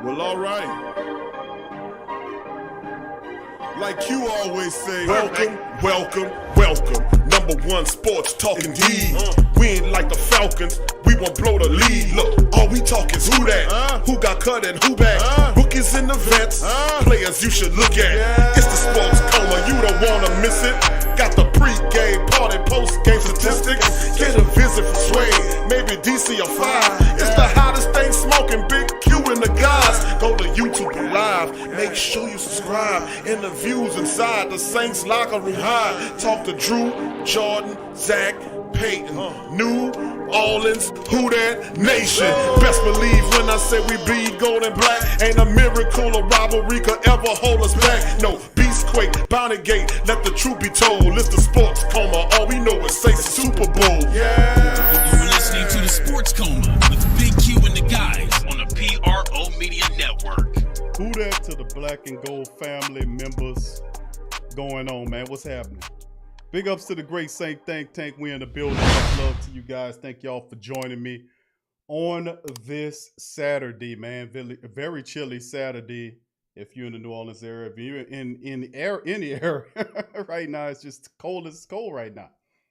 Well, all right. Like you always say, welcome, welcome, welcome. #1 sports talking D. We ain't like the Falcons, we won't blow the lead. Look, all we talk is who that, who got cut and who back. Rookies and the vets, players you should look at. It's the sports coma, you don't wanna miss it. Got the pre-game party, post-game statistics. Get a visit from Sway, maybe DC or 5. It's the hottest thing smoking, Big Q and the guys. Go to YouTube Live, make sure you subscribe. Interviews inside the Saints locker room high. Talk to Drew, Jordan, Zach, Peyton, New Orleans, who that nation. Best believe when I say we bleed gold and black. Ain't a miracle or rivalry could ever hold us back. No, Beastquake, Bounty Gate, let the truth be told. It's the sports coma, all we know is say Super Bowl. Yeah. You're listening to the Sports Coma with Big Q and the guys on the PRO Media Network. Who that to the Black and Gold family members going on, man? What's happening? Big ups to the Great Saint Think Tank. We in the building. Much love to you guys. Thank y'all for joining me on this Saturday, man. Very chilly Saturday. If you're in the New Orleans area, if you're in the area right now, it's just cold. It's cold right now.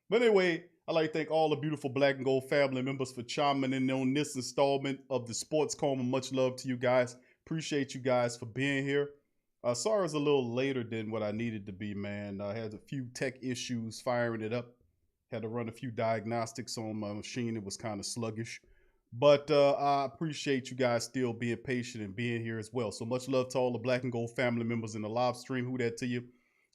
But anyway, I'd like to thank all the beautiful Black and Gold family members for chiming in on this installment of the Sports Coma. Much love to you guys. Appreciate you guys for being here. Sorry it's a little later than what I needed to be, man. I had a few tech issues firing it up. Had to run a few diagnostics on my machine. It was kind of sluggish. But I appreciate you guys still being patient and being here as well. So much love to all the Black and Gold family members in the live stream. Who that to you?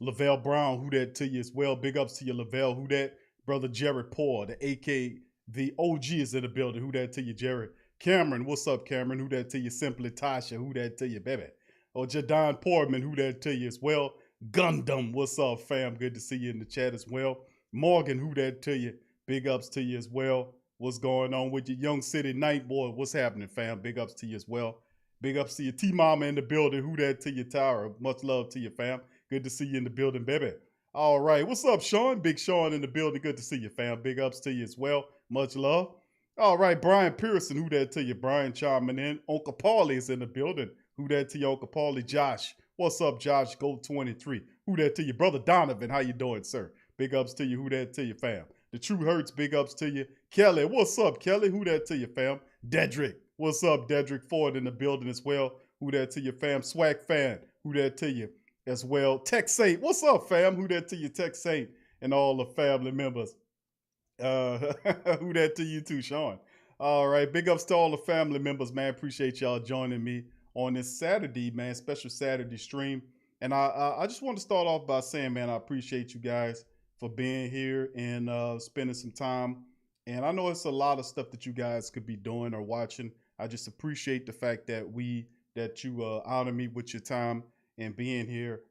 Lavelle Brown, who that to you as well. Big ups to you, Lavelle. Who that? Brother Jared Poor, the AK, the OG is in the building. Who that to you, Jared? Cameron, what's up, Cameron? Who that to you? Simply Tasha, who that to you, baby? Or Jadon Portman, who that to you as well? Gundam, what's up, fam? Good to see you in the chat as well. Morgan, who that to you? Big ups to you as well. What's going on with your Young City Night Boy? What's happening, fam? Big ups to you as well. Big ups to your T-Mama in the building. Who that to you, Tyra? Much love to you, fam. Good to see you in the building, baby. All right, what's up, Sean? Big Sean in the building. Good to see you, fam. Big ups to you as well. Much love. All right, Brian Pearson, who that to you? Brian chiming in. Uncle Paulie is in the building. Who that to you, Uncle Paulie? Josh, what's up, Josh? Gold 23. Who that to you? Brother Donovan, how you doing, sir? Big ups to you. Who that to you, fam? The True Hurts, big ups to you. Kelly, what's up, Kelly? Who that to you, fam? Dedrick, what's up, Dedrick Ford in the building as well. Who that to you, fam? Swag Fan, who that to you as well. Tech Saint, what's up, fam? Who that to you, Tech Saint, and all the family members. Who that to you too, Sean? All right, big ups to all the family members, man. Appreciate y'all joining me on this Saturday, man, special Saturday stream. And I just want to start off by saying, man, I appreciate you guys for being here and spending some time. And I know it's a lot of stuff that you guys could be doing or watching. I just appreciate the fact that you honor me with your time and being here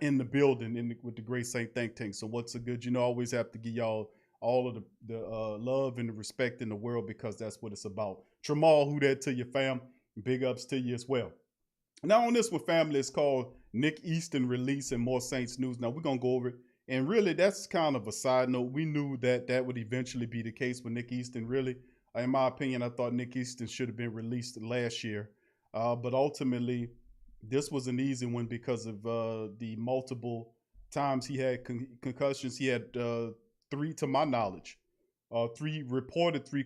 in the building with the Great Saint Think Tank. So what's a good, I always have to give y'all all of the love and the respect in the world because that's what it's about. Tramal, who that to you, fam? Big ups to you as well. Now on this one, family, it's called Nick Easton Release and More Saints News. Now we're going to go over it. And really, that's kind of a side note. We knew that that would eventually be the case with Nick Easton. Really, in my opinion, I thought Nick Easton should have been released last year. But ultimately, this was an easy one because of the multiple times he had concussions. He had 3, to my knowledge, 3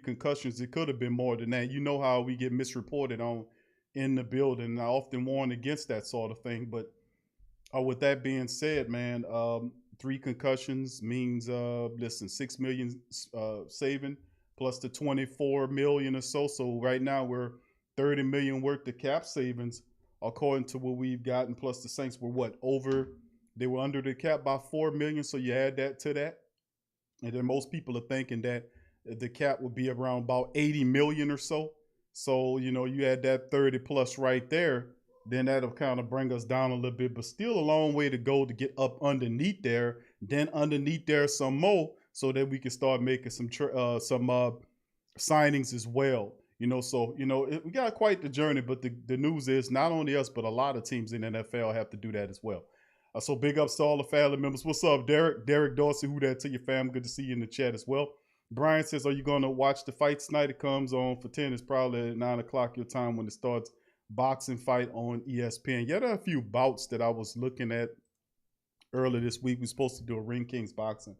concussions. It could have been more than that. You know how we get misreported on in the building. I often warn against that sort of thing. But with that being said, man, 3 concussions means, listen, 6 million saving plus the 24 million or so. So right now we're 30 million worth of cap savings according to what we've gotten. Plus the Saints were they were under the cap by 4 million. So you add that to that. And then most people are thinking that the cap would be around about 80 million or so. So, you add that 30 plus right there, then that'll kind of bring us down a little bit, but still a long way to go to get up underneath there. Then underneath there some more so that we can start making some signings as well. We got quite the journey, but the news is not only us, but a lot of teams in the NFL have to do that as well. So big ups to all the family members. What's up, Derek? Derek Dorsey, who that to your fam? Good to see you in the chat as well. Brian says, are you going to watch the fight tonight? It comes on for 10. It's probably at 9 o'clock your time when it starts. boxing fight on ESPN. Yeah, there are a few bouts that I was looking at earlier this week. We're supposed to do a Ring Kings boxing.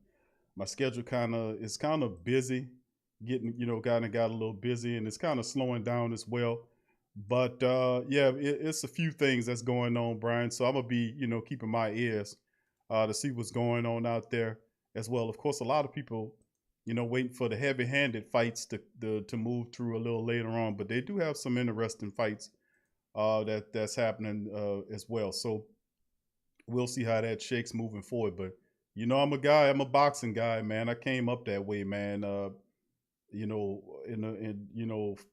My schedule is kind of busy, getting kind of got a little busy, and it's kind of slowing down as well. But yeah, it's a few things that's going on, Brian. So I'm gonna be keeping my ears to see what's going on out there as well. Of course, a lot of people waiting for the heavy-handed fights to move through a little later on, but they do have some interesting fights that's happening as well. So we'll see how that shakes moving forward. But I'm a boxing guy, man. I came up that way, man. In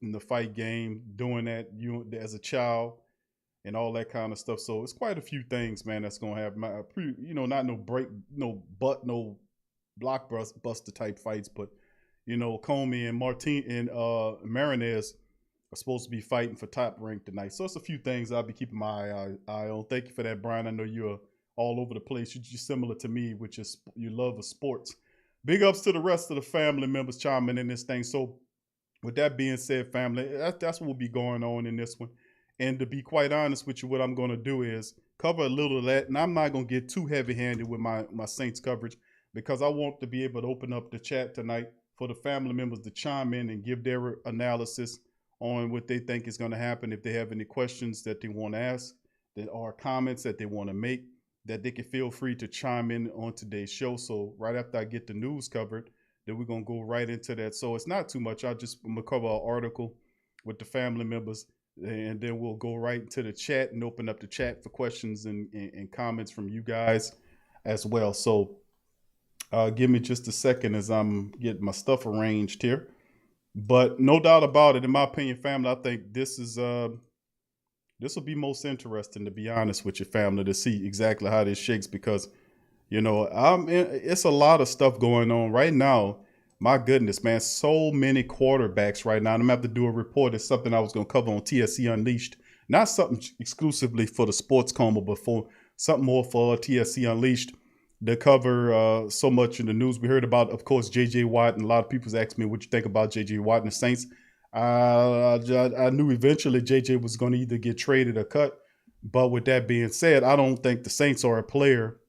the fight game, doing that as a child and all that kind of stuff. So it's quite a few things, man, that's gonna have not no blockbuster type fights, but Comey and Marinez are supposed to be fighting for top rank tonight. So it's a few things I'll be keeping my eye on. Thank you for that, Brian. I know you're all over the place. You're similar to me, which is you love of sports. Big ups to the rest of the family members chiming in this thing. So with that being said, family, that's what will be going on in this one. And to be quite honest with you, what I'm going to do is cover a little of that. And I'm not going to get too heavy-handed with my Saints coverage, because I want to be able to open up the chat tonight for the family members to chime in and give their analysis on what they think is going to happen. If they have any questions that they want to ask, that are comments that they want to make, that they can feel free to chime in on today's show. So right after I get the news covered, then we're going to go right into that. So it's not too much. I'm going to cover an article with the family members, and then we'll go right into the chat and open up the chat for questions and comments from you guys as well. So give me just a second as I'm getting my stuff arranged here. But no doubt about it, in my opinion, family, I think this will be most interesting, to be honest with your family, to see exactly how this shakes, because it's a lot of stuff going on right now. My goodness, man, so many quarterbacks right now. I'm gonna have to do a report. It's something I was gonna cover on TSC Unleashed, not something exclusively for the sports coma, but for something more for TSC Unleashed. To cover so much in the news. We heard about, of course, J.J. Watt, and a lot of people's asked me what you think about J.J. Watt and the Saints. I knew eventually J.J. was going to either get traded or cut. But with that being said, I don't think the Saints are a player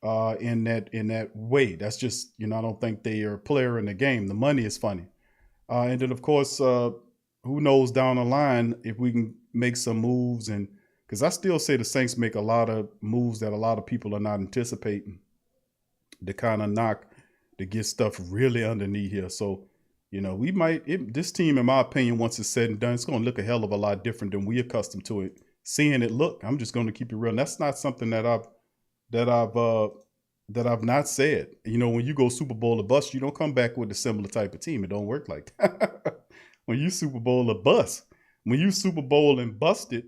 in that way. That's just, I don't think they are a player in the game. The money is funny. And then, of course, who knows down the line if we can make some moves. And because I still say the Saints make a lot of moves that a lot of people are not anticipating, to kind of to get stuff really underneath here. So, we this team, in my opinion, once it's said and done, it's going to look a hell of a lot different than we're accustomed to it. Seeing it look, I'm just going to keep it real. And that's not something that I've not said. When you go Super Bowl or bust, you don't come back with a similar type of team. It don't work like that. When you Super Bowl or bust, when you Super Bowl and busted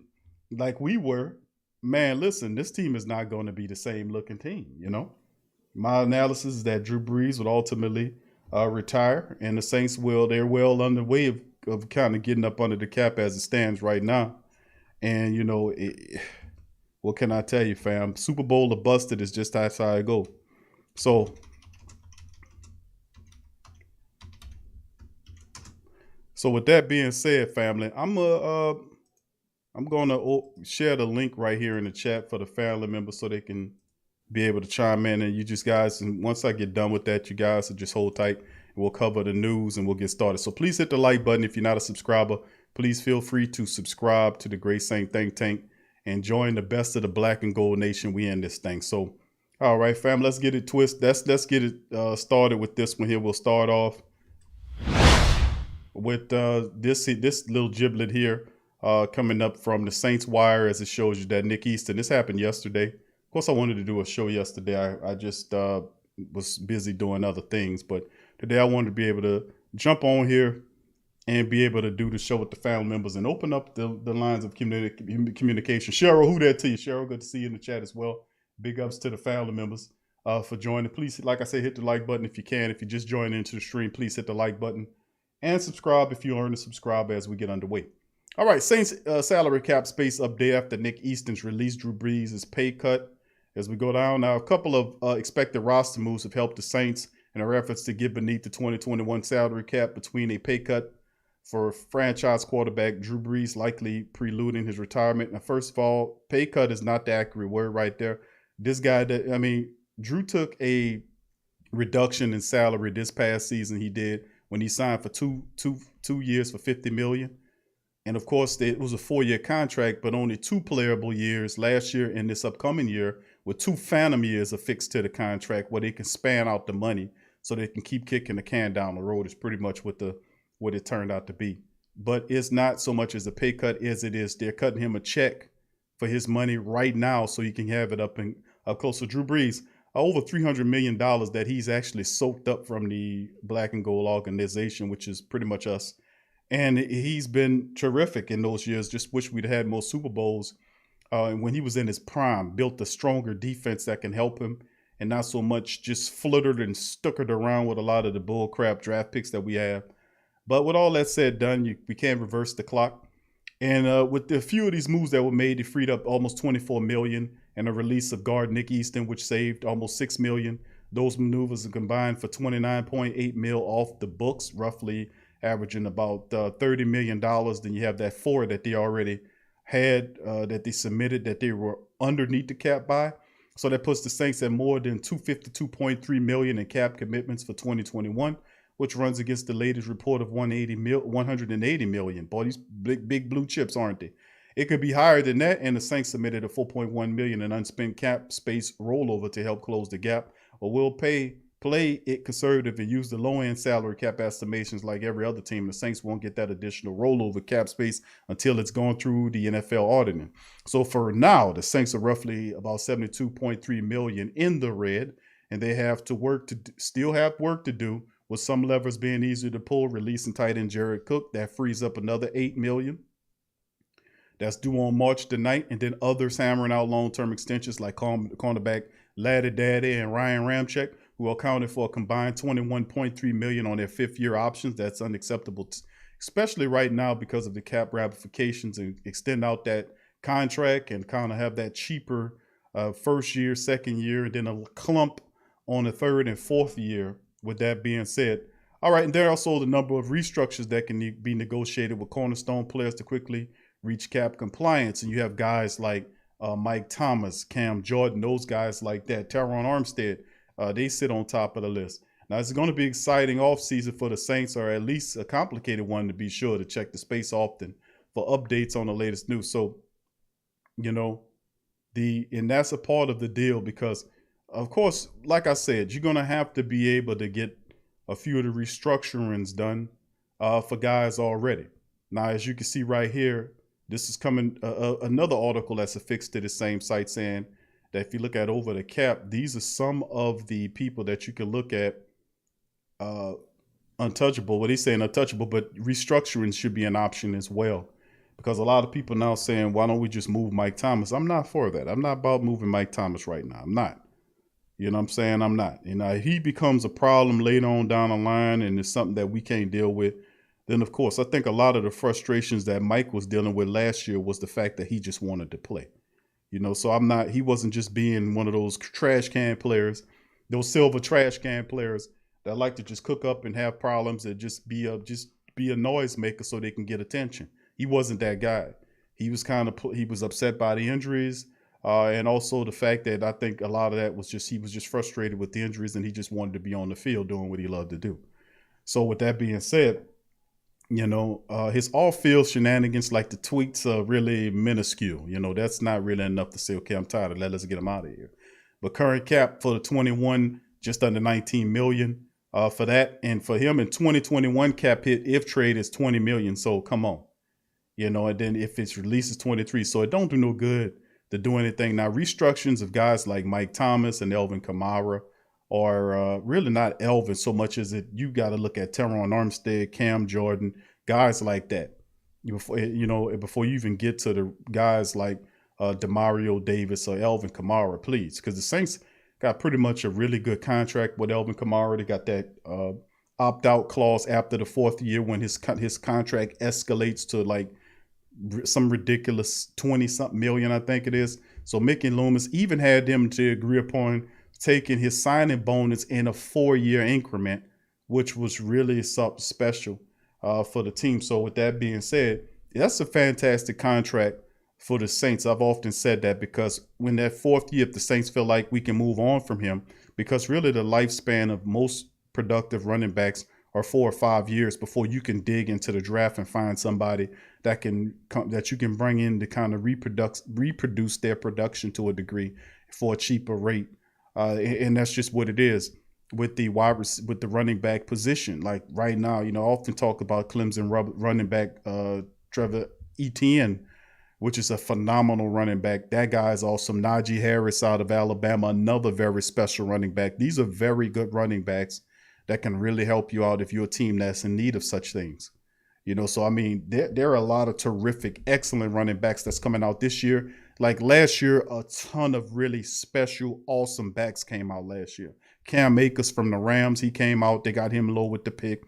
like we were, man, listen, this team is not going to be the same looking team, My analysis is that Drew Brees would ultimately retire, and the Saints they're well on the way of kind of getting up under the cap as it stands right now. And, what can I tell you, fam? Super Bowl or busted is just how I go. So with that being said, family, I'm going to share the link right here in the chat for the family members so they can be able to chime in. And you just guys, and once I get done with that, you guys will just hold tight and we'll cover the news and we'll get started. So please hit the like button. If you're not a subscriber, please feel free to subscribe to the Great Saint Think Tank and join the best of the Black and Gold Nation. We in this thing. So, all right, fam, let's get it twisted. Let's get it started with this one here. We'll start off with this little giblet here coming up from the Saints Wire, as it shows you that Nick Easton. This happened yesterday. Of course, I wanted to do a show yesterday. I just was busy doing other things. But today I wanted to be able to jump on here and be able to do the show with the family members and open up the lines of communication. Cheryl, who that to you? Cheryl, good to see you in the chat as well. Big ups to the family members for joining. Please, like I say, hit the like button if you can. If you just joined into the stream, please hit the like button and subscribe if you learn to subscribe as we get underway. All right, Saints salary cap space update after Nick Easton's release. Drew Brees' pay cut. As we go down now, a couple of expected roster moves have helped the Saints in their efforts to get beneath the 2021 salary cap between a pay cut for franchise quarterback Drew Brees, likely preluding his retirement. Now, first of all, pay cut is not the accurate word right there. This guy, Drew took a reduction in salary this past season. He did when he signed for two years for $50 million. And of course, it was a 4-year contract, but only 2 playable years last year and this upcoming year, with 2 phantom years affixed to the contract where they can span out the money so they can keep kicking the can down the road. Is pretty much what it turned out to be. But it's not so much as a pay cut as it is they're cutting him a check for his money right now so he can have it up close. So Drew Brees, over $300 million that he's actually soaked up from the Black and Gold organization, which is pretty much us. And he's been terrific in those years. Just wish we'd had more Super Bowls when he was in his prime, built a stronger defense that can help him and not so much just fluttered and stuckered around with a lot of the bull crap draft picks that we have. But with all that said, done, we can't reverse the clock. And with a few of these moves that were made, they freed up almost $24 million and a release of guard Nick Easton, which saved almost $6 million. Those maneuvers are combined for $29.8 million off the books, roughly averaging about $30 million. Then you have that 4 that they already had that they submitted that they were underneath the cap by. So that puts the Saints at more than $252.3 million in cap commitments for 2021. Which runs against the latest report of 180 million. Boy, these big blue chips, aren't they? It could be higher than that, and the Saints submitted a $4.1 million in unspent cap space rollover to help close the gap. Or we'll play it conservative and use the low-end salary cap estimations like every other team. The Saints won't get that additional rollover cap space until it's gone through the NFL auditing. So for now, the Saints are roughly about $72.3 million in the red, and they have to still have work to do. With some levers being easier to pull, releasing tight end Jared Cook, that frees up another $8 million. That's due on March the 9th, and then others hammering out long-term extensions like cornerback Laddie Daddy and Ryan Ramczyk, who accounted for a combined $21.3 million on their 5th-year options. That's unacceptable, especially right now because of the cap ramifications, and extend out that contract and kind of have that cheaper first year, second year, and then a clump on the 3rd and 4th year. With that being said, all right, and there are also the number of restructures that can be negotiated with cornerstone players to quickly reach cap compliance. And you have guys like Mike Thomas, Cam Jordan, those guys like that, Teron Armstead, they sit on top of the list. Now, it's going to be an exciting offseason for the Saints, or at least a complicated one to be sure to check the space often for updates on the latest news. So, and that's a part of the deal because of course, like I said, you're going to have to be able to get a few of the restructurings done for guys already. Now, as you can see right here, this is coming another article that's affixed to the same site saying that if you look at over the cap, these are some of the people that you can look at untouchable. Well, they saying untouchable, but restructuring should be an option as well. Because a lot of people now saying, why don't we just move Mike Thomas? I'm not for that. I'm not about moving Mike Thomas right now. I'm not. You know what I'm saying? I'm not. He becomes a problem later on down the line and it's something that we can't deal with. Then, of course, I think a lot of the frustrations that Mike was dealing with last year was the fact that he just wanted to play. So he wasn't just being one of those trash can players, those silver trash can players that like to just cook up and have problems and just be a noisemaker so they can get attention. He wasn't that guy. He was upset by the injuries. And also the fact that I think a lot of that was he was just frustrated with the injuries and he just wanted to be on the field doing what he loved to do. So with that being said, his off-field shenanigans like the tweets are really minuscule. That's not really enough to say, okay, I'm tired of that. Let's get him out of here. But current cap for the 21, just under $19 million for that. And for him in 2021 cap hit, if trade is $20 million. So come on, and then if it's released is 23. So it don't do no good to do anything. Now, restructurings of guys like Mike Thomas and Elvin Kamara are really not Elvin so much as you got to look at Teron Armstead, Cam Jordan, guys like that. Before you even get to the guys like Demario Davis or Elvin Kamara, please. Because the Saints got pretty much a really good contract with Elvin Kamara. They got that opt-out clause after the 4th year when his contract escalates to like some ridiculous 20-something million, I think it is. So Mickey Loomis even had them to agree upon taking his signing bonus in a 4-year increment, which was really something special. for the team. So with that being said, that's a fantastic contract for the Saints. I've often said that because when that fourth year, if the Saints feel like we can move on from him, because really the lifespan of most productive running backs are 4 or 5 years before you can dig into the draft and find somebody that you can bring in to kind of reproduce their production to a degree for a cheaper rate. And that's just what it is with the running back position. Like right now, I often talk about Clemson running back Trevor Etienne, which is a phenomenal running back. That guy is awesome. Najee Harris out of Alabama, another very special running back. These are very good running backs that can really help you out if you're a team that's in need of such things. So I mean, there are a lot of terrific, excellent running backs that's coming out this year. Like last year, a ton of really special, awesome backs came out last year. Cam Akers from the Rams, he came out. They got him low with the pick.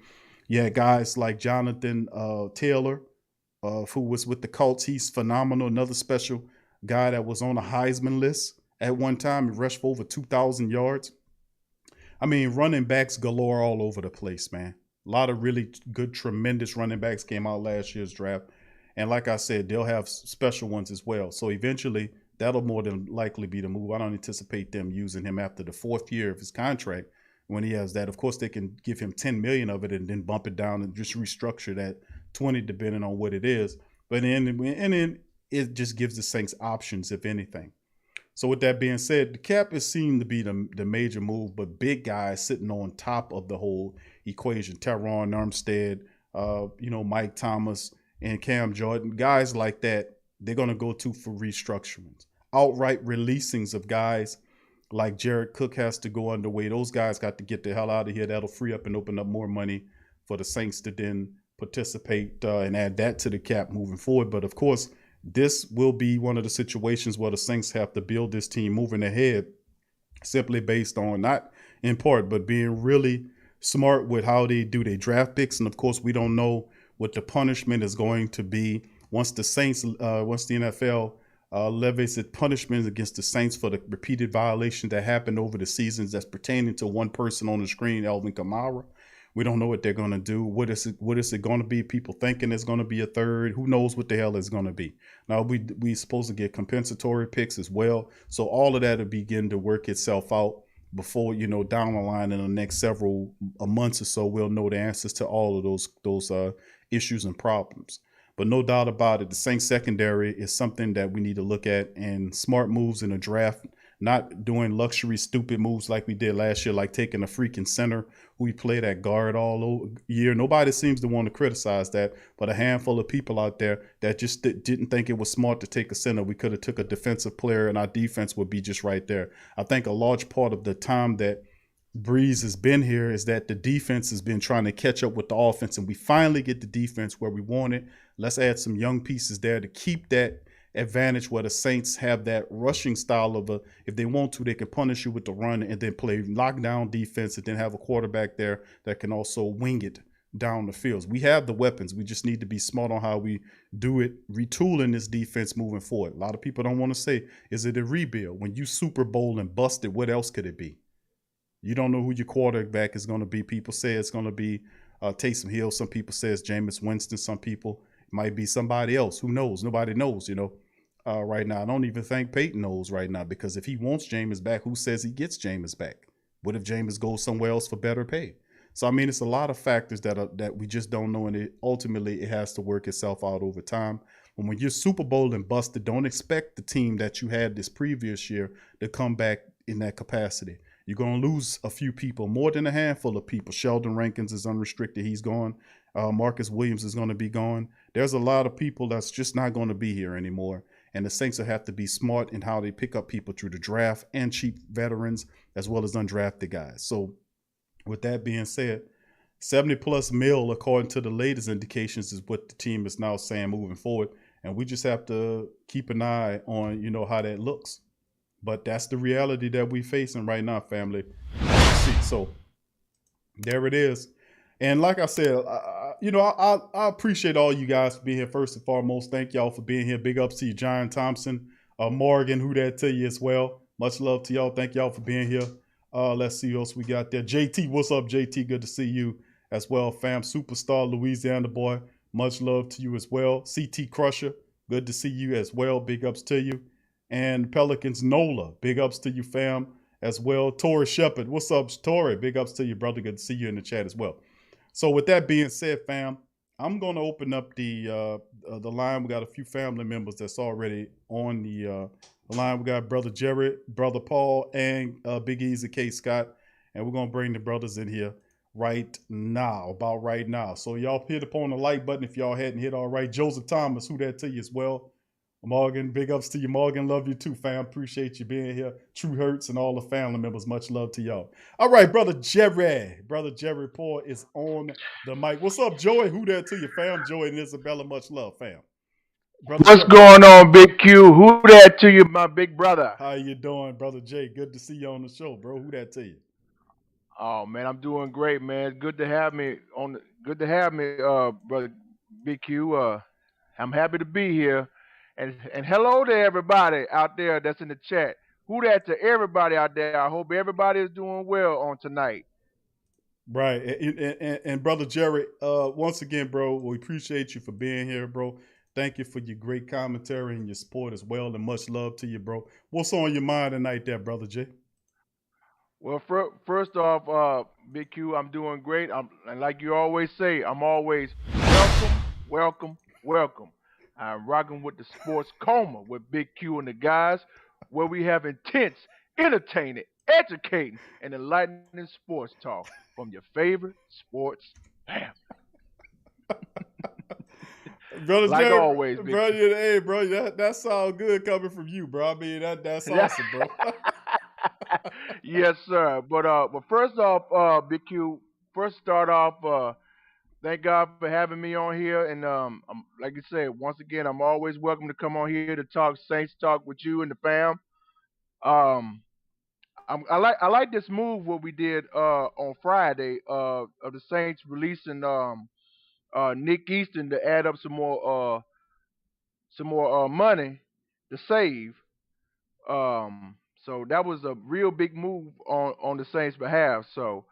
Yeah, guys like Jonathan Taylor, who was with the Colts. He's phenomenal. Another special guy that was on a Heisman list at one time. He rushed for over 2,000 yards. I mean, running backs galore all over the place, man. A lot of really good, tremendous running backs came out last year's draft. And like I said, they'll have special ones as well. So eventually, that'll more than likely be the move. I don't anticipate them using him after the fourth year of his contract when he has that. Of course, they can give him $10 million of it and then bump it down and just restructure that 20 depending on what it is. But then it just gives the Saints options, if anything. So with that being said, the cap is seen to be the major move, but big guys sitting on top of the whole equation. Teron Armstead, Mike Thomas, and Cam Jordan, guys like that, they're going to go to for restructurings. Outright releasings of guys like Jared Cook has to go underway. Those guys got to get the hell out of here. That'll free up and open up more money for the Saints to then participate and add that to the cap moving forward. But of course, this will be one of the situations where the Saints have to build this team moving ahead simply based on, not in part, but being really smart with how they do their draft picks. And of course, we don't know what the punishment is going to be once the NFL levies its punishment against the Saints for the repeated violations that happened over the seasons that's pertaining to one person on the screen, Alvin Kamara. We don't know what they're going to do. What is it going to be? People thinking it's going to be a third. Who knows what the hell it's going to be? Now, we supposed to get compensatory picks as well. So all of that will begin to work itself out before, down the line in the next several months or so, we'll know the answers to all of those issues and problems. But no doubt about it, the Saints secondary is something that we need to look at, and smart moves in the draft, not doing luxury, stupid moves like we did last year, like taking a freaking center who we played at guard all year. Nobody seems to want to criticize that, but a handful of people out there that just didn't think it was smart to take a center. We could have took a defensive player and our defense would be just right there. I think a large part of the time that Breeze has been here is that the defense has been trying to catch up with the offense, and we finally get the defense where we want it. Let's add some young pieces there to keep that advantage where the Saints have that rushing style of if they want to, they can punish you with the run and then play lockdown defense and then have a quarterback there that can also wing it down the field. We have the weapons. We just need to be smart on how we do it, retooling this defense moving forward. A lot of people don't want to say, is it a rebuild? When you Super Bowl and busted, what else could it be? You don't know who your quarterback is going to be. People say it's going to be Taysom Hill. Some people say it's Jameis Winston. Some people it might be somebody else. Who knows? Nobody knows, right now. I don't even think Peyton knows right now, because if he wants Jameis back, who says he gets Jameis back? What if Jameis goes somewhere else for better pay? So, I mean, it's a lot of factors that we just don't know, and ultimately it has to work itself out over time. When you're Super Bowl and busted, don't expect the team that you had this previous year to come back in that capacity. You're going to lose a few people, more than a handful of people. Sheldon Rankins is unrestricted. He's gone. Marcus Williams is going to be gone. There's a lot of people that's just not going to be here anymore. And the Saints will have to be smart in how they pick up people through the draft and cheap veterans as well as undrafted guys. So with that being said, 70+ mil, according to the latest indications, is what the team is now saying moving forward. And we just have to keep an eye on, how that looks. But that's the reality that we're facing right now, family. So there it is. And like I said, I appreciate all you guys for being here first and foremost. Thank y'all for being here. Big ups to you, John Thompson, Morgan, who that to you as well. Much love to y'all. Thank y'all for being here. Let's see who else we got there. JT, what's up, JT? Good to see you as well, fam. Superstar Louisiana boy, much love to you as well. CT Crusher, good to see you as well. Big ups to you. And Pelicans Nola, big ups to you, fam, as well. Tori Shepard, what's up, Tori? Big ups to you, brother. Good to see you in the chat as well. So with that being said, fam, I'm gonna open up the line. We got a few family members that's already on the line. We got brother Jared, brother Paul, and Big Easy K Scott, and we're gonna bring the brothers in here right now, about right now. So y'all hit upon the like button if y'all hadn't hit all right. Joseph Thomas, who that to you as well. Morgan, big ups to you, Morgan. Love you too, fam. Appreciate you being here. True Hurts and all the family members. Much love to y'all. All right, brother Jerry. Brother Jerry Paul is on the mic. What's up, Joey? Who that to you, fam? Joey and Isabella, much love, fam. Brother What's Jerry. Going on, Big Q? Who that to you, my big brother? How you doing, brother Jay? Good to see you on the show, bro. Who that to you? Oh man, I'm doing great, man. Good to have me on. Good to have me, brother Big Q. I'm happy to be here. And hello to everybody out there that's in the chat. Who that to everybody out there? I hope everybody is doing well on tonight. Right. And brother Jerry, once again, bro, we appreciate you for being here, bro. Thank you for your great commentary and your support as well, and much love to you, bro. What's on your mind tonight there, brother J? Well, first off, Big Q, I'm doing great. And like you always say, I'm always welcome. I'm rocking with the Sports Coma with Big Q and the guys, where we have intense, entertaining, educating, and enlightening sports talk from your favorite sports family. Brother like Jerry, always, Big bro, Q. Hey, bro, that sounds good coming from you, bro. I mean, that's awesome, bro. Yes, sir. But first off, Big Q, start off, thank God for having me on here. And like you said, once again, I'm always welcome to come on here to talk Saints talk with you and the fam. I like this move what we did on Friday of the Saints releasing Nick Easton to add up some more money to save. So that was a real big move on the Saints' behalf. So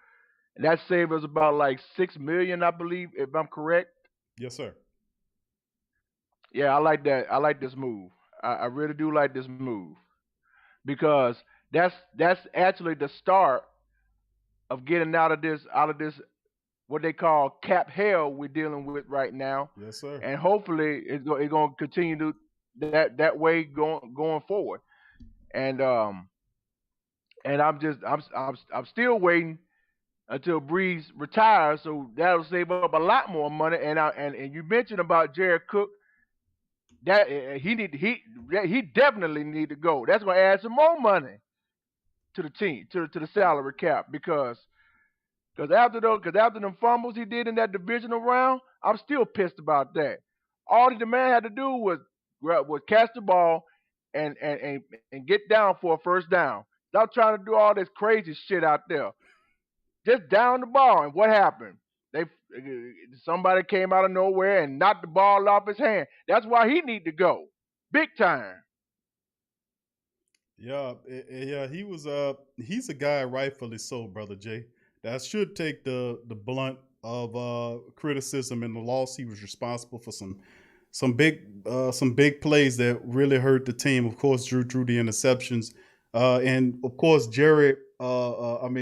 that saved us about like $6 million, I believe, if I'm correct. Yes, sir. Yeah, I like that. I like this move. I really do like this move because that's actually the start of getting out of this what they call cap hell we're dealing with right now. Yes, sir. And hopefully it's going to continue to that way going forward. And I'm still waiting until Breeze retires, so that'll save up a lot more money. And you mentioned about Jared Cook, that he definitely need to go. That's going to add some more money to the team, to the salary cap, because after them fumbles he did in that divisional round, I'm still pissed about that. All the man had to do was catch the ball and get down for a first down. Stop trying to do all this crazy shit out there. Just down the ball. And what happened? Somebody came out of nowhere and knocked the ball off his hand. That's why he need to go. Big time. Yeah, he was he's a guy rightfully so, brother Jay. That should take the blunt of criticism and the loss. He was responsible for some big plays that really hurt the team. Of course, drew the interceptions. And of course, Jared Cook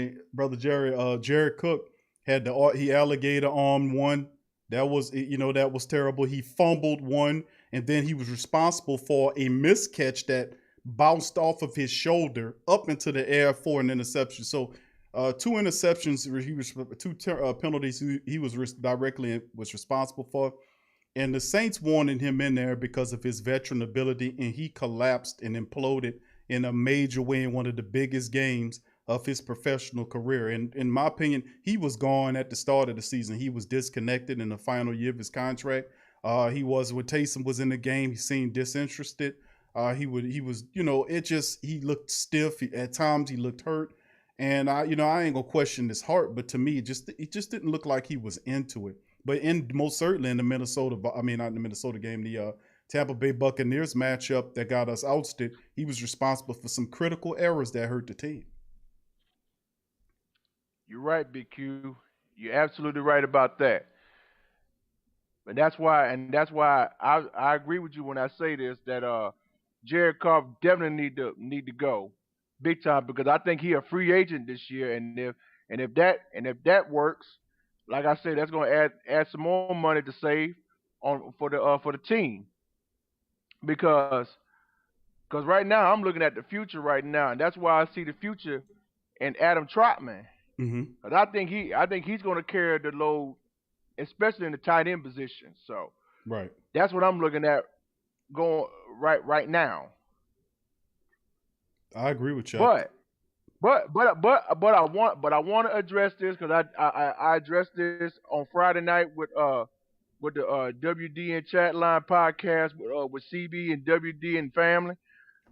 had he alligator armed one. That was terrible. He fumbled one, and then he was responsible for a miscatch that bounced off of his shoulder up into the air for an interception. So, two interceptions. He was penalties. He was directly responsible for. And the Saints wanted him in there because of his veteran ability, and he collapsed and imploded in a major way in one of the biggest games of his professional career. And in my opinion, he was gone at the start of the season. He was disconnected in the final year of his contract. He was, when Taysom was in the game, he seemed disinterested. He looked stiff. At times he looked hurt. And I ain't gonna question his heart, but to me, it just didn't look like he was into it. But most certainly in the not the Minnesota game, the Tampa Bay Buccaneers matchup that got us ousted, he was responsible for some critical errors that hurt the team. You're right, Big Q. You're absolutely right about that. And that's why I agree with you when I say this that Jared Goff definitely need to go big time because I think he a free agent this year and if that works, like I said, that's gonna add some more money to save on for the team because right now I'm looking at the future right now and that's why I see the future in Adam Trotman. Mm-hmm. 'Cause I think he's gonna carry the load, especially in the tight end position. So Right. that's what I'm looking at going right now. I agree with you. But I want to address this because I addressed this on Friday night with the WD and Chat Line podcast with CB and WD and family.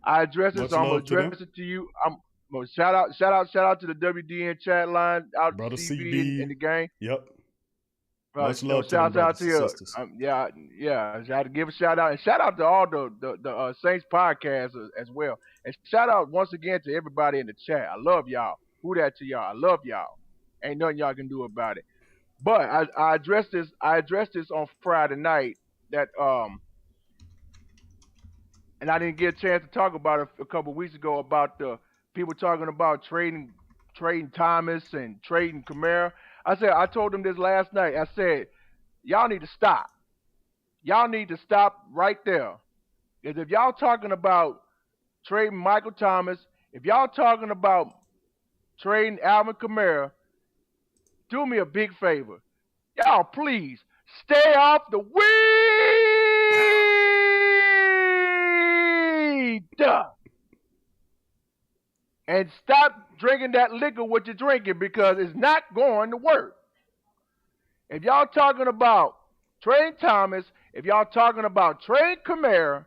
I addressed it, Much so I'm gonna love to them. address it to you. I'm gonna shout out to the WD and Chat Line, out to Brother CB in CB. the game. Yep. Much love to them Shout out brothers to and you. sisters. Yeah. I had to give a shout out and shout out to all the Saints podcasts as well. And shout out once again to everybody in the chat. I love y'all. Who that to y'all? I love y'all. Ain't nothing y'all can do about it. But I addressed this. I addressed this on Friday night. That and I didn't get a chance to talk about it a couple of weeks ago about the people talking about trading Thomas and trading Kamara. I told them this last night. I said, y'all need to stop. Y'all need to stop right there. Because if y'all talking about trading Michael Thomas, if y'all talking about trading Alvin Kamara, do me a big favor. Y'all please stay off the weed and stop drinking that liquor what you're drinking because it's not going to work. If y'all talking about trading Thomas, if y'all talking about trading Kamara,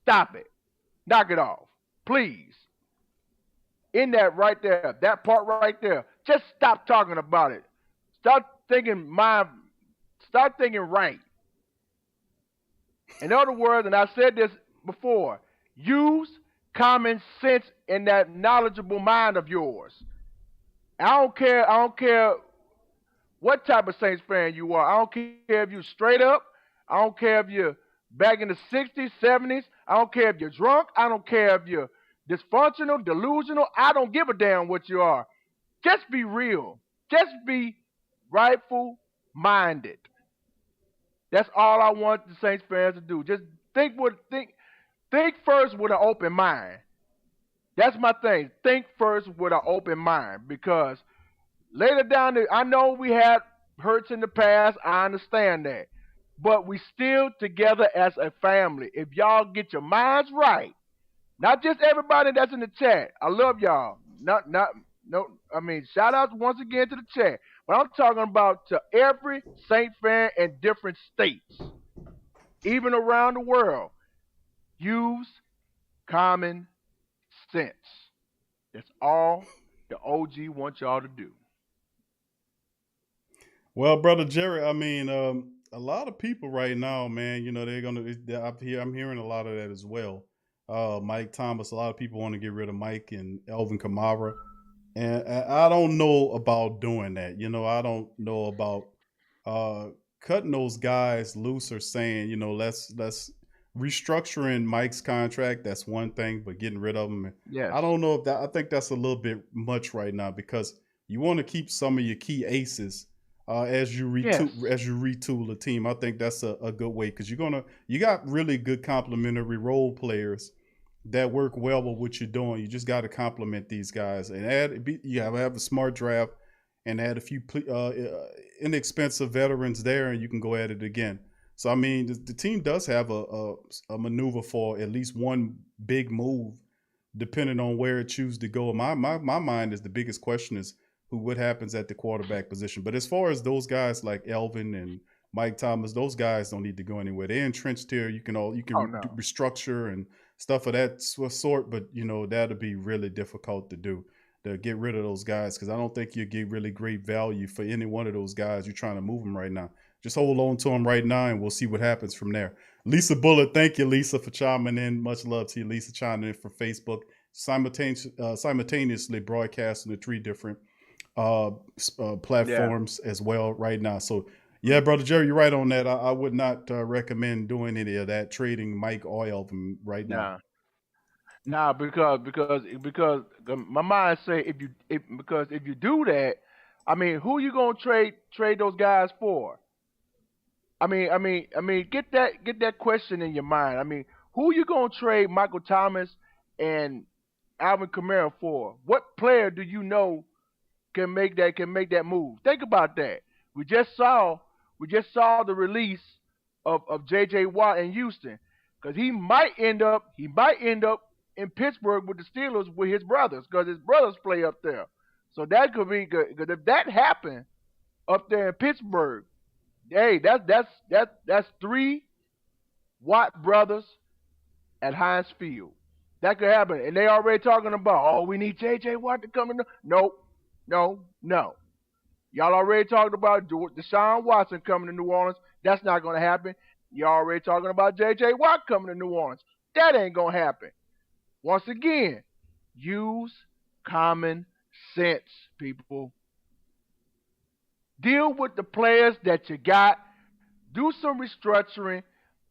stop it. Knock it off. Please. In that right there, that part right there, just stop talking about it. Start thinking right. In other words, and I said this before, use common sense in that knowledgeable mind of yours. I don't care what type of Saints fan you are. I don't care if you're straight up. I don't care if you're back in the 60s, 70s. I don't care if you're drunk. I don't care if you're dysfunctional, delusional. I don't give a damn what you are. Just be real. Just be rightful minded. That's all I want the Saints fans to do. Just think first with an open mind. That's my thing. Think first with an open mind because later down there, I know we had hurts in the past. I understand that. But we still together as a family. If y'all get your minds right, not just everybody that's in the chat. I love y'all. Shout out once again to the chat. But I'm talking about to every Saint fan in different states, even around the world. Use common sense. That's all the OG wants y'all to do. Well, brother Jerry, a lot of people right now, man, I'm hearing a lot of that as well. Mike Thomas, a lot of people want to get rid of Mike and Alvin Kamara. And I don't know about doing that. I don't know about cutting those guys loose or saying, let's restructuring Mike's contract. That's one thing, but getting rid of him. Yes. I don't know if that. I think that's a little bit much right now because you want to keep some of your key aces as you retool the team. I think that's a good way because you got really good complementary role players that work well with what you're doing. You just got to complement these guys and have a smart draft and add a few inexpensive veterans there, and you can go at it again. So the team does have a maneuver for at least one big move, depending on where it chooses to go. My mind is the biggest question is what happens at the quarterback position. But as far as those guys like Elvin and Mike Thomas, those guys don't need to go anywhere. They're entrenched here. You can restructure and stuff of that sort, but that'll be really difficult to do, to get rid of those guys, because I don't think you get really great value for any one of those guys. You're trying to move them right now. Just hold on to them right now, and we'll see what happens from there. Lisa Bullet, thank you, Lisa, for chiming in. Much love to you, Lisa, chiming in from Facebook. Simultaneously broadcasting to 3 different platforms as well right now. So yeah, brother Jerry, you're right on that. I would not recommend doing any of that, trading Mike or Elvin right now. Nah, nah, because my mind say if you do that, I mean, who you gonna trade those guys for? Get that question in your mind. I mean, who you gonna trade Michael Thomas and Alvin Kamara for? What player do you know can make that move? Think about that. We just saw we just saw the release of J.J. Watt in Houston because he might end up in Pittsburgh with the Steelers with his brothers because his brothers play up there. So that could be good. Because if that happened up there in Pittsburgh, hey, that's three Watt brothers at Heinz Field. That could happen. And they already talking about, oh, we need J.J. Watt to come in. Nope. No. Y'all already talked about Deshaun Watson coming to New Orleans. That's not going to happen. Y'all already talking about J.J. Watt coming to New Orleans. That ain't going to happen. Once again, use common sense, people. Deal with the players that you got. Do some restructuring.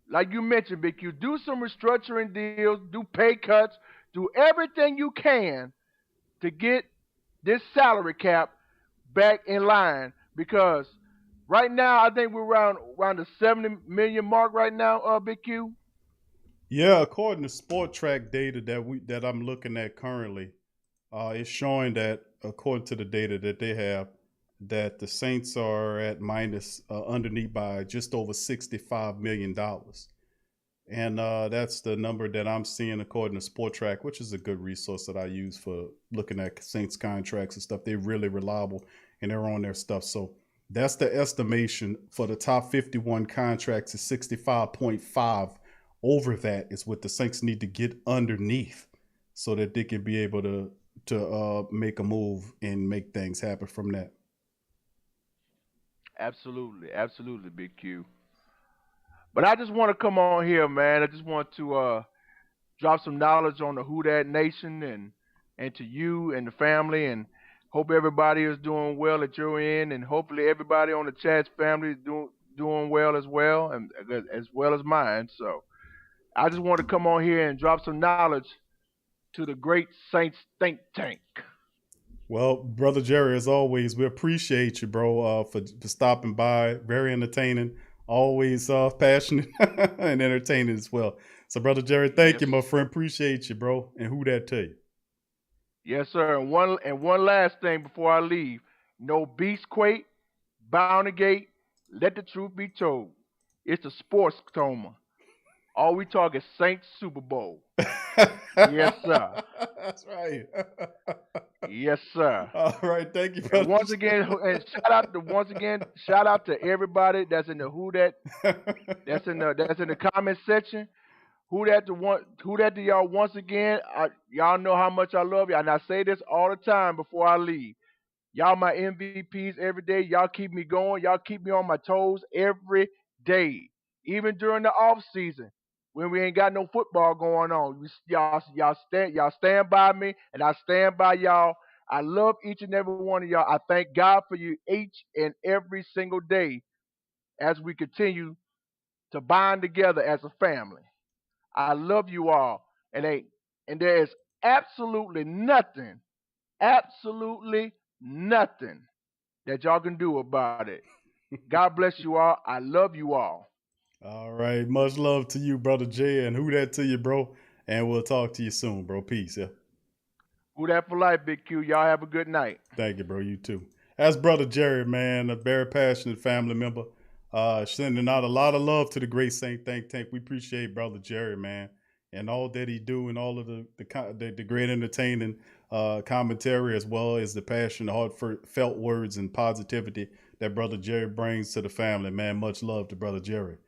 Like you mentioned, Big Q, do some restructuring deals, do pay cuts, do everything you can to get this salary cap back in line because right now I think we're around the 70 million mark right now, Big Q. Yeah, according to Sport Track data that I'm looking at currently, it's showing that according to the data that they have, that the Saints are at minus underneath by just over $65 million. And that's the number that I'm seeing according to Sport Track, which is a good resource that I use for looking at Saints contracts and stuff. They're really reliable and they're on their stuff. So that's the estimation for the top 51 contracts is 65.5. Over that is what the Saints need to get underneath so that they can be able to make a move and make things happen from that. Absolutely, Big Q. But I just want to come on here, man. I just want to drop some knowledge on the Who Dat Nation and to you and the family, and hope everybody is doing well that you're in, and hopefully everybody on the chat's family is doing well as well, and as well as mine. So I just want to come on here and drop some knowledge to the great Saints think tank. Well, brother Jerry, as always, we appreciate you, bro, for stopping by. Very entertaining, always passionate and entertaining as well. So, brother Jerry, thank you, my friend. Appreciate you, bro. And who that to you? Yes, sir. And one last thing before I leave. No Beastquake, Bountigate, let the truth be told. It's a sports coma. All we talk is Saints Super Bowl. Yes, sir. That's right. Yes, sir. All right, thank you, brother. And once again, shout out to everybody that's in the that's in the comment section. Who that to y'all once again. Y'all know how much I love y'all, and I say this all the time before I leave. Y'all my MVPs every day. Y'all keep me going. Y'all keep me on my toes every day, even during the off season when we ain't got no football going on. Y'all stand by me, and I stand by y'all. I love each and every one of y'all. I thank God for you each and every single day as we continue to bind together as a family. I love you all, and there is absolutely nothing that y'all can do about it. God bless you all. I love you all. All right. Much love to you, brother Jay, and who that to you, bro. And we'll talk to you soon, bro. Peace. Yeah. Who that for life, Big Q. Y'all have a good night. Thank you, bro. You too. That's brother Jerry, man, a very passionate family member. Sending out a lot of love to the great Saint Think Tank. We appreciate brother Jerry, man, and all that he do, and all of the great entertaining commentary, as well as the passion, the heartfelt words and positivity that brother Jerry brings to the family, man. Much love to brother Jerry.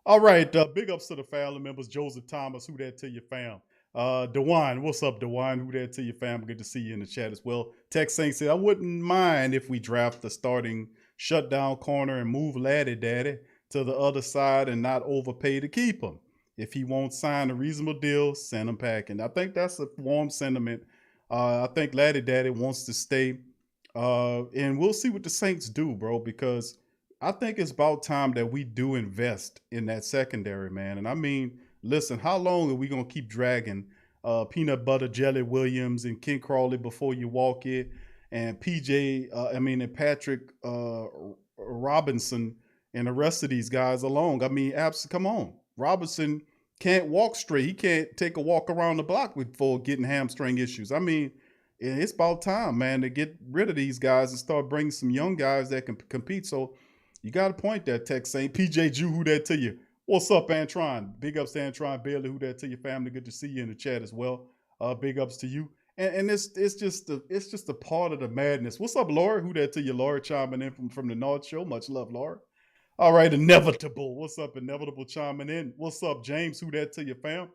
All right, big ups to the family members. Joseph Thomas, who that to your fam? Dewan, what's up, Dewan? Who that to your fam? Good to see you in the chat as well. Tex Saint said, I wouldn't mind if we draft the starting shutdown corner and move Laddie Daddy to the other side and not overpay to keep him. If he won't sign a reasonable deal, send him packing. I think that's a warm sentiment. I think Laddie Daddy wants to stay And we'll see what the Saints do, bro, because I think it's about time that we do invest in that secondary, man. And I mean, listen, how long are we gonna keep dragging Peanut Butter Jelly Williams and Ken Crawley before you walk it, and and Patrick Robinson and the rest of these guys along? I mean, come on, Robinson can't walk straight. He can't take a walk around the block before getting hamstring issues. I mean, it's about time, man, to get rid of these guys and start bringing some young guys that can compete. So you got to point that, Tech Saint. PJ Jew, who that to you? What's up, Antron? Big ups to Antron Bailey, who that to your family. Good to see you in the chat as well. Big ups to you. And it's just a part of the madness. What's up, Laura? Who that to you? Laura chiming in from the North Show. Much love, Laura. All right, Inevitable. What's up, Inevitable chiming in? What's up, James? Who that to your fam?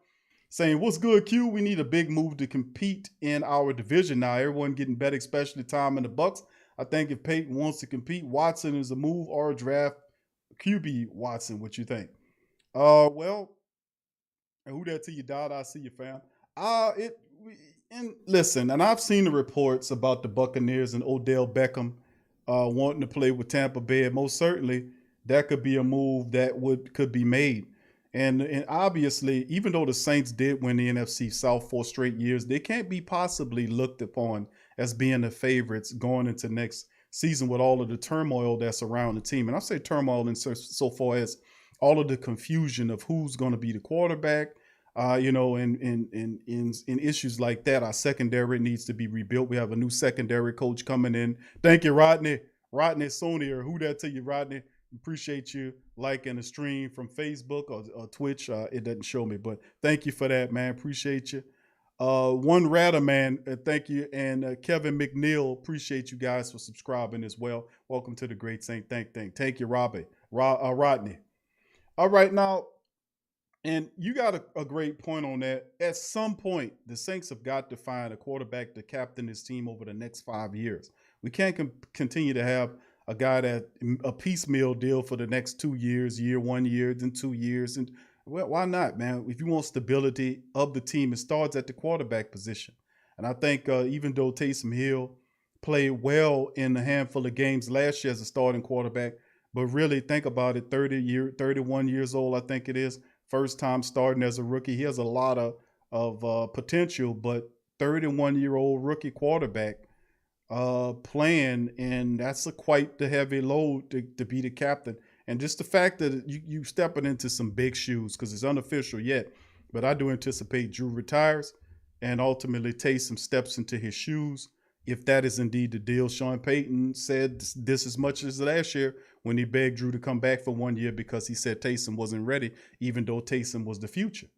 Saying, what's good, Q? We need a big move to compete in our division now. Everyone getting better, especially Tom and the Bucks. I think if Peyton wants to compete, Watson is a move, or draft QB Watson. What you think? Well, who that to you, Dad? I see you, fam. Listen, and I've seen the reports about the Buccaneers and Odell Beckham wanting to play with Tampa Bay. And most certainly, that could be a move that could be made. And obviously, even though the Saints did win the NFC South 4 straight years, they can't be possibly looked upon as being the favorites going into next season with all of the turmoil that's around the team. And I say turmoil in so far as all of the confusion of who's going to be the quarterback, in issues like that. Our secondary needs to be rebuilt. We have a new secondary coach coming in. Thank you, Rodney. Rodney Sony, or who that to you, Rodney? Appreciate you liking the stream from Facebook or Twitch. It doesn't show me, but thank you for that, man. Appreciate you. One Ratter, man, thank you. And Kevin McNeil, appreciate you guys for subscribing as well. Welcome to the Great Saint Thank. Thank you, Rodney. All right, now, and you got a great point on that. At some point, the Saints have got to find a quarterback to captain this team over the next 5 years. We can't continue to have a guy that a piecemeal deal for the next 2 years, year 1 year, then 2 years. And well, why not, man? If you want stability of the team, it starts at the quarterback position. And I think even though Taysom Hill played well in a handful of games last year as a starting quarterback, but really think about it, 31 years old, I think it is, first time starting as a rookie. He has a lot of potential, but 31-year-old rookie quarterback playing, and that's quite the heavy load to be the captain. And just the fact that you stepping into some big shoes, because it's unofficial yet, but I do anticipate Drew retires and ultimately Taysom steps into his shoes. If that is indeed the deal, Sean Payton said this as much as last year when he begged Drew to come back for 1 year because he said Taysom wasn't ready, even though Taysom was the future.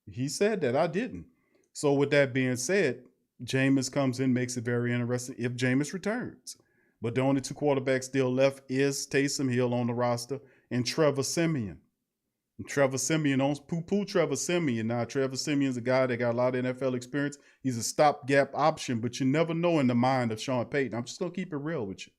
He said that, I didn't. So with that being said, Jameis comes in, makes it very interesting if Jameis returns. But the only two quarterbacks still left is Taysom Hill on the roster and Trevor Siemian. And Trevor Siemian, don't poo-poo Trevor Siemian. Now, Trevor Siemian's a guy that got a lot of NFL experience. He's a stopgap option, but you never know in the mind of Sean Payton. I'm just going to keep it real with you.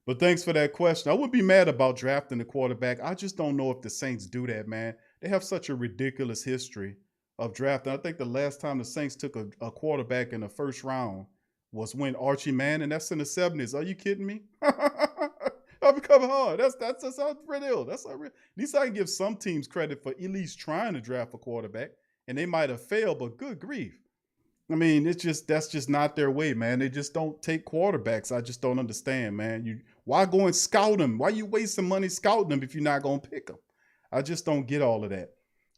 But thanks for that question. I wouldn't be mad about drafting a quarterback. I just don't know if the Saints do that, man. They have such a ridiculous history of drafting. I think the last time the Saints took a quarterback in the first round was when Archie Manning, and that's in the 70s. Are you kidding me? I'm becoming hard. That's unreal. That's unreal. At least I can give some teams credit for at least trying to draft a quarterback, and they might have failed, but good grief. I mean, that's just not their way, man. They just don't take quarterbacks. I just don't understand, man. Why go and scout them? Why you wasting money scouting them if you're not gonna pick them? I just don't get all of that.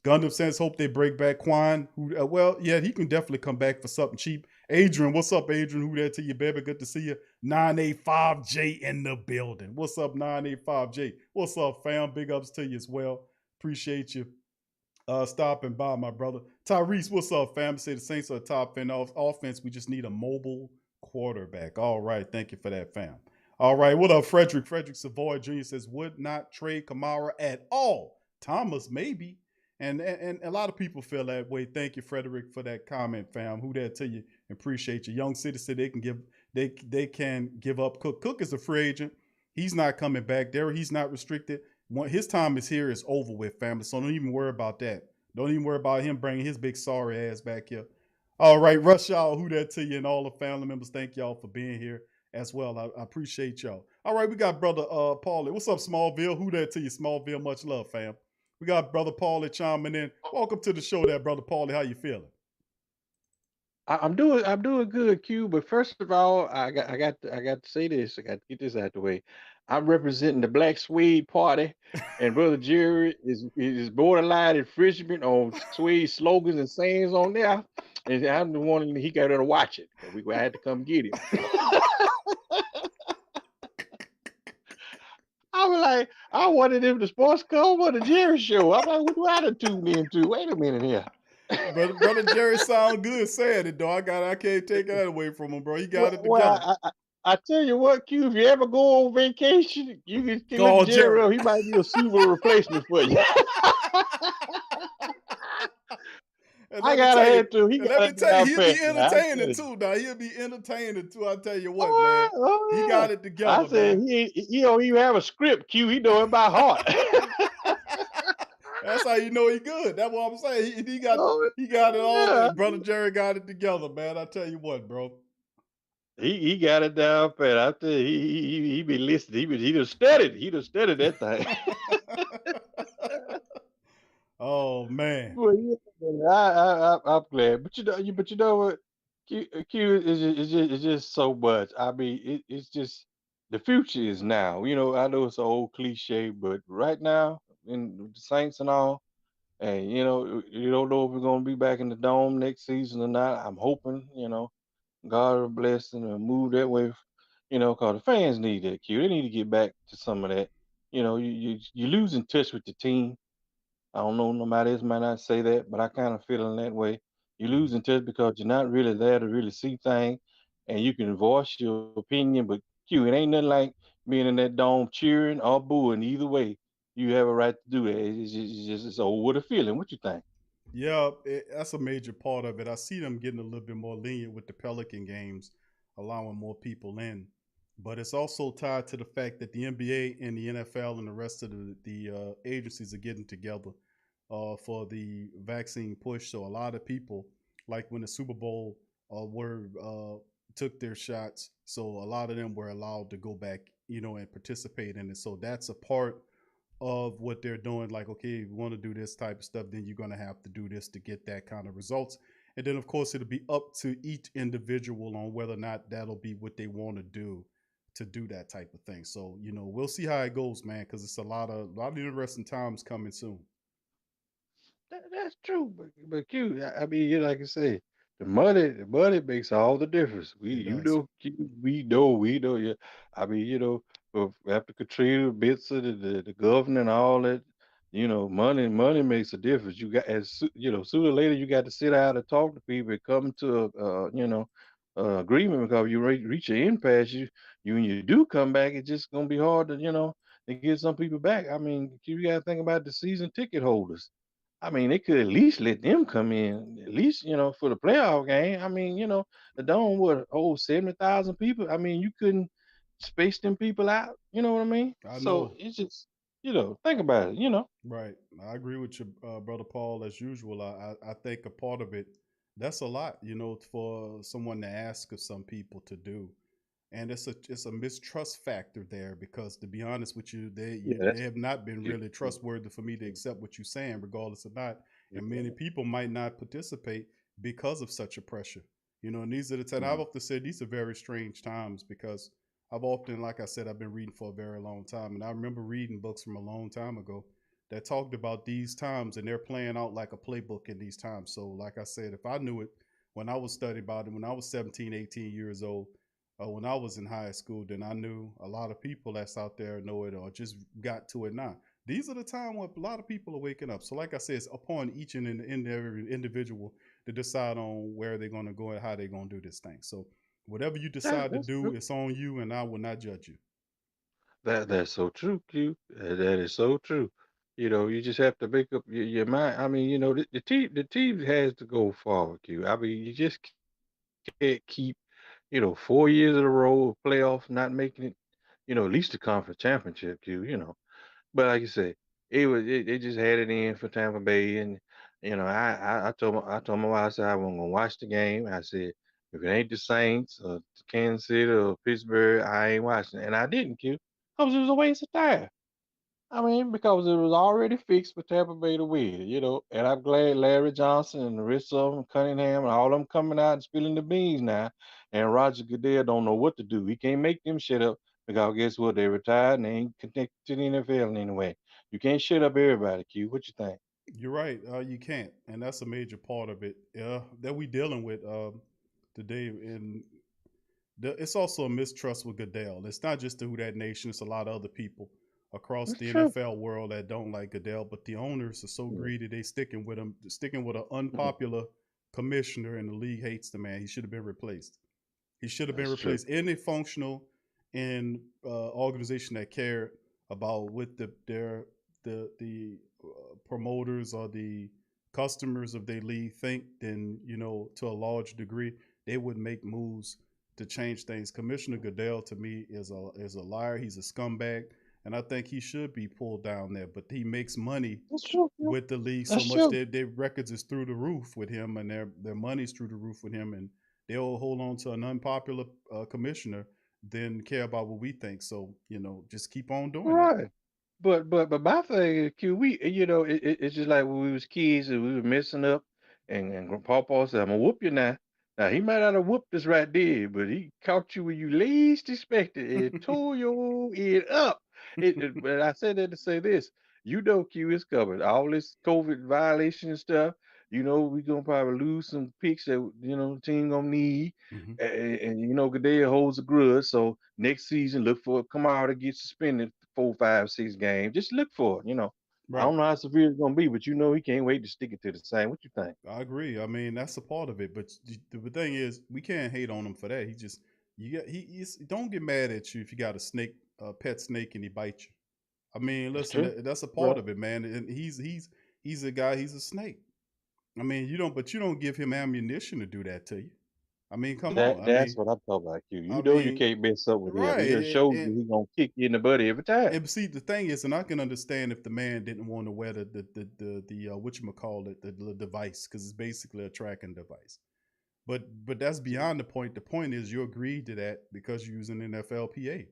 Gundam says, hope they break back Quan. Well, yeah, he can definitely come back for something cheap. Adrian, what's up, Adrian? Who there to you, baby? Good to see you. 985J in the building. What's up, 985J? What's up, fam? Big ups to you as well. Appreciate you stopping by, my brother. Tyrese, what's up, fam? Say the Saints are a top fan offense. We just need a mobile quarterback. All right, thank you for that, fam. All right, what up, Frederick? Frederick Savoy Jr. says, would not trade Kamara at all. Thomas, maybe. And a lot of people feel that way. Thank you, Frederick, for that comment, fam. Who that to you? Appreciate you. Young City said they can give up Cook. Cook is a free agent. He's not coming back there. He's not restricted. His time is here is over with, family. So don't even worry about that. Don't even worry about him bringing his big sorry ass back here. All right, Rush Hour, who that to you, and all the family members. Thank y'all for being here. as well. I appreciate y'all. All right, we got brother Paulie. What's up, Smallville? Who that to you, Smallville? Much love, fam. We got brother Paulie chiming in. Welcome to the show, there, brother Paulie. How you feeling? I'm doing good, Q. But first of all, I got to say this. I got to get this out the way. I'm representing the Black Suede Party, and Brother Jerry is borderline infringement on Suede slogans and sayings on there. And I'm the one he got to watch it. I had to come get him. I was like, I wanted him the sports cover or the Jerry show. I'm like, what do I have to tune into? Wait a minute here. Brother Jerry sound good saying it though. I can't take that away from him, bro. He got it Well, together. I tell you what, Q, if you ever go on vacation, you can look Call Jerry Jerry. up. He might be a suitable replacement for you. And I let me gotta tell you, have to. He and got let a me tell you, damn he'll be fat now. I tell entertaining you. too. Now he'll be entertaining too. I tell you what, man. Oh, He oh got yeah. it I together, said man. he don't even have a script, Q. He know it by heart. That's how you know he good. That's what I'm saying. Oh He got it all. yeah. Brother Jerry got it together, man. I tell you what, bro. He got it down pat. I tell you, he be listening. He just studied. He just studied that thing. Oh man. Well, yeah, man, I'm glad. But you know what? Q is just so much. I mean, it's just the future is now. I know it's an old cliche, but right now, in the Saints and all, and you don't know if we're gonna be back in the dome next season or not. I'm hoping, God will bless and move that way. Cause the fans need that. Q. They need to get back to some of that. You losing touch with the team. I don't know, nobody else might not say that, but I kind of feel in that way. You lose in touch because you're not really there to really see things, and you can voice your opinion. But Q, it ain't nothing like being in that dome cheering or booing. Either way, you have a right to do that. It's over the feeling. What you think? Yeah, that's a major part of it. I see them getting a little bit more lenient with the Pelican games, allowing more people in. But it's also tied to the fact that the NBA and the NFL and the rest of the agencies are getting together for the vaccine push. So a lot of people, like when the Super Bowl were took their shots, so a lot of them were allowed to go back, and participate in it. So that's a part of what they're doing. Like, okay, if you want to do this type of stuff, then you're going to have to do this to get that kind of results. And then, of course, it'll be up to each individual on whether or not that'll be what they want to do that type of thing. So, we'll see how it goes, man, because it's a lot of interesting times coming soon. That's true, but Q, I mean, like I say, the money makes all the difference. It does. Q, we know. Yeah, I mean, after Katrina, Bitson, the governor, and all that, money makes a difference. You got sooner or later you got to sit down and talk to people and come to agreement because you reach an impasse. When you do come back, it's just gonna be hard to get some people back. I mean, you got to think about the season ticket holders. I mean, they could at least let them come in, at least, for the playoff game. I mean, the dome would hold 70,000 people. I mean, you couldn't space them people out. You know what I mean? I So know. it's just, think about it. Right. I agree with you, brother Paul. As usual, I think a part of it, that's a lot, for someone to ask of some people to do, and it's a mistrust factor there because, to be honest with you, Yeah, they that's have not been yeah, really trustworthy for me to accept what you're saying, regardless of not. And many yeah, people might not participate because of such a pressure. And these are the times I've mhm, often said these are very strange times because I've often, like I said, I've been reading for a very long time, and I remember reading books from a long time ago that talked about these times, and they're playing out like a playbook in these times. So, like I said, if I knew it when I was studying about it, when I was 17, 18 years old, when I was in high school, then I knew a lot of people that's out there know it or just got to it now. These are the time when a lot of people are waking up. So, like I said, it's upon each and every individual to decide on where they're going to go and how they're going to do this thing. So, whatever you decide to that's do, true. it's on you, and I will not judge you. That's so true, Q. That is so true. You just have to make up your mind. I mean, the team has to go forward, Q. I mean, you just can't keep 4 years in a row of playoffs not making it. At least the conference championship, Q. But like you say, they just had it in for Tampa Bay, and I told my wife, I said I wasn't gonna watch the game. I said If it ain't the Saints or Kansas City or Pittsburgh, I ain't watching it. And I didn't, Q, because it was a waste of time. I mean, because it was already fixed for Tampa Bay to win, And I'm glad Larry Johnson and the rest of them, Cunningham, and all them coming out and spilling the beans now. And Roger Goodell don't know what to do. He can't make them shut up because guess what? They retired and they ain't connected to the NFL in any way. You can't shut up everybody, Q. What you think? You're right. You can't, and that's a major part of it that we dealing with today. And it's also a mistrust with Goodell. It's not just the Who That Nation. It's a lot of other people across It's the true. NFL world that don't like Goodell. But the owners are so Yeah. greedy, they sticking with him, sticking with an Mm. unpopular commissioner, and the league hates the man. He should have been replaced. He should have been That's true. replaced. Any functional and organization that cared about what the promoters or the customers of their league think, then to a large degree they would make moves to change things. Commissioner Goodell to me is a liar. He's a scumbag, and I think he should be pulled down there. But he makes money That's true. Q. with the league so That's much true. their records is through the roof with him, and their money's through the roof with him, and they'll hold on to an unpopular commissioner than care about what we think. So just keep on doing that. Right. But my thing is, Q, it's just like when we was kids and we were messing up, and Grandpa said, "I'm gonna whoop you now." Now he might not have whooped us right there, but he caught you when you least expected and tore your head up. But I said that to say this, Q is covered. All this COVID violation and stuff. We gonna probably lose some picks that the team gonna need, Hmm. and Goodell holds a grudge. So next season, look for Kamara to get suspended 4, 5, 6 games. Just look for it. I Right. don't know how severe it's gonna be, but he can't wait to stick it to the same. What you think? I agree. I mean, that's a part of it. But the thing is, we can't hate on him for that. He just you got he's don't get mad at you if you got a snake, a pet snake, and he bites you. I mean, That's listen, true. that's a part Right. of it, man. And he's a guy. He's a snake. I mean, but you don't give him ammunition to do that to you. I mean, come on. That's what I'm talking about, Q. I You mean, can't mess up with him. He right. done showed you he gonna kick you in the butt every time. And see, the thing is, and I can understand if the man didn't want to wear the what you call it, the device, because it's basically a tracking device. But that's beyond the point. The point is you agreed to that because you're using NFLPA.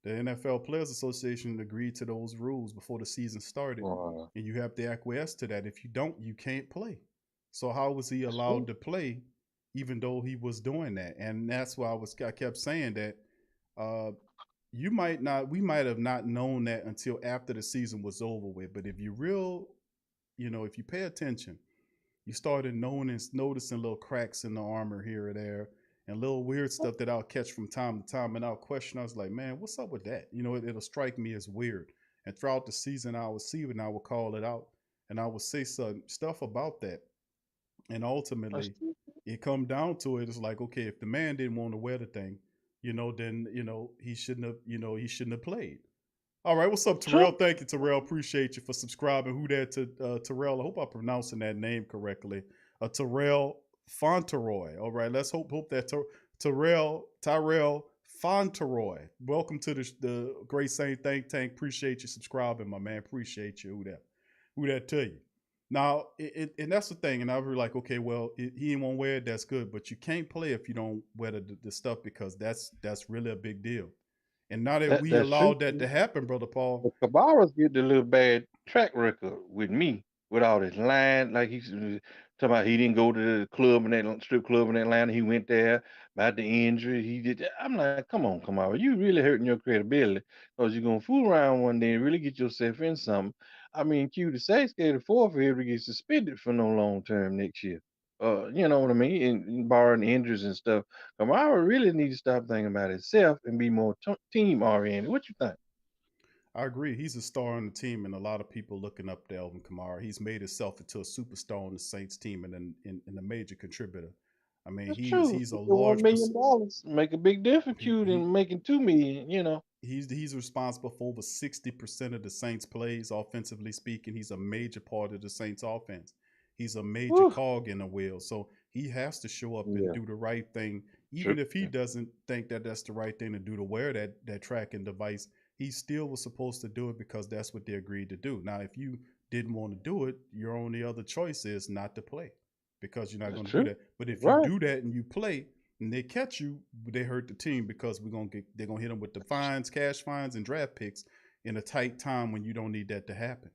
The NFL Players Association agreed to those rules before the season started, Uh, and you have to acquiesce to that. If you don't, you can't play. So how was he that's allowed true. to play, even though he was doing that? And that's why I kept saying that uh, we might have not known that until after the season was over with. But if you if you pay attention, you started noticing little cracks in the armor here or there and little weird stuff that I'll catch from time to time. And I'll question, I was like, man, what's up with that? It'll strike me as weird. And throughout the season, I would see it and I would call it out and I would say some stuff about that. And That's ultimately, true. it come down to it. It's like, okay, if the man didn't want to wear the thing, then he shouldn't have played. All right, what's up, True. Terrell? Thank you, Terrell. Appreciate you for subscribing. Who that to Terrell? I hope I'm pronouncing that name correctly. Terrell Fauntleroy. All right, let's hope that Tyrell Fauntleroy. Welcome to the Great Saint Think Tank. Appreciate you subscribing, my man. Appreciate you. Who that to you? Now, and that's the thing. And I was like, okay, well, he ain't won't wear it. That's good, but you can't play if you don't wear the stuff because that's really a big deal. And now that we That's true. allowed that to happen, brother Paul. But Kabara's getting a little bad track record with me with all this lying. Like he's talking about he didn't go to the club in that strip club in Atlanta. He went there about the injury. He did. I'm like, come on, Kamara, you really hurting your credibility because you're gonna fool around one day and really get yourself in something. I mean, Q the Saints gave the four for him to get suspended for no long term next year. You know what I mean? And barring injuries and stuff, Kamara really needs to stop thinking about himself and be more team oriented. What you think? I agree. He's a star on the team, and a lot of people looking up to Alvin Kamara. He's made himself into a superstar on the Saints team and a major contributor. I mean, That's true. he's a The one large million dollars make a big difference, he, Q, he than making 2 million. he's responsible for over 60% of the Saints plays offensively speaking. He's a major part of the Saints offense. He's a major Whew. cog in the wheel. So he has to show up and Yeah, do the right thing, true. even if he doesn't think that that's the right thing to do to wear that tracking device. He still was supposed to do it because that's what they agreed to do. Now, if you didn't want to do it, your only other choice is not to play because you're not That's going to do true. that. But if you Right. do that and you play, and they catch you, they hurt the team because they're gonna hit them with the fines, cash fines, and draft picks in a tight time when you don't need that to happen.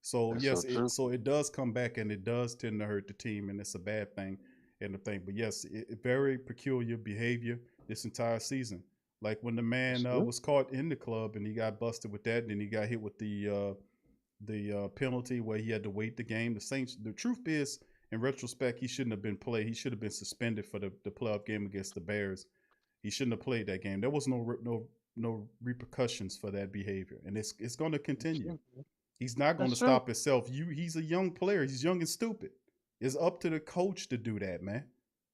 So That's yes, so true. it does come back and it does tend to hurt the team, and it's a bad thing and the thing. But yes, very peculiar behavior this entire season. Like when the man That's true. was caught in the club and he got busted with that, and then he got hit with the penalty where he had to wait the game. The Saints. The truth is, in retrospect, he shouldn't have been played. He should have been suspended for the playoff game against the Bears. He shouldn't have played that game. There was no repercussions for that behavior, and it's going to continue. He's not going to That's true. stop himself. He's a young player. He's young and stupid. It's up to the coach to do that, man.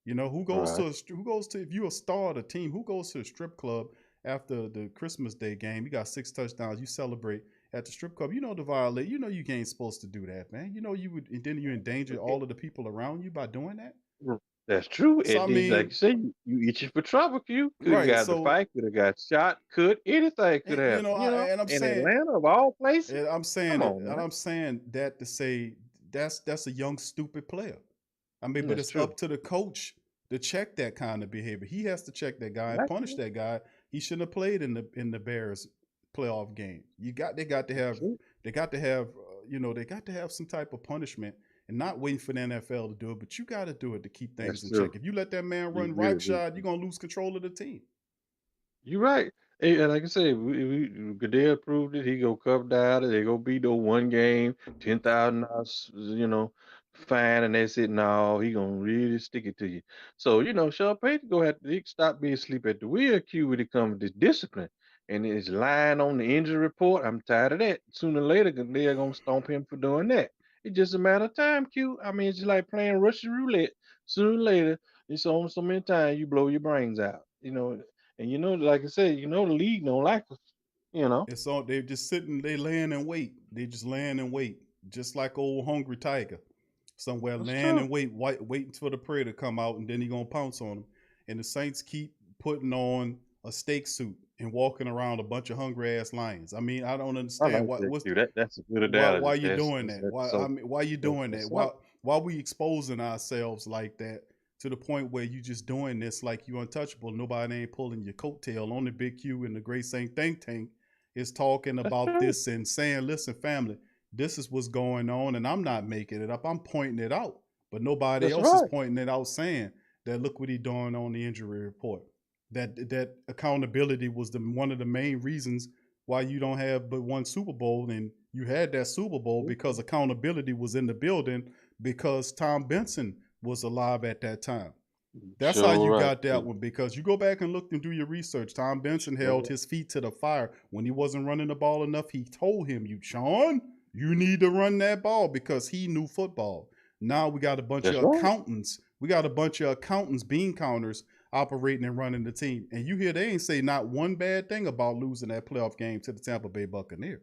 You know, who goes to if you're a star of the team, who goes to a strip club after the Christmas Day game? You got 6 touchdowns. You celebrate at the strip club. You know the violate. You know you ain't supposed to do that, man. You know you would, and then you endanger all of the people around you by doing that. That's true. So I And then, like mean, you say, you itching for trouble, Q. Could have right? got the So fight, could have got shot, anything could you happen. know, and I'm In saying, Atlanta of all places. and I'm saying Come it, on, and man. I'm saying that to say that's a young stupid player. I mean, but That's it's true. up to the coach to check that kind of behavior. He has to check that guy and That's punish true. that guy. He shouldn't have played in the Bears playoff game. They got to have True. they got to have some type of punishment, and not waiting for the NFL to do it. But you got to do it to keep things That's in true. check. If you let that man You run really right do. shot, you're gonna lose control of the team. You're right. And like I said, Goodell proved it. He go come down and they go be no one game, $10,000, fine, and that's it. No, he gonna really stick it to you. So Sean Payton he stop being asleep at the wheel, Q, when it comes to this discipline. And it's lying on the injury report. I'm tired of that. Sooner or later, they're gonna stomp him for doing that. It's just a matter of time, Q. I mean, it's just like playing Russian roulette. Sooner or later, it's on so many times you blow your brains out. And like I said, the league don't like us. It's all they just sitting, they laying in wait. They just laying in wait, just like old hungry tiger, somewhere That's laying true. in wait, waiting for the prey to come out, and then he gonna pounce on them. And the Saints keep putting on a steak suit and walking around a bunch of hungry ass lions. I mean, I don't I understand like why. that too. That's a good analogy. Why you That's, doing that's, that? that's so Why you doing that's that? so. Why we exposing ourselves like that to the point where you just doing this like you untouchable? Nobody ain't pulling your coattail. Only Big Q and the Great Saint Think Tank is talking That's about true. this and saying, "Listen, family, this is what's going on," and I'm not making it up. I'm pointing it out, but nobody That's else is right. pointing it out, saying that look what he doing on the injury report. That accountability was one of the main reasons why you don't have but one Super Bowl, and you had that Super Bowl because accountability was in the building because Tom Benson was alive at that time. That's how Sure you right. got that one, because you go back and look and do your research. Tom Benson held his feet to the fire when he wasn't running the ball enough. He told him, Sean, you need to run that ball, because he knew football. Now we got a bunch That's of right. accountants. We got a bunch of accountants, bean counters, operating and running the team. And you hear they ain't say not one bad thing about losing that playoff game to the Tampa Bay Buccaneers.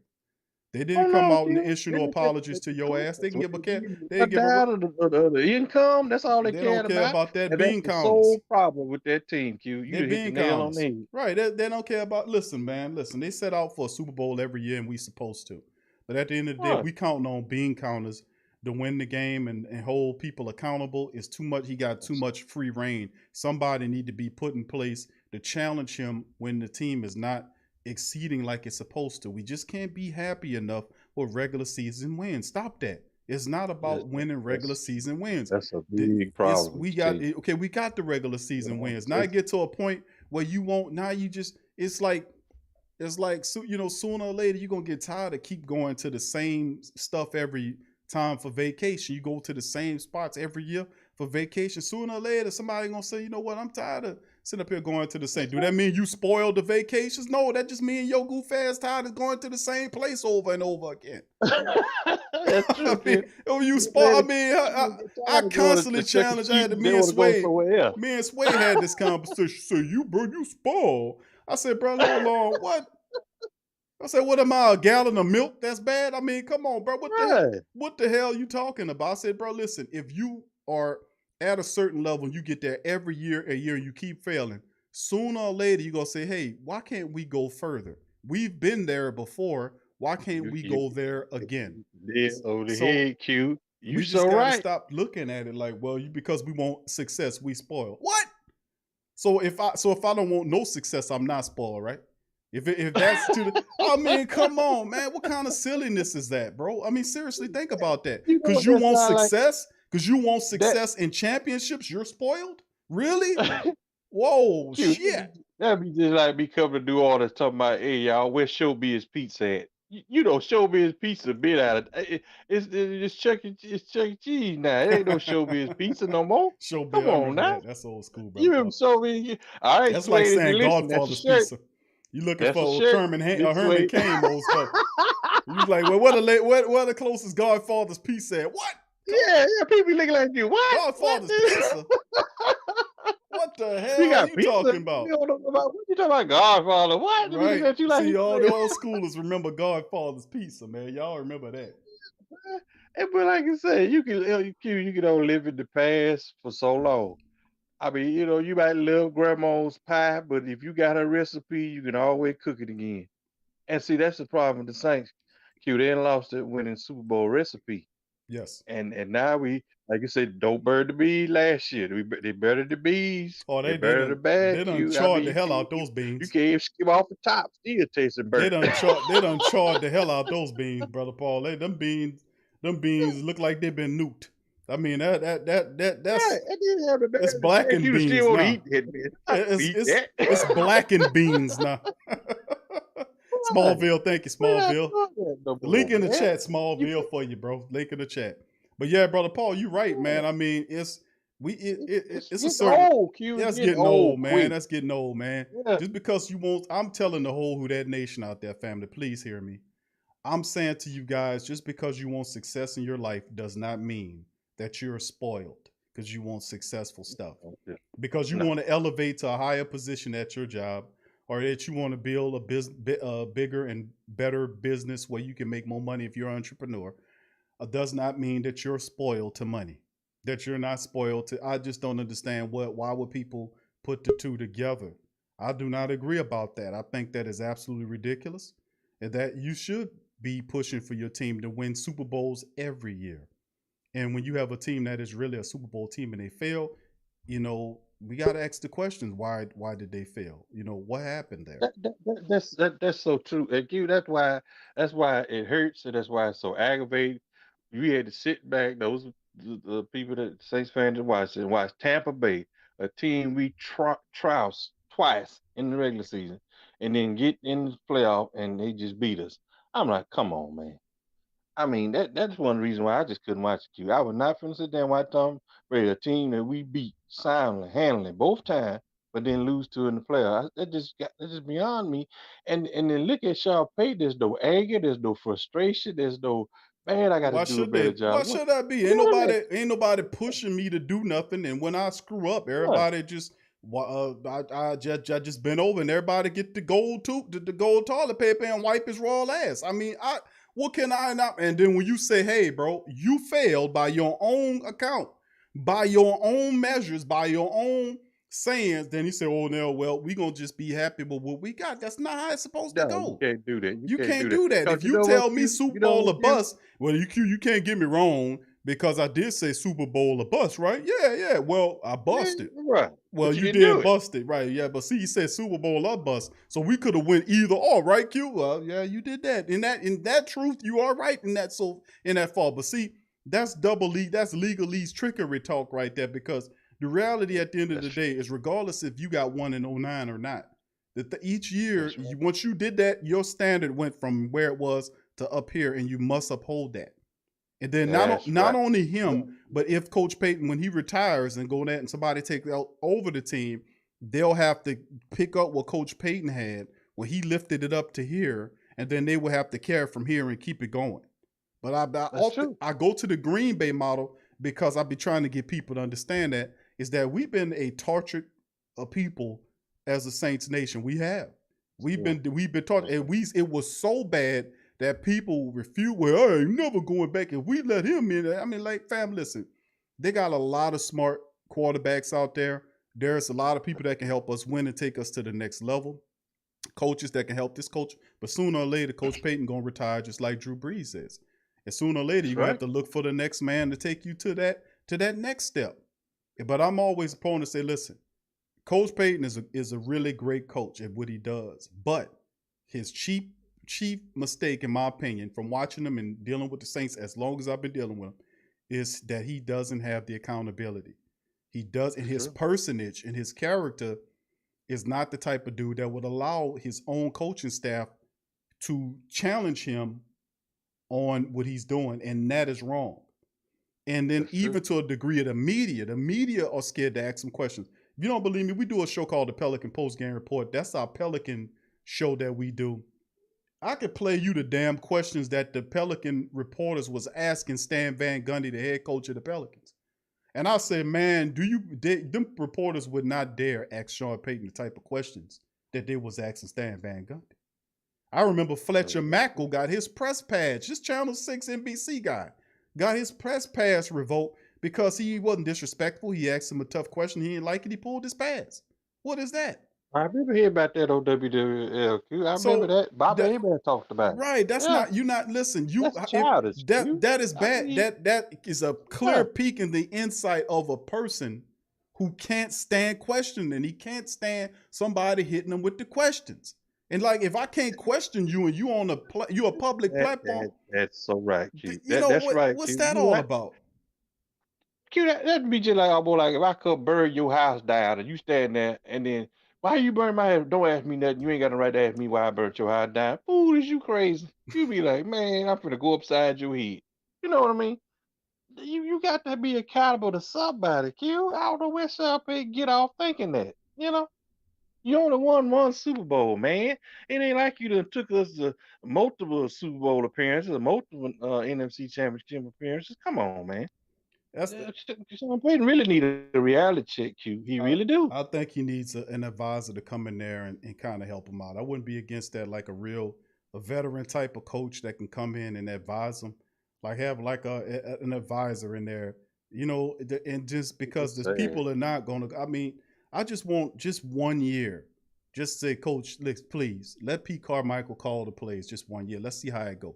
They didn't come No, out and Q. issue no apologies to your ass. They That's can what give a they cat. did. They Cut give a. down the income. That's all they They don't cared care about. about that And that's bean the counters. sole problem with that team, Q. You They're hit the bean nail on the counters. head. Right. They don't care about. Listen, man. Listen. They set out for a Super Bowl every year, and we supposed to. But at the end of the day, Right. we counting on bean counters to win the game and hold people accountable. It's too much. He got too much free reign. Somebody need to be put in place to challenge him when the team is not exceeding like it's supposed to. We just can't be happy enough with regular season wins. Stop that. It's not about winning regular season wins. That's a big problem. We got the regular season wins. Now I get to a point where you won't. Now you just it's like sooner or later you're gonna get tired of keep going to the same stuff every time for vacation. You go to the same spots every year for vacation. Sooner or later somebody gonna say, you know what, I'm tired of sitting up here going to the same. Do that mean you spoiled the vacations? No, that just means your goof ass tired of going to the same place over and over again. That's true. I mean, you spoil. I mean, I constantly challenge. I had me and Sway had this conversation. So you spoiled. I said, bro, hold on, what? I said, what am I, a gallon of milk? That's bad? I mean, come on, bro. What the hell you talking about? I said, bro, listen, if you are at a certain level and you get there every year, you keep failing, sooner or later you're going to say, hey, why can't we go further? We've been there before. Why can't we go there again? Over the head, Q. You we so just gotta right. stop looking at it like, well, because we want success, we spoil. What? So if I don't want no success, I'm not spoiled, right? If that's to the, I mean, come on, man. What kind of silliness is that, bro? I mean, seriously, think about that. You know Because what you that want sound like? success, That in championships, you're spoiled? Really? Whoa, Q, shit. that'd be just like me coming to do all this talking about, hey y'all, where Showbiz Pizza at? You know, Showbiz Pizza been out of it's Chuck E. Cheese now. It ain't no Showbiz Pizza no more. Showbiz, Come I on remember now. that. That's old school, brother You remember Paul. Showbiz? All right, That's like Suede, if you saying listen, that's a Godfather's shirt. pizza. You looking That's a for shirt. Herman Cain old stuff. You was like, well, where the closest Godfather's pizza at? What? Yeah, people looking like you. What? Godfather's What? pizza? What the We hell are got you pizza. talking You about? don't know about what you talking about? Godfather. What? We looking Right. at you like See, you all crazy. the old schoolers remember Godfather's pizza, man. Y'all remember that. But like I said, you can only live in the past for so long. I mean, you might love grandma's pie, but if you got a recipe, you can always cook it again. And see, that's the problem with the Saints. Q, they done lost that winning Super Bowl recipe. Yes. And now we, like you said, don't burn the bees last year. They buried the bees. Oh, They they buried the bad done Q. I charred mean, the hell out those beans. you can't even skim off the top, still tasting They burnt. done charred the hell out those beans, brother Paul. Them beans look like they've been nuked. I mean that's Right, I didn't have the it's nerve to say blackened you beans still want to now. eat that, man. I can eat that. It's blackened beans now. Right. Smallville, thank you, We're not Smallville. doing that no Link more, in the man. chat, Smallville, for you, bro. Link in the chat. But yeah, brother Paul, you right, man. I mean, it's It's a getting certain, old, Q. It's that's getting getting old, old man. quick. That's getting old, man. Yeah. Just because you won't, I'm telling the whole Who That Nation out there, family, please hear me. I'm saying to you guys, just because you want success in your life does not mean that you're spoiled because you want successful stuff. Because you No. want to elevate to a higher position at your job, or that you want to build a bigger and better business where you can make more money if you're an entrepreneur, does not mean that you're spoiled to money. That you're not spoiled to. I just don't understand why would people put the two together. I do not agree about that. I think that is absolutely ridiculous, and that you should be pushing for your team to win Super Bowls every year. And when you have a team that is really a Super Bowl team and they fail, we got to ask the questions. Why did they fail? What happened there? That's so true. And Q, that's why it hurts, and that's why it's so aggravating. You had to sit back. Those the people that Saints fans watch Tampa Bay, a team we trounced twice in the regular season, and then get in the playoff and they just beat us. I'm like, come on, man. I mean, that's one reason why I just couldn't watch the Q. I was not finna sit there and watch Tom Brady, a team that we beat soundly, handily both times, but then lose to in the playoffs. That's just beyond me. And then look at Sean Payton. There's no anger. There's no frustration. There's no, man, I got to Why do a should better they? Why job. should I be? You know what I mean? Ain't nobody pushing me to do nothing. And when I screw up, everybody just I just bent over and everybody get the gold toilet paper and wipe his raw ass. I mean, what can I not? And then when you say, hey, bro, you failed by your own account, by your own measures, by your own sayings, then he said, oh, no, well, we going to just be happy with what we got. That's not how it's supposed to No, you go. can't do that. You can't do do that. that. If You you know tell what, me Q? Super You know Bowl what, or Q? bust, well, you can't get me wrong because I did say Super Bowl or bust, right? Yeah. Well, I busted. Right. Well, But you you didn't do did it. bust it, right? Yeah, but see, you said Super Bowl or bust, so we could have went either or, right, Q? Well, yeah, you did that. In that truth, you are right in that fall. But see, that's that's legalese trickery talk right there, because the reality at the end of the day is, regardless if you got one in 09 or not, that each year, That's right. once you did that, your standard went from where it was to up here, and you must uphold that. And then That's not right. only him, but if Coach Payton, when he retires and go that and somebody take over the team, they'll have to pick up what Coach Payton had when he lifted it up to here, and then they will have to carry from here and keep it going. But That's true. I go to the Green Bay model because I be trying to get people to understand is that we've been a tortured people as a Saints nation. We have. We've been taught, and it was so bad that people refuse. Well, I ain't never going back. If we let him in, I mean, like, fam, listen, they got a lot of smart quarterbacks out there. There's a lot of people that can help us win and take us to the next level. Coaches that can help this coach, but sooner or later, Coach Payton gonna retire, just like Drew Brees is. And sooner or later, you're gonna have to look for the next man to take you to that next step. But I'm always a proponent to say, listen, Coach Payton is a really great coach at what he does, but his chief mistake, in my opinion, from watching him and dealing with the Saints as long as I've been dealing with him, is that he doesn't have the accountability. He does, and his personage and his character is not the type of dude that would allow his own coaching staff to challenge him on what he's doing, and that is wrong. And then even to a degree of the media are scared to ask him questions. If you don't believe me, we do a show called the Pelican Post Game Report. That's our Pelican show that we do. I could play you the damn questions that the Pelican reporters was asking Stan Van Gundy, the head coach of the Pelicans. And I said, man, them reporters would not dare ask Sean Payton the type of questions that they was asking Stan Van Gundy. I remember Fletcher Mackel got his press pass, this Channel 6 NBC guy, got his press pass revoked because he wasn't disrespectful. He asked him a tough question. He didn't like it. He pulled his pass. What is that? I remember hearing about that on WWLQ. I remember that. Bobby Abrams talked about it. Right. That's not, you not, listen, That's childish. That is bad. That is a clear peek in the insight of a person who can't stand questioning. He can't stand somebody hitting him with the questions. And like, if I can't question you and you on you a public platform. That's so right, Q. That's right. What's Q. that all about? Q, that'd be just like, almost like if I could burn your house down and you stand there and then, why you burn my house? Don't ask me nothing. You ain't got no right to ask me why I burnt your house down. Fool, is you crazy? You be like, man, I'm finna go upside your head. You know what I mean? You got to be accountable to somebody, Q. I don't know where up and get off thinking that. You know? You only won one Super Bowl, man. It ain't like you done took us to multiple Super Bowl appearances, multiple NFC Championship appearances. Come on, man. Sean Payton really need a reality check, Q. He really do. I think he needs an advisor to come in there and kind of help him out. I wouldn't be against that, like a veteran type of coach that can come in and advise him, like have like an advisor in there, you know, and just because the people are not going to, I mean, I just want just 1 year. Just say, Coach, please, let Pete Carmichael call the plays just 1 year. Let's see how it go.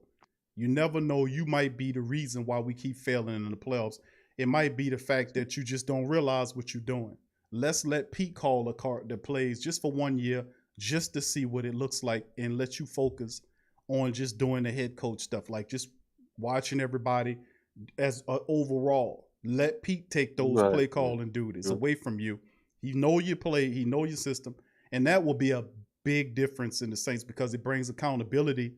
You never know. You might be the reason why we keep failing in the playoffs. It might be the fact that you just don't realize what you're doing. Let's let Pete call the plays just for 1 year, just to see what it looks like, and let you focus on just doing the head coach stuff, like just watching everybody as overall. Let Pete take those play calling duties away from you. He know your play, he know your system, and that will be a big difference in the Saints because it brings accountability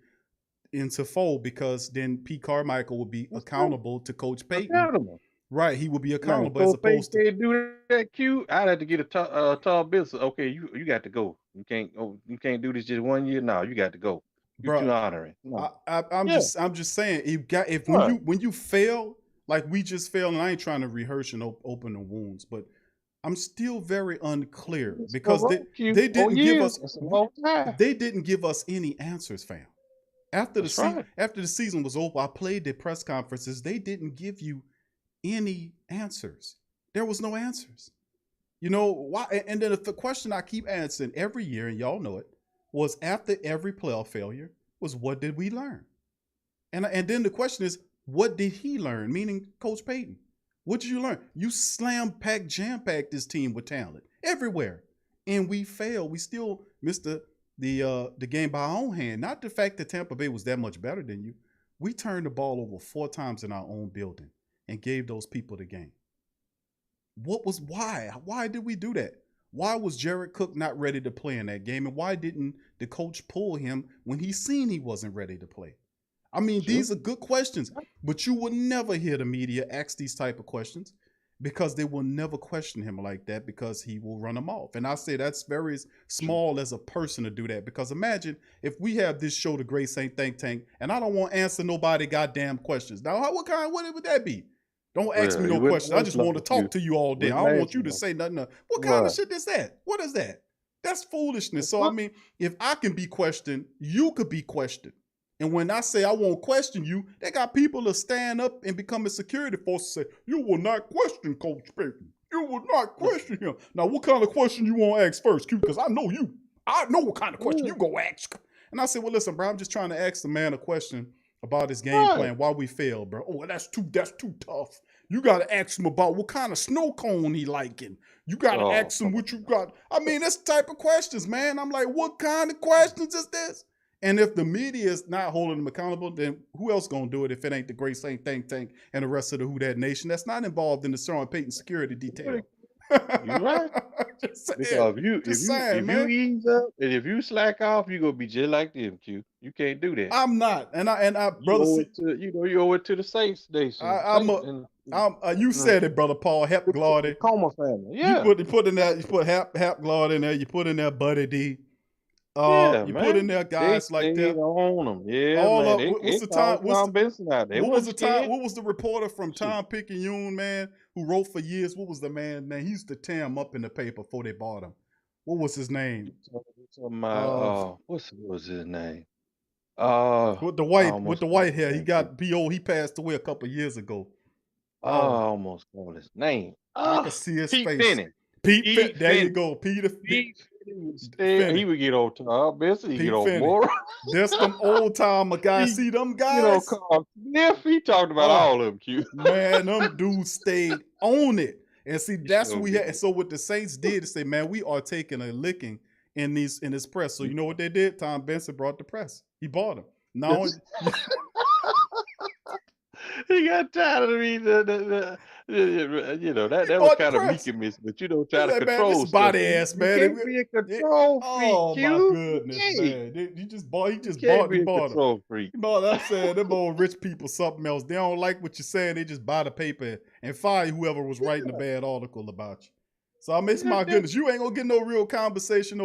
into fold, because then Pete Carmichael will be accountable to Coach Payton. Right, he will be accountable as opposed to do that. Q, I'd have to get a tall business. Okay, you got to go. You can't do this just 1 year. No, you got to go. You're too honoring. No. I'm just saying, when you fail, like we just failed, and I ain't trying to rehearse and open the wounds, but I'm still very unclear because they didn't give us any answers, fam. After the season was over, I played the press conferences. They didn't give you any answers. There was no answers. You know why? And then the question I keep answering every year, and y'all know it, was after every playoff failure was, what did we learn? And then the question is, what did he learn? Meaning Coach Payton. What did you learn? You jam-packed this team with talent everywhere, and we failed. We still missed the game by our own hand. Not the fact that Tampa Bay was that much better than you. We turned the ball over 4 times in our own building and gave those people the game. Why? Why did we do that? Why was Jared Cook not ready to play in that game? And why didn't the coach pull him when he seen he wasn't ready to play? I mean, these are good questions, but you will never hear the media ask these type of questions because they will never question him like that, because he will run them off. And I say that's very small as a person to do that, because imagine if we have this show, The Great Saint Think Tank, and I don't want to answer nobody goddamn questions. Now, what would that be? Don't ask me no questions. I just want to talk to you all day. I don't want you to say nothing. What kind of shit is that? What is that? That's foolishness. So, I mean, if I can be questioned, you could be questioned. And when I say I won't question you, they got people to stand up and become a security force and say, you will not question Coach Payton. You will not question him. Now, what kind of question you want to ask first, Q? Because I know you. I know what kind of question you go ask. And I said, well, listen, bro, I'm just trying to ask the man a question about his game plan, why we failed, bro. Oh, that's too tough. You got to ask him about what kind of snow cone he liking. You got to ask him what you got. I mean, that's the type of questions, man. I'm like, what kind of questions is this? And if the media is not holding them accountable, then who else gonna do it if it ain't the Great Saint Think Tank and the rest of the Who Dat Nation that's not involved in the Sean Payton security detail? You right. Just saying, Because man. you ease up and if you slack off, you gonna be just like them, Q. You can't do that. I'm not, and I, You brother, owe see, it to, you owe it to the Saints Nation. you said it, brother Paul. Hap Glaudy. Coma family. Yeah. You put in there. You put Hap Glaudy in there. You put in there Buddy D. Yeah, You man. put in there guys like that. On them. Yeah, All man. up. What's the time? Tom Benson out there. What was the time? Scared. What was the reporter from Tom Picayune, man, who wrote for years? What was the man? Man, he used to tear him up in the paper before they bought him. What was his name? What was his name? With the white hair. He got PO. He passed away a couple years ago. I almost called his name. I can see his Pete face. Finney. Pete. There you go. Peter. He would get on Tom Benson. He get on more. There's some old timer guys. See them guys? Carl Sniff. He talked about all of them. Q. Man, them dudes stayed on it. And see, that's what we had. And so what the Saints did is say, man, we are taking a licking in this press. So you know what they did? Tom Benson brought the press. He bought them. Now he got tired of me. That was kind of meek and miss, but try to control. Man, this body ass man. You can't be a control freak. Oh my goodness, man! He just bought them. Freak. You know what I'm saying? Them old rich people, something else. They don't like what you're saying. They just buy the paper and fire whoever was writing the bad article about you. So I miss my goodness. You ain't gonna get no real conversation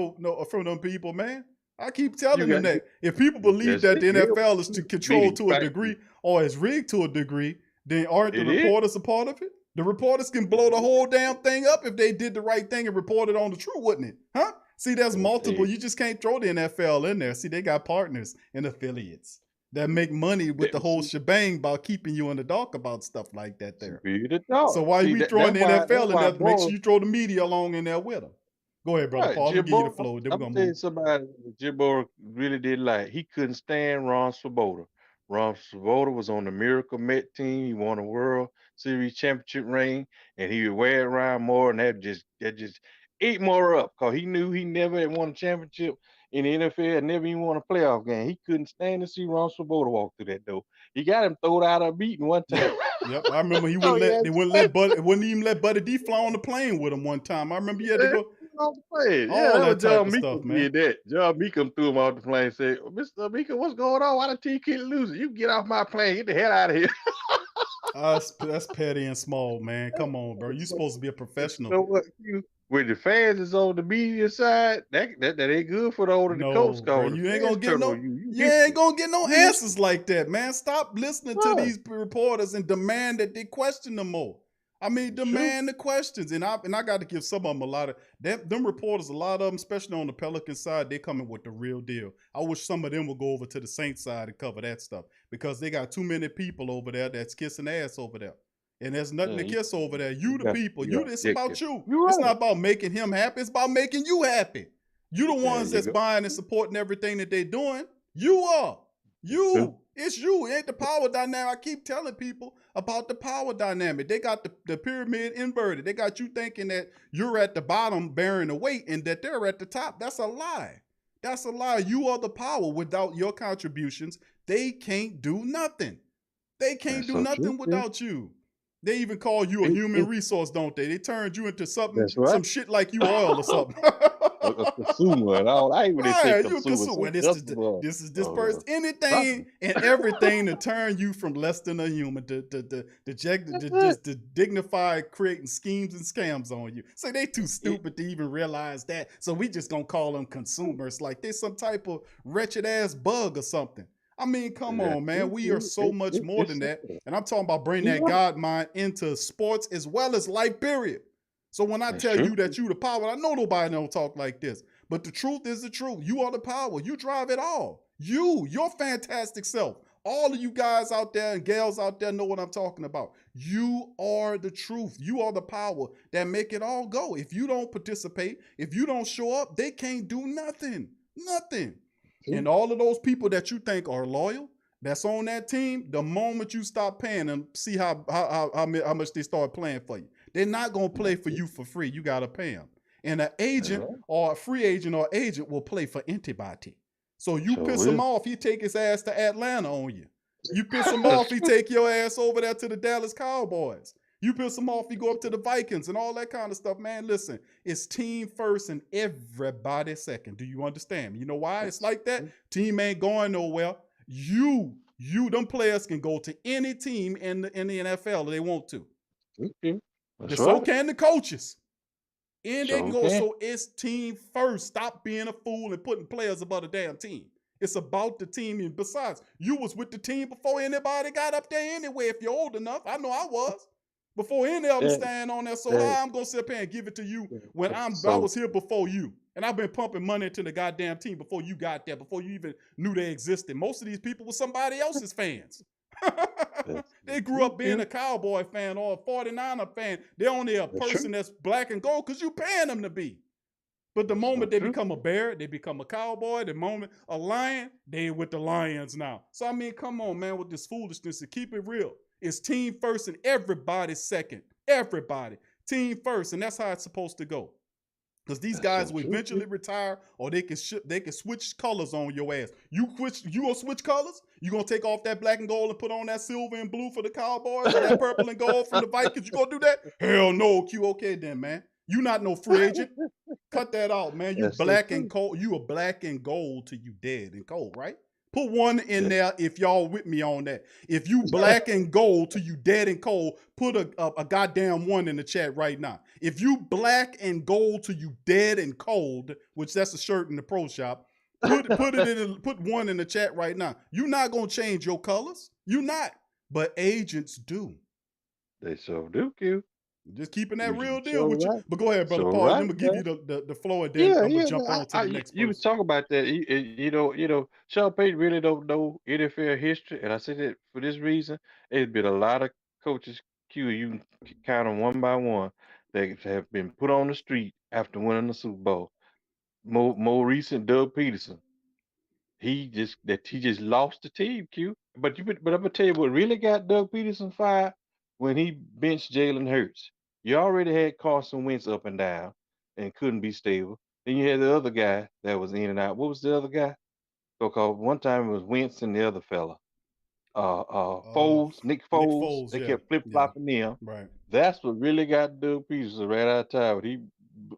from them people, man. I keep telling them that. If people believe that the NFL is to control to a degree or is rigged to a degree, then aren't the reporters a part of it? The reporters can blow the whole damn thing up if they did the right thing and reported on the truth, wouldn't it? Huh? See, there's multiple. You just can't throw the NFL in there. See, they got partners and affiliates that make money with the whole shebang about keeping you in the dark about stuff like that there. So why are we throwing the NFL in there? Make sure you throw the media along in there with them. Go ahead, brother Paul. I'll give you the floor. Then we're going to move. Somebody Jimbo really did like. He couldn't stand Ron Swoboda. Ron Swoboda was on the Miracle Met team. He won a World Series championship ring, and he would wear it around more, and that just ate more up because he knew he never had won a championship in the NFL and never even won a playoff game. He couldn't stand to see Ron Swoboda walk through that door. He got him thrown out of a meeting one time. Yep, I remember he wouldn't even let Buddy D fly on the plane with him one time. I remember he had to go. That John Meekum did that. John Meekum threw him off the plane and said, Mr. Meekum, what's going on? Why the team keep losing? You get off my plane. Get the hell out of here. That's petty and small, man. Come on, bro. You supposed to be a professional. You know what? When the fans is on the media side, that ain't good for the older the coach. You ain't gonna get ain't gonna get no answers like that, man. Stop listening to these reporters and demand that they question them more. I mean, demand the questions, and I got to give some of them a lot of them reporters. A lot of them, especially on the Pelican side, they coming with the real deal. I wish some of them would go over to the Saints side and cover that stuff because they got too many people over there that's kissing ass over there, and there's nothing to kiss over there. You the people, it's about you. It's not about making him happy. It's about making you happy. You the ones that's buying and supporting everything that they doing. You are. It's you. It ain't the power dynamic. I keep telling people about the power dynamic. They got the pyramid inverted. They got you thinking that you're at the bottom bearing the weight and that they're at the top. That's a lie. That's a lie. You are the power. Without your contributions, they can't do nothing. They can't do nothing without you. They even call you a human resource, don't they? They turned you into something, some shit like you oil or something. A consumer and all. I ain't really think consumer. This is this person. Anything and everything to turn you from less than a human to dignify creating schemes and scams on you. So they too stupid to even realize that. So we just gonna call them consumers like they're some type of wretched ass bug or something. I mean, come on, man. We are so much more than that. And I'm talking about bringing that God mind into sports as well as life, period. So when I tell you that you the power, I know nobody don't talk like this. But the truth is the truth. You are the power. You drive it all. Your fantastic self. All of you guys out there and gals out there know what I'm talking about. You are the truth. You are the power that make it all go. If you don't participate, if you don't show up, they can't do nothing. Nothing. And all of those people that you think are loyal, that's on that team, the moment you stop paying them, see how much they start playing for you. They're not going to play for you for free. You got to pay them. And an agent or a free agent or agent will play for anybody. So you piss him off, he take his ass to Atlanta on you. You piss him off, he take your ass over there to the Dallas Cowboys. You piss him off, he go up to the Vikings and all that kind of stuff. Man, listen, it's team first and everybody second. Do you understand? You know why it's like that? Team ain't going nowhere. Them players can go to any team in the NFL if they want to. So can the coaches. And they can go, so it's team first. Stop being a fool and putting players above the damn team. It's about the team. And besides, you was with the team before anybody got up there anyway, if you're old enough. I know I was. Before any of them stand on there. So how I'm going to sit up here and give it to you when I was here before you. And I've been pumping money into the goddamn team before you got there, before you even knew they existed. Most of these people were somebody else's fans. They grew up being a Cowboy fan or a 49er fan. They're only a person that's black and gold because you paying them to be. But the moment they become a bear, they become a cowboy. The moment a lion, they with the Lions now. So, I mean, come on, man, with this foolishness and keep it real. It's team first and everybody second. Everybody. Team first, and that's how it's supposed to go. Because these guys will eventually retire, or they can switch colors on your ass. You gonna switch colors? You gonna take off that black and gold and put on that silver and blue for the Cowboys, or that purple and gold from the Vikings? You gonna do that? Hell no, Q. Okay then, man. You not no free agent. Cut that out, man. You black and gold. You are black and gold till you dead and cold, right? Put one in there if y'all with me on that. If you black and gold till you dead and cold, put a goddamn one in the chat right now. If you black and gold till you dead and cold, which that's a shirt in the pro shop, put one in the chat right now. You're not gonna change your colors. You're not. But agents do. They so do, Q. Just keeping that real deal with you. But go ahead, Brother Paul. I'm gonna give you the floor, and then I'm gonna jump on to the next person. You was talking about that. You know, Sean Payton really don't know NFL history, and I say that for this reason. There's been a lot of coaches, Q, you can count them one by one, that have been put on the street after winning the Super Bowl. More recent, Doug Peterson. He just lost the team, Q. But I'm gonna tell you what really got Doug Peterson fired when he benched Jalen Hurts. You already had Carson Wentz up and down and couldn't be stable. Then you had the other guy that was in and out. What was the other guy? Because one time it was Wentz and the other fella. Nick Foles. They kept flip-flopping them. Right. That's what really got Doug Peterson right out of town. He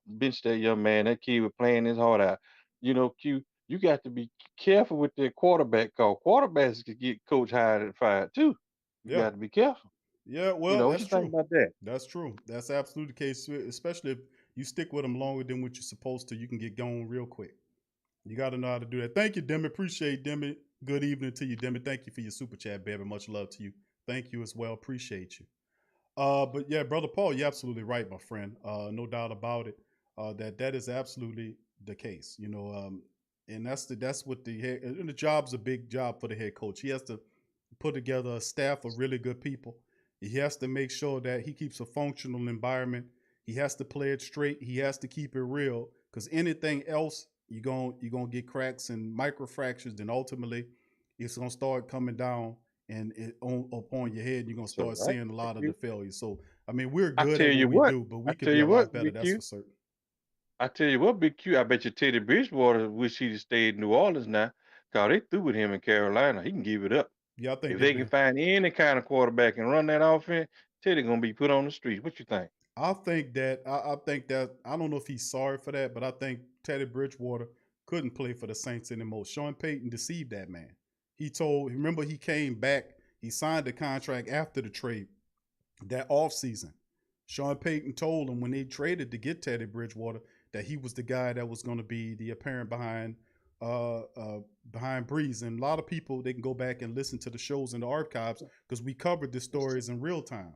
benched that young man. That kid was playing his heart out. You know, Q, you got to be careful with their quarterback call. Quarterbacks could get coach hired and fired too. You got to be careful. Yeah, well, you know, that's what you think about that? That's true. That's absolutely the case, especially if you stick with them longer than what you're supposed to. You can get going real quick. You got to know how to do that. Thank you, Demi. Appreciate Demi. Good evening to you, Demi. Thank you for your super chat, baby. Much love to you. Thank you as well. Appreciate you. But yeah, Brother Paul, you're absolutely right, my friend. No doubt about it. That is absolutely the case. You know, and that's what the job's a big job for the head coach. He has to put together a staff of really good people. He has to make sure that he keeps a functional environment. He has to play it straight. He has to keep it real, because anything else, you're gonna get cracks and microfractures. Then ultimately, it's gonna start coming down and upon your head. You're gonna start seeing a lot of the failures. So I mean, we're good at what we do, but we could be a lot better. That's for certain. I tell you what, Big Q, I bet you Teddy Bridgewater wish he'd stayed in New Orleans now, because they through with him in Carolina. He can give it up. Yeah, I think if they can find any kind of quarterback and run that offense, Teddy gonna be put on the street. What you think? I think that I don't know if he's sorry for that, but I think Teddy Bridgewater couldn't play for the Saints anymore. Sean Payton deceived that man. Remember he came back, he signed the contract after the trade that offseason. Sean Payton told him when they traded to get Teddy Bridgewater that he was the guy that was going to be the apparent behind Breeze. And a lot of people, they can go back and listen to the shows in the archives, because we covered the stories in real time.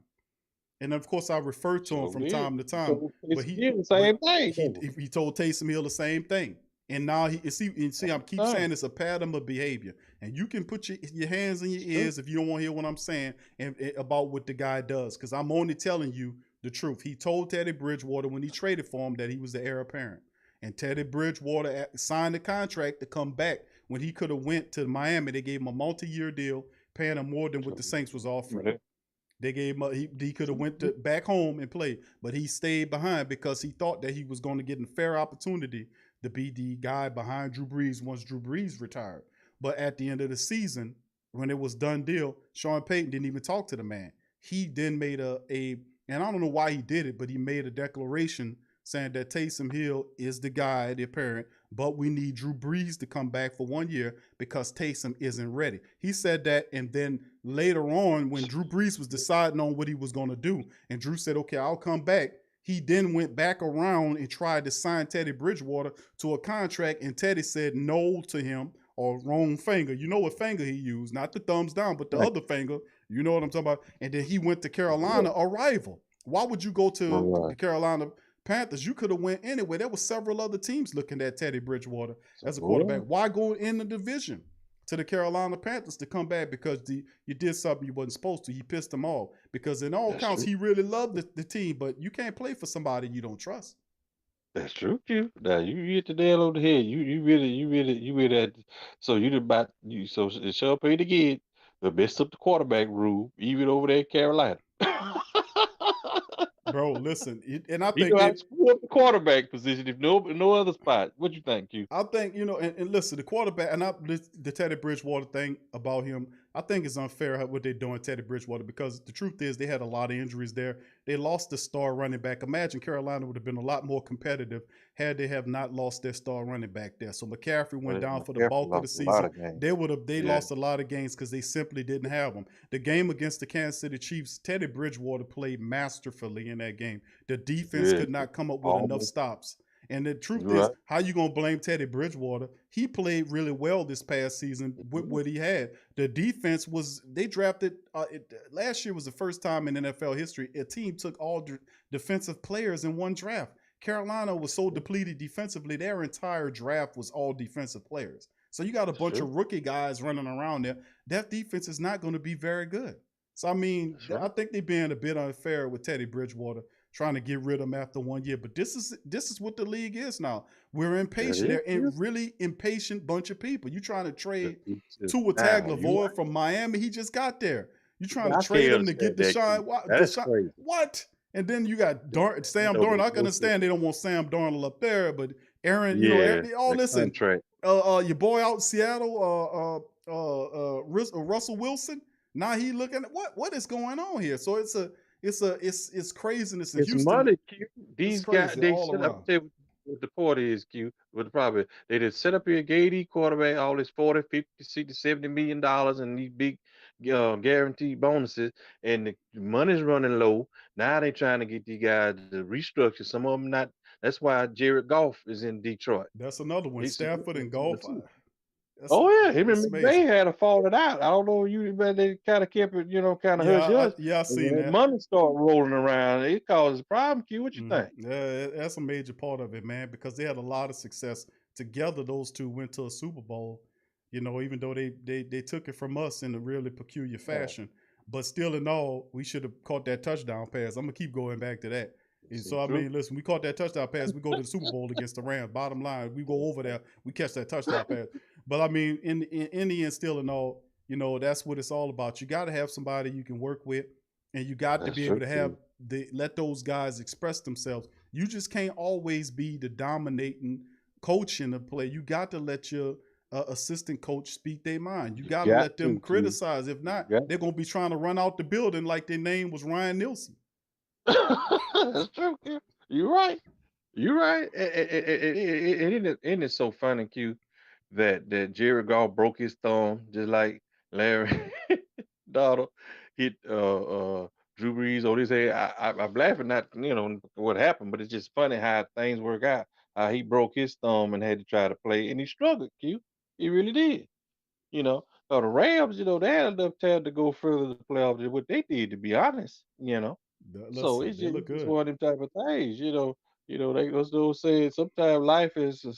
And of course, I refer to him from time to time. But he the same thing. He told Taysom Hill the same thing. And now I keep saying it's a pattern of behavior. And you can put your hands in your ears if you don't want to hear what I'm saying about what the guy does, because I'm only telling you the truth. He told Teddy Bridgewater when he traded for him that he was the heir apparent. And Teddy Bridgewater signed the contract to come back when he could have went to Miami. They gave him a multi-year deal, paying him more than what the Saints was offering. They gave him he could have went back home and played, but he stayed behind because he thought that he was going to get a fair opportunity to be the guy behind Drew Brees once Drew Brees retired. But at the end of the season, when it was done deal, Sean Payton didn't even talk to the man. He then made and I don't know why he did it, but he made a declaration saying that Taysom Hill is the guy, the apparent, but we need Drew Brees to come back for 1 year because Taysom isn't ready. He said that, and then later on, when Drew Brees was deciding on what he was going to do, and Drew said, okay, I'll come back, he then went back around and tried to sign Teddy Bridgewater to a contract, and Teddy said no to him, or wrong finger. You know what finger he used, not the thumbs down, but the other finger. You know what I'm talking about? And then he went to Carolina, a rival. Why would you go to the Carolina Panthers? You could have went anywhere. There were several other teams looking at Teddy Bridgewater as a quarterback. Why go in the division to the Carolina Panthers to come back because you did something you wasn't supposed to? He pissed them off because in all counts, he really loved the team, but you can't play for somebody you don't trust. That's true, Q. Now you hit the nail on the head. You really had. So you did about you. So it sure paid again. The best of the quarterback rule, even over there in Carolina. Bro, listen, and I You think know how to screw up the quarterback position if no other spot. What you think, Q? I think, and listen, the quarterback, and the Teddy Bridgewater thing about him, I think it's unfair what they're doing Teddy Bridgewater because the truth is they had a lot of injuries there. They lost the star running back. Imagine Carolina would have been a lot more competitive had they have not lost their star running back there. So McCaffrey went down for the bulk of the season. They lost a lot of games because they simply didn't have him. The game against the Kansas City Chiefs, Teddy Bridgewater played masterfully in that game. The defense could not come up with enough stops. And the truth is, how you going to blame Teddy Bridgewater? He played really well this past season with what he had. The defense they drafted, last year was the first time in NFL history, a team took all defensive players in one draft. Carolina was so depleted defensively, their entire draft was all defensive players. So you got a bunch of rookie guys running around there. That defense is not going to be very good. So, I mean, I think they're being a bit unfair with Teddy Bridgewater, trying to get rid of him after 1 year. But this is what the league is now. We're impatient. They're a really impatient bunch of people. You trying to trade Tua Tagovailoa from Miami? He just got there. You trying to trade him to get Deshaun? What? And then you got Sam Darnold. I can understand they don't want Sam Darnold up there, but Aaron, listen. Your boy out in Seattle, Russell Wilson. Now he looking at what is going on here. So it's craziness in It's Houston. money, Q. These guys, crazy they all set around. up there what the part is, Q. But the problem, they just set up here, gave these quarterback all this 40, 50, 60, $70 million and these big guaranteed bonuses, and the money's running low. Now they trying to get these guys to restructure. Some of them not. That's why Jared Goff is in Detroit. That's another one. Stafford and Goff. Him and McVay had a falling out. I don't know but they kind of kept it, kind of hush hush. I seen that. Money start rolling around. It causes a problem. Q, what you think? Yeah, that's a major part of it, man, because they had a lot of success together. Those two went to a Super Bowl, even though they took it from us in a really peculiar fashion. But still in all, we should have caught that touchdown pass. I'm going to keep going back to that. And so, I mean, listen, we caught that touchdown pass. We go to the Super Bowl against the Rams. Bottom line, we go over there, we catch that touchdown pass. But, I mean, in the end, still in all, that's what it's all about. You got to have somebody you can work with, and you got to be able to let those guys express themselves. You just can't always be the dominating coach in the play. You got to let your assistant coach speak their mind. You got to let them criticize. If not, they're going to be trying to run out the building like their name was Ryan Nielsen. That's true, Q. You're right. And it's so funny, Q, that Jared Goff broke his thumb just like Larry Donald hit Drew Brees on his head. I'm laughing, not what happened, but it's just funny how things work out. How he broke his thumb and had to try to play, and he struggled. Q, he really did. So the Rams, they had enough time to go further to the playoffs than what they did, to be honest. So it's just one of them type of things, they those saying sometimes life has a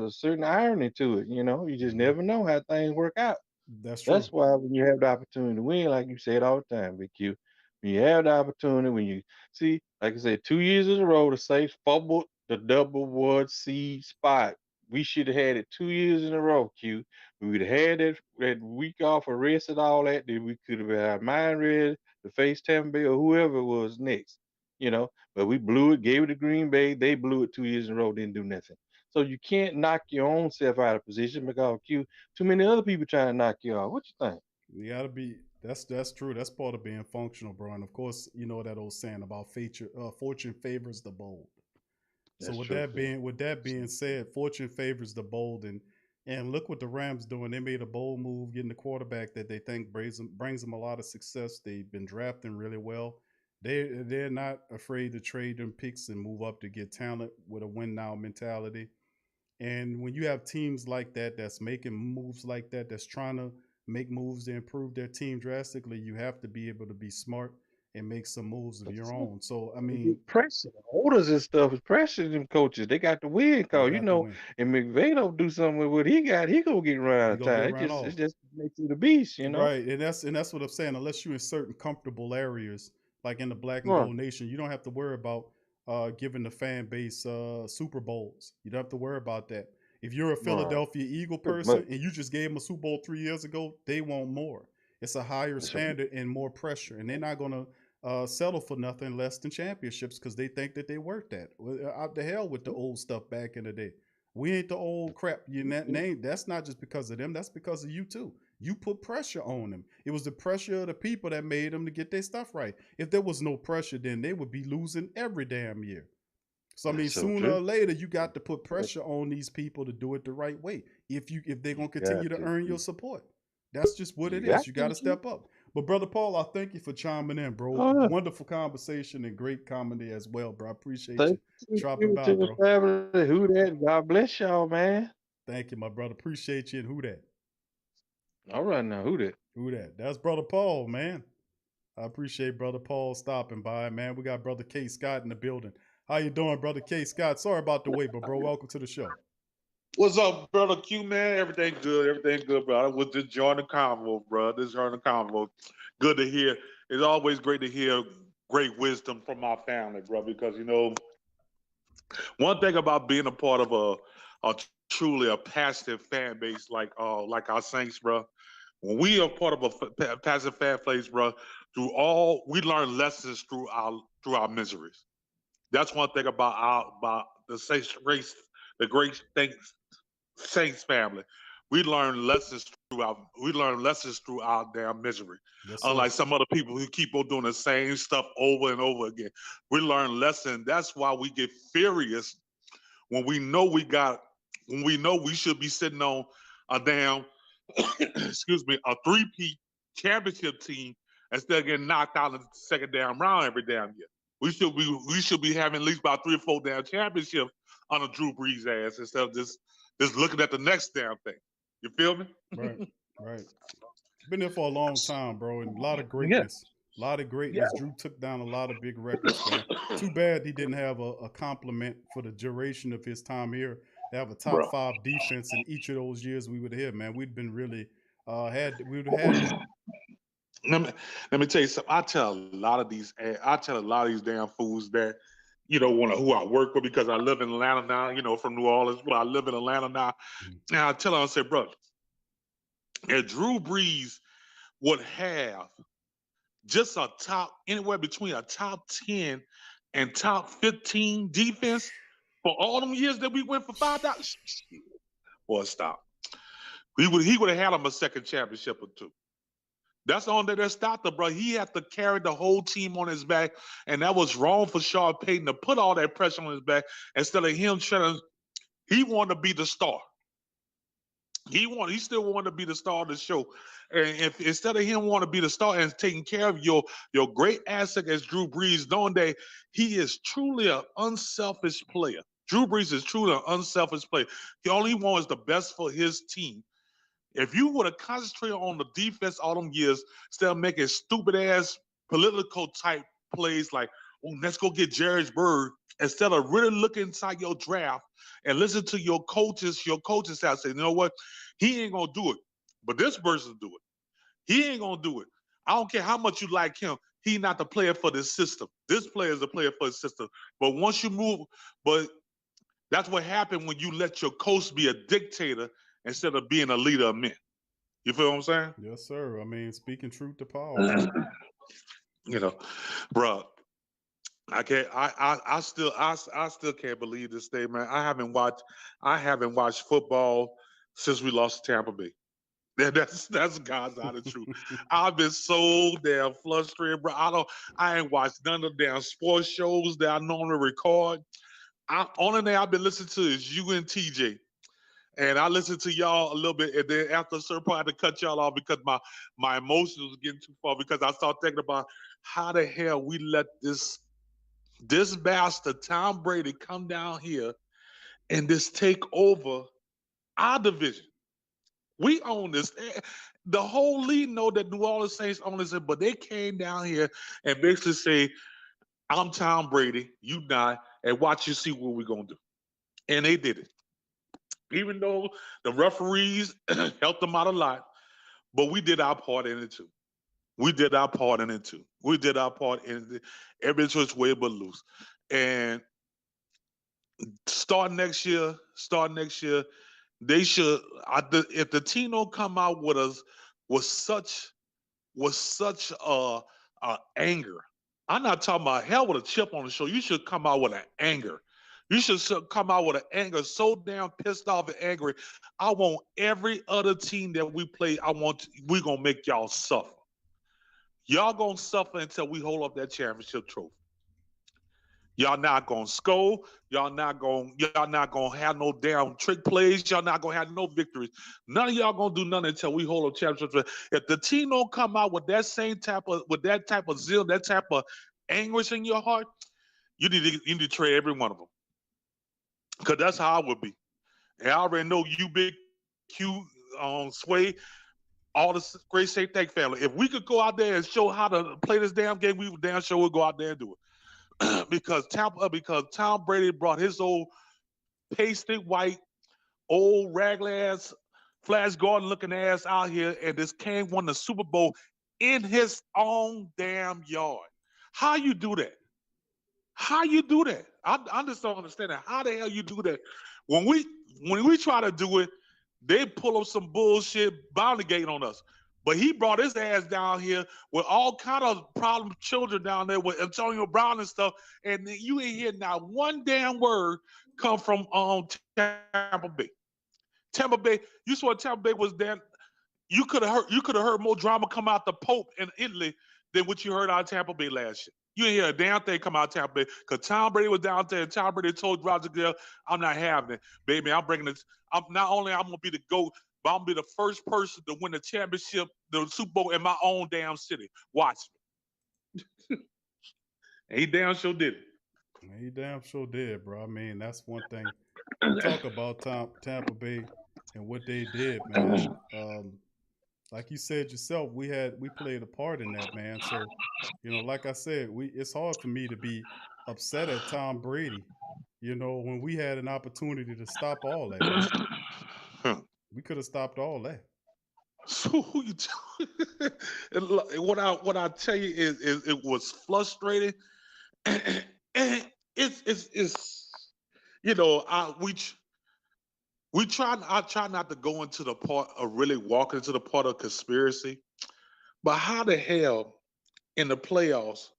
certain irony to it, you just never know how things work out. That's true. That's why when you have the opportunity to win, like you said all the time, Big Q, when you have the opportunity, when you see, like I said, 2 years in a row, the Saints fumbled the number 1 seed spot. we should have had it 2 years in a row, Q. We would have had that week off of rest and all that. Then we could have had our mind ready to face Tampa Bay or whoever was next. But we blew it, gave it to Green Bay. They blew it 2 years in a row, didn't do nothing. So you can't knock your own self out of position because Q, too many other people trying to knock you off. What you think? You gotta be. That's true. That's part of being functional, bro. And of course, you know that old saying about fortune favors the bold. So That's with true. that being said, fortune favors the bold, and look what the Rams doing. They made a bold move, getting the quarterback that they think brings them a lot of success. They've been drafting really well. They're not afraid to trade them picks and move up to get talent with a win now mentality. And when you have teams like that that's making moves like that, that's trying to make moves to improve their team drastically, you have to be able to be smart and make some moves of your own. So I mean, Pressure. The orders and stuff is pressuring them coaches. They got the win they call, got the win. and McVay don't do something with what he got, he gonna get run out You of gonna get time. ran It off. just makes him the beast. Right, and that's what I'm saying. Unless you're in certain comfortable areas, like in the Black and Right. Gold Nation, you don't have to worry about giving the fan base Super Bowls. You don't have to worry about that. If you're a Right. Philadelphia Eagle But person and you just gave them a Super Bowl 3 years ago, they want more. It's a higher so, standard and more pressure, and they're not gonna settle for nothing less than championships because they think that they worth that. Out the hell with the old stuff back in the day. We ain't the old crap. You name. That's not just because of them. That's because of you too. You put pressure on them. It was the pressure of the people that made them to get their stuff right. If there was no pressure, then they would be losing every damn year. So I mean, that's so sooner or true. later, you got to put pressure on these people to do it the right way. If they're gonna continue to earn your support, that's just what it You got is. You got to to. step up. But brother Paul, I thank you for chiming in, bro. Oh, Wonderful conversation and great comedy as well, bro. I appreciate thank you dropping you by, to the bro. family. Who that? God bless y'all, man. Thank you, my brother. Appreciate you. And who that? All right now, who that? Who that? That's brother Paul, man. I appreciate brother Paul stopping by, man. We got brother K Scott in the building. How you doing, brother K Scott? Sorry about the wait, but bro, welcome to the show. What's up, brother Q, man? Everything good. Everything good, bro. I was just joining the convo, bro. Just joining the convo. Good to hear. It's always great to hear great wisdom from our family, bro, because, one thing about being a part of a truly a passive fan base like our Saints, bro, when we are part of a passive fan base, bro, we learn lessons through our miseries. That's one thing about the Saints race, the great Saints family. We learn lessons through our damn misery. Yes, sir. Unlike some other people who keep on doing the same stuff over and over again. We learn lessons. That's why we get furious when we know we should be sitting on a damn excuse me, a three-peat championship team instead of getting knocked out in the second damn round every damn year. We should be having at least about 3 or 4 damn championships on a Drew Brees ass instead of just looking at the next damn thing. You feel me? Right, right. Been there for a long time, bro, and a lot of Yeah. greatness. A lot of greatness. Drew took down a lot of big records, man. Too bad he didn't have a compliment for the duration of his time here. To have a top Bro. 5 defense in each of those years we would have, man. We'd been really we would have had it. Let me tell you something. I tell a lot of these damn fools that who I work with because I live in Atlanta now. From New Orleans, but I live in Atlanta now. And I tell them, I say, bro, if Drew Brees would have just anywhere between a top 10 and top 15 defense for all them years that we went for $5. Boy, stop. He would have had him a second championship or 2. That's the only that stopped him, bro. He had to carry the whole team on his back, and that was wrong for Sean Payton to put all that pressure on his back instead of him trying to. He wanted to be the star. He still wanted to be the star of the show. And if instead of him wanting to be the star and taking care of your great asset as Drew Brees, knowing that he is truly an unselfish player. Drew Brees is truly an unselfish player. He only wants the best for his team. If you would have concentrated on the defense all them years, instead of making stupid ass political type plays like, oh, let's go get Jared Bird, instead of really looking inside your draft and listen to your coaches have say, you know what, he ain't gonna do it, but this person do it. He ain't gonna do it. I don't care how much you like him. He not the player for this system. This player is the player for the system. But once you move, but That's what happened when you let your coach be a dictator instead of being a leader of men. You feel what I'm saying? Yes, sir. I mean, speaking truth to power, man. You know, bro. I can't. I still can't believe this day, man. I haven't watched football since we lost to Tampa Bay. That's God's honest truth. I've been so damn frustrated, bro. I ain't watched none of the damn sports shows that I normally record. Only thing I've been listening to is you and TJ. And I listened to y'all a little bit, and then after a certain point, I had to cut y'all off because my emotions was getting too far because I started thinking about how the hell we let this bastard Tom Brady come down here and just take over our division. We own this. The whole league know that New Orleans Saints own this, but they came down here and basically say, I'm Tom Brady, you not, and watch you see what we're going to do. And they did it. Even though the referees helped them out a lot, but we did our part in it too. We did our part in it too. We did our part in it, every which way but loose. And starting next year, they should. If the team don't come out with us with such anger, I'm not talking about hell with a chip on the shoulder. You should come out with an anger. You should come out with an anger so damn pissed off and angry. I want every other team that we play. We're gonna make y'all suffer. Y'all gonna suffer until we hold up that championship trophy. Y'all not gonna score. Y'all not gonna have no damn trick plays. Y'all not gonna have no victories. None of y'all gonna do nothing until we hold up championship. If the team don't come out with that type of zeal, that type of anguish in your heart, you need to trade every one of them. Cause that's how I would be. And I already know you, Big Q, Sway, all the great Saint Thank family. If we could go out there and show how to play this damn game, we would damn sure would go out there and do it. because Tom Brady brought his old pasty white, old ragged ass, Flash Gordon looking ass out here and just came won the Super Bowl in his own damn yard. How you do that? How you do that? I just don't understand that. How the hell you do that? When we try to do it, they pull up some bullshit bounty gate on us. But he brought his ass down here with all kind of problem children down there with Antonio Brown and stuff, and you ain't hear not one damn word come from Tampa Bay. Tampa Bay, you saw Tampa Bay was there. You could have heard more drama come out the Pope in Italy than what you heard out of Tampa Bay last year. You didn't hear a damn thing come out of Tampa Bay because Tom Brady was down there and Tom Brady told Roger Goodell, I'm not having it. Baby, I'm bringing this. Not only I'm going to be the GOAT, but I'm going to be the first person to win the championship, the Super Bowl in my own damn city. Watch me. And he damn sure did it. He damn sure did, bro. I mean, that's one thing. Talk about Tampa Bay and what they did, man. Like you said yourself, we played a part in that, man. So, like I said, it's hard for me to be upset at Tom Brady, when we had an opportunity to stop all that, man. We could have stopped all that. So who you what I tell you is it was frustrating, and it's I try not to go into the part of really walking into the part of conspiracy, but how the hell in the playoffs,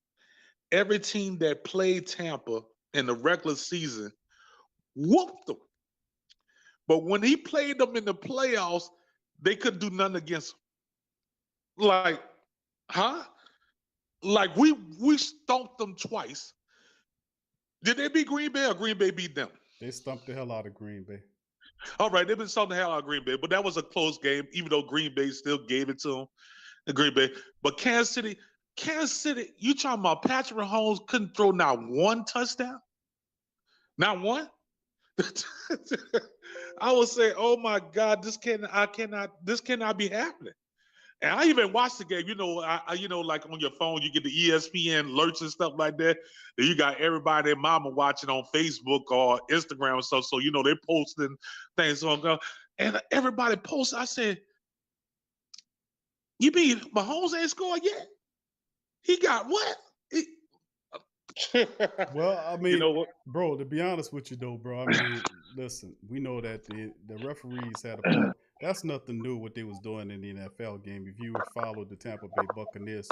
every team that played Tampa in the regular season whooped them, but when he played them in the playoffs, they couldn't do nothing against him. Like, huh? Like we stomped them twice. Did they beat Green Bay or Green Bay beat them? They stumped the hell out of Green Bay. All right, they've been stomping the hell out of Green Bay, but that was a close game, even though Green Bay still gave it to them. The Green Bay. But Kansas City, you talking about Patrick Mahomes couldn't throw not one touchdown? Not one? I would say, oh my God, this cannot be happening. And I even watched the game. Like on your phone, you get the ESPN alerts and stuff like that. And you got everybody, their mama watching on Facebook or Instagram and stuff. So they're posting things on. And everybody posts. I said, "You mean Mahomes ain't scored yet? He got what? Well, I You mean, know what? bro, to be honest with you though, bro, I mean, listen, we know that the referees had a part. That's nothing new what they was doing in the NFL game. If you followed the Tampa Bay Buccaneers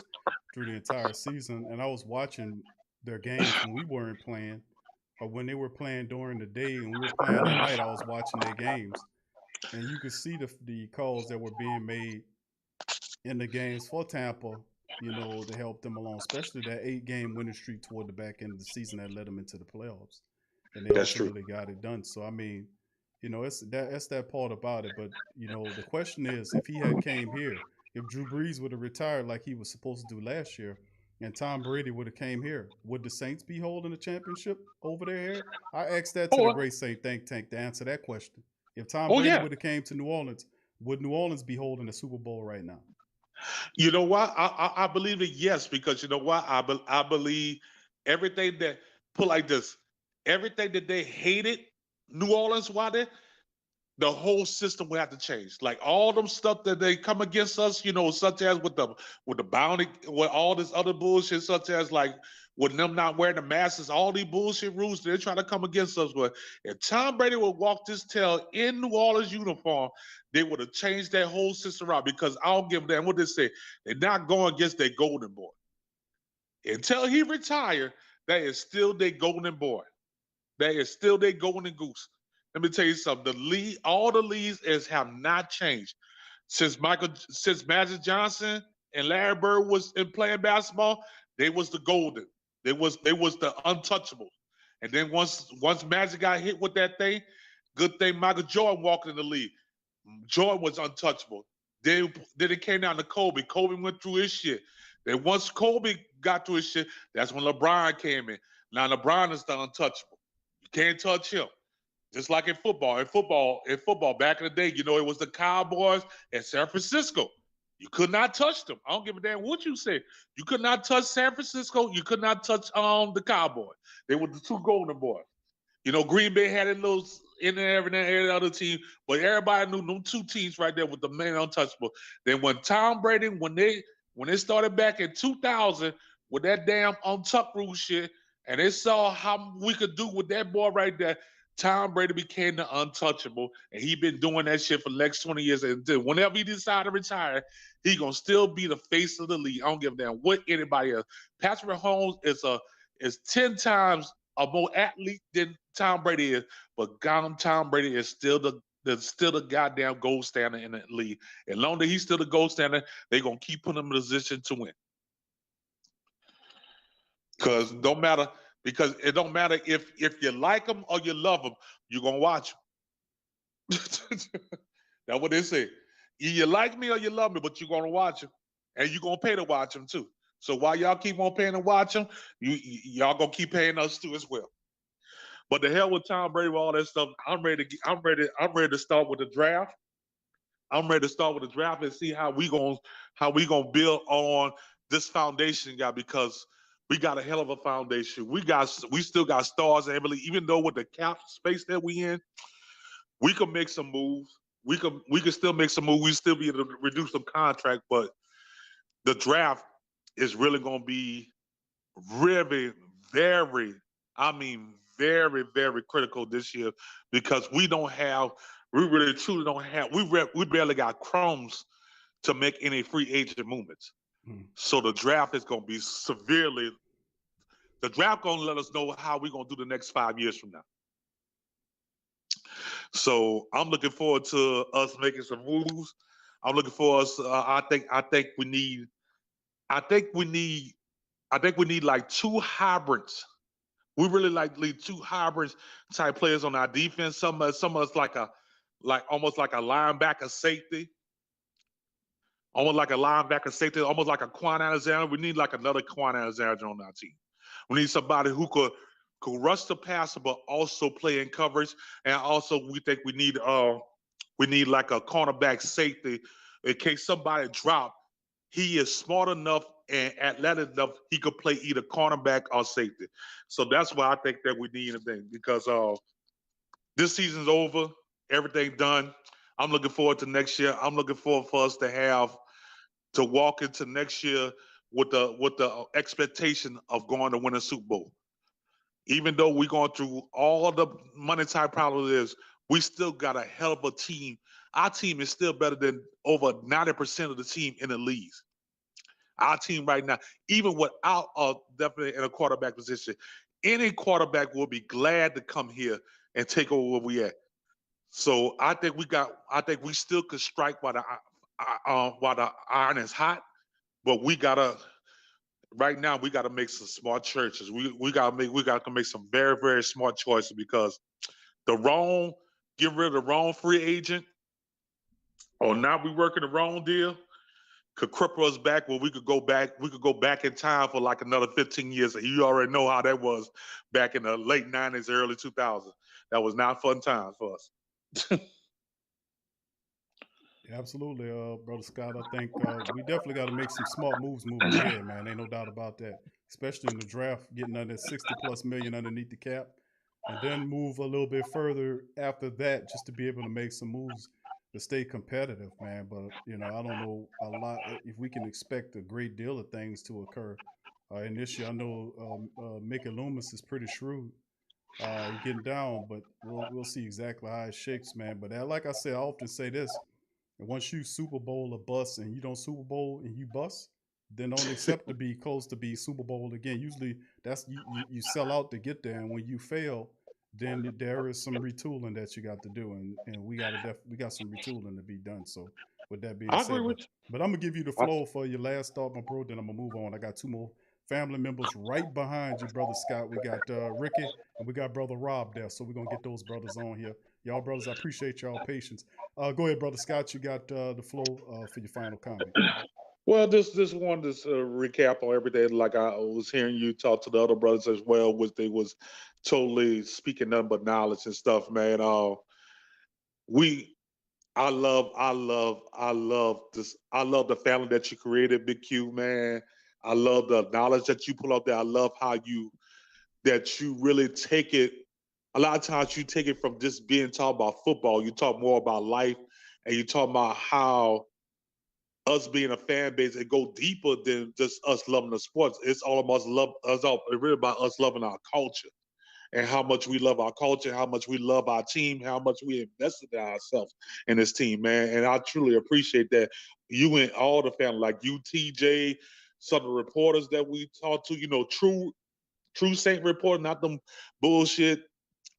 through the entire season, and I was watching their games when we weren't playing, or when they were playing during the day and we were playing at night, I was watching their games, and you could see the calls that were being made in the games for Tampa, to help them along, especially that 8 game winning streak toward the back end of the season that led them into the playoffs. And they That's true. ultimately got it done. So I mean, it's that part about it. But the question is, if he had came here, if Drew Brees would have retired like he was supposed to do last year, and Tom Brady would have came here, would the Saints be holding a championship over their head? I asked that to the Oh, great Saint Think Tank to answer that question. If Tom oh Brady yeah. would have came to New Orleans, would New Orleans be holding the Super Bowl right now? You know what? I believe it, yes, because you know what? I believe everything that, put like this, everything that they hated New Orleans, why they, the whole system will have to change. Like all them stuff that they come against us, such as with the bounty, with all this other bullshit, such as like with them not wearing the masks, all these bullshit rules they're trying to come against us with. If Tom Brady would walk this tail in New Orleans uniform, they would have changed that whole system around. Because I don't give a damn what they say. They're not going against their golden boy. Until he retire, that is still their golden boy. That is still their golden goose. Let me tell you something. The league, all the leagues have not changed since Magic Johnson and Larry Bird was in playing basketball. They was the golden. They was the untouchable. And then once Magic got hit with that thing, good thing Michael Jordan walked in the league. Jordan was untouchable. Then it came down to Kobe. Kobe went through his shit. Then once Kobe got through his shit, that's when LeBron came in. Now LeBron is the untouchable. You can't touch him. Just like in football. In football, back in the day, it was the Cowboys and San Francisco. You could not touch them. I don't give a damn what you say. You could not touch San Francisco. You could not touch the Cowboys. They were the two golden boys. Green Bay had a little in there every other team, but everybody knew them two teams right there with the main untouchable. Then when Tom Brady, when they started back in 2000 with that damn untuck rule shit, and they saw how we could do with that boy right there, Tom Brady became the untouchable, and he been doing that shit for the next 20 years. And whenever he decide to retire, he gonna still be the face of the league. I don't give a damn what anybody else. Patrick Mahomes is 10 times a more athlete than Tom Brady is, but Tom Brady is still the goddamn gold standard in the league. As long as he's still the gold standard, they're gonna keep putting him in a position to win. Because don't matter because it don't matter if you like them or you love them, you're gonna watch them. That's what they say. You like me or you love me, but you're gonna watch them, and you're gonna pay to watch them too. So while y'all keep on paying to watch them, y'all gonna keep paying us too as well. But the hell with Tom Brady, with all that stuff, I'm ready to start with the draft. I'm ready to start with the draft and see how we gonna build on this foundation, guy, because we got a hell of a foundation. We still got stars and everything. Even though with the cap space that we in, we can make some moves. We can still make some moves. We still be able to reduce some contract, but the draft is really gonna be really very, I mean very, very critical this year because we really truly don't have, we barely got crumbs to make any free agent movements. Hmm. So the draft is going to be the draft going to let us know how we're going to do the next 5 years from now. So I'm looking forward to us making some moves. I'm looking for us. I think we need like two hybrids. We really need two hybrids type players on our defense. Some of us like almost like a linebacker safety, almost like a linebacker safety, almost like a Quan Alexander. We need like another Quan Alexander on our team. We need somebody who could rush the passer, but also play in coverage. And also, we think we need like a cornerback safety in case somebody drop. He is smart enough and athletic enough. He could play either cornerback or safety. So that's why I think that we need a thing because this season's over, everything done. I'm looking forward to next year. I'm looking forward for us to walk into next year with the expectation of going to win a Super Bowl. Even though we're going through all the money type problems is, we still got a hell of a team. Our team is still better than over 90% of the team in the leagues. Our team right now, even without definitely in a quarterback position, any quarterback will be glad to come here and take over where we at. So I think we still could strike while the iron is hot, but right now we gotta make some smart choices. We gotta make some very, very smart choices, because getting rid of the wrong free agent, or now we working the wrong deal, could cripple us back where we could go back in time for like another 15 years. And you already know how that was back in the late 90s, early 2000s. That was not fun times for us. Absolutely, brother Scott. I think we definitely got to make some smart moves moving ahead, man. Ain't no doubt about that. Especially in the draft, getting under 60+ million underneath the cap, and then move a little bit further after that, just to be able to make some moves to stay competitive, man. But I don't know a lot if we can expect a great deal of things to occur. In this year, I know Mickey Loomis is pretty shrewd. He's getting down, but we'll see exactly how it shakes, man. But like I said, I often say this: and once you Super Bowl a bust and you don't Super Bowl and you bust, then don't accept to be close to be Super Bowl again. Usually that's you sell out to get there, and when you fail, then there is some retooling that you got to do, and we got some retooling to be done. So with that being I agree said, with but I'm gonna give you the you. flow for your last thought, my bro. Then I'm gonna move on. I got two more family members right behind you, brother Scott. We got Ricky and we got brother Rob there, so we're gonna get those brothers on here. Y'all brothers, I appreciate y'all patience. Go ahead, brother Scott. You got the flow for your final comment. Well, this one, this recap on everything. Like I was hearing you talk to the other brothers as well, which they was totally speaking nothing but knowledge and stuff, man. We, I love this. I love the family that you created, Big Q, man. I love the knowledge that you pull out there. I love how you really take it. A lot of times you take it from just being taught about football. You talk more about life, and you talk about how us being a fan base, it go deeper than just us loving the sports. It's all about it's really about us loving our culture, and how much we love our culture, how much we love our team, how much we invested in ourselves in this team, man. And I truly appreciate that. You and all the family, like you, TJ, some of the reporters that we talked to, true Saint report, not them bullshit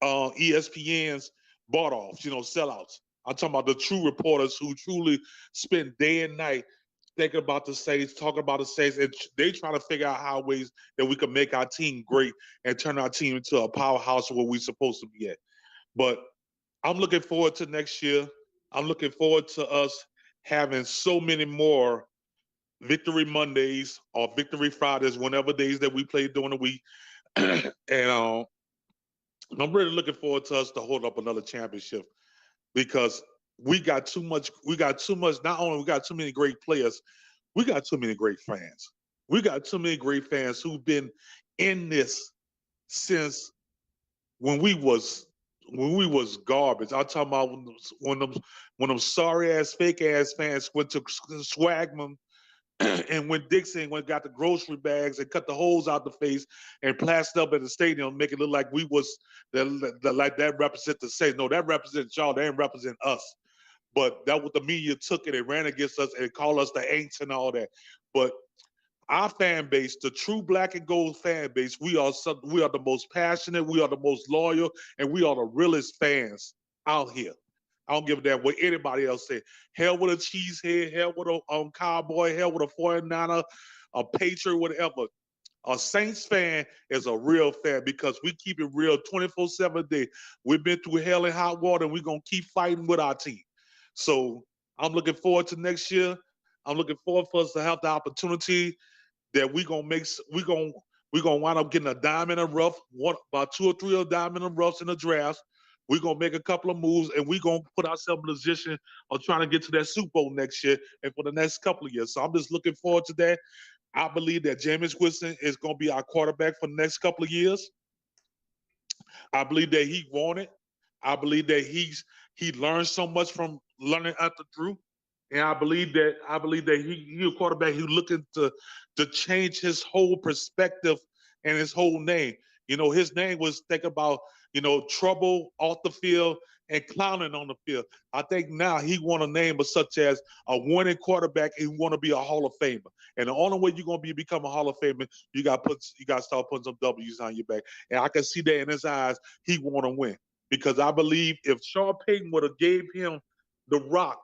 ESPN's bought offs, sellouts. I'm talking about the true reporters who truly spend day and night thinking about the Saints, talking about the Saints, and they trying to figure out how ways that we can make our team great and turn our team into a powerhouse where we're supposed to be at. But I'm looking forward to next year. I'm looking forward to us having so many more Victory Mondays or Victory Fridays, whenever days that we play during the week. And I'm really looking forward to us to hold up another championship, because we got too much. Not only we got too many great players, we got too many great fans. We got too many great fans who've been in this since when we was garbage. I'm talking about when them sorry ass fake ass fans went to Swagman and when Dixon got the grocery bags and cut the holes out the face and plastered up at the stadium, make it look like we was like that represent the Saints. No, that represents y'all. They didn't represent us. But that what the media took it and ran against us and called us the Aints and all that. But our fan base, the true black and gold fan base, we are the most passionate, we are the most loyal, and we are the realest fans out here. I don't give a damn what anybody else say. Hell with a cheesehead, hell with a cowboy, hell with a 49er, a Patriot, whatever. A Saints fan is a real fan, because we keep it real 24/7 a day. We've been through hell and hot water, and we're going to keep fighting with our team. So I'm looking forward to next year. I'm looking forward for us to have the opportunity that we're gonna wind up getting a diamond in the rough, about 2 or 3 of diamond in the roughs in the draft. We're gonna make a couple of moves, and we're gonna put ourselves in a position of trying to get to that Super Bowl next year and for the next couple of years. So I'm just looking forward to that. I believe that Jameis Winston is gonna be our quarterback for the next couple of years. I believe that he won it. I believe that he learned so much from learning after Drew, And I believe that he a quarterback who looking to change his whole perspective and his whole name. His name was think about, trouble off the field and clowning on the field. I think now he want a name of such as a winning quarterback and want to be a Hall of Famer. And the only way you're gonna become a Hall of Famer, you got to start putting some W's on your back. And I can see that in his eyes. He want to win because I believe if Sean Payton would have gave him the rock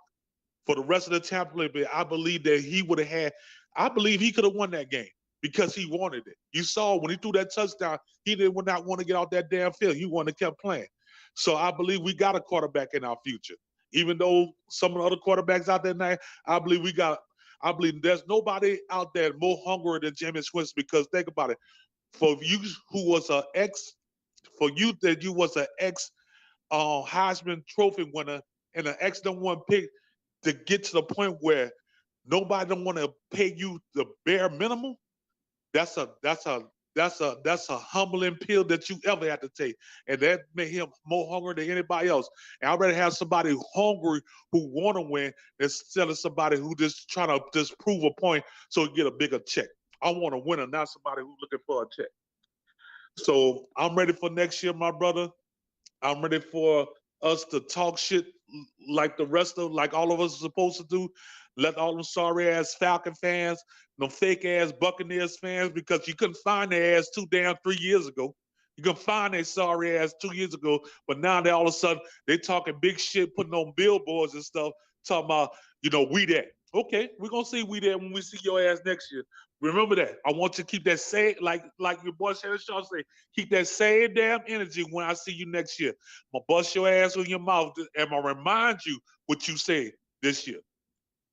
for the rest of the Tampa Bay, I believe that he would have had. I believe he could have won that game because he wanted it. You saw when he threw that touchdown, he would not want to get out that damn field. He wanted to keep playing. So I believe we got a quarterback in our future. Even though some of the other quarterbacks out there now, I believe there's nobody out there more hungry than Jameis Winston because think about it. For you who was an ex, for you that you was an ex Heisman Trophy winner and an ex number one pick to get to the point where nobody don't want to pay you the bare minimum, that's a humbling pill that you ever had to take, and that made him more hungry than anybody else. And I'd rather have somebody hungry who want to win instead of somebody who just trying to just prove a point so he get a bigger check. I want a winner, not somebody who's looking for a check. So I'm ready for next year, my brother. I'm ready for us to talk shit like all of us are supposed to do. Let all them sorry ass Falcon fans, them fake ass Buccaneers fans, because you couldn't find their ass 3 years ago. You can find their sorry ass 2 years ago, but now they all of a sudden they talking big shit, putting on billboards and stuff, talking about, we that. Okay, we're gonna see we that when we see your ass next year. Remember that. I want you to keep that same, like your boy Shannon Shaw say, keep that same damn energy when I see you next year. I'm gonna bust your ass with your mouth and I'm gonna remind you what you said this year.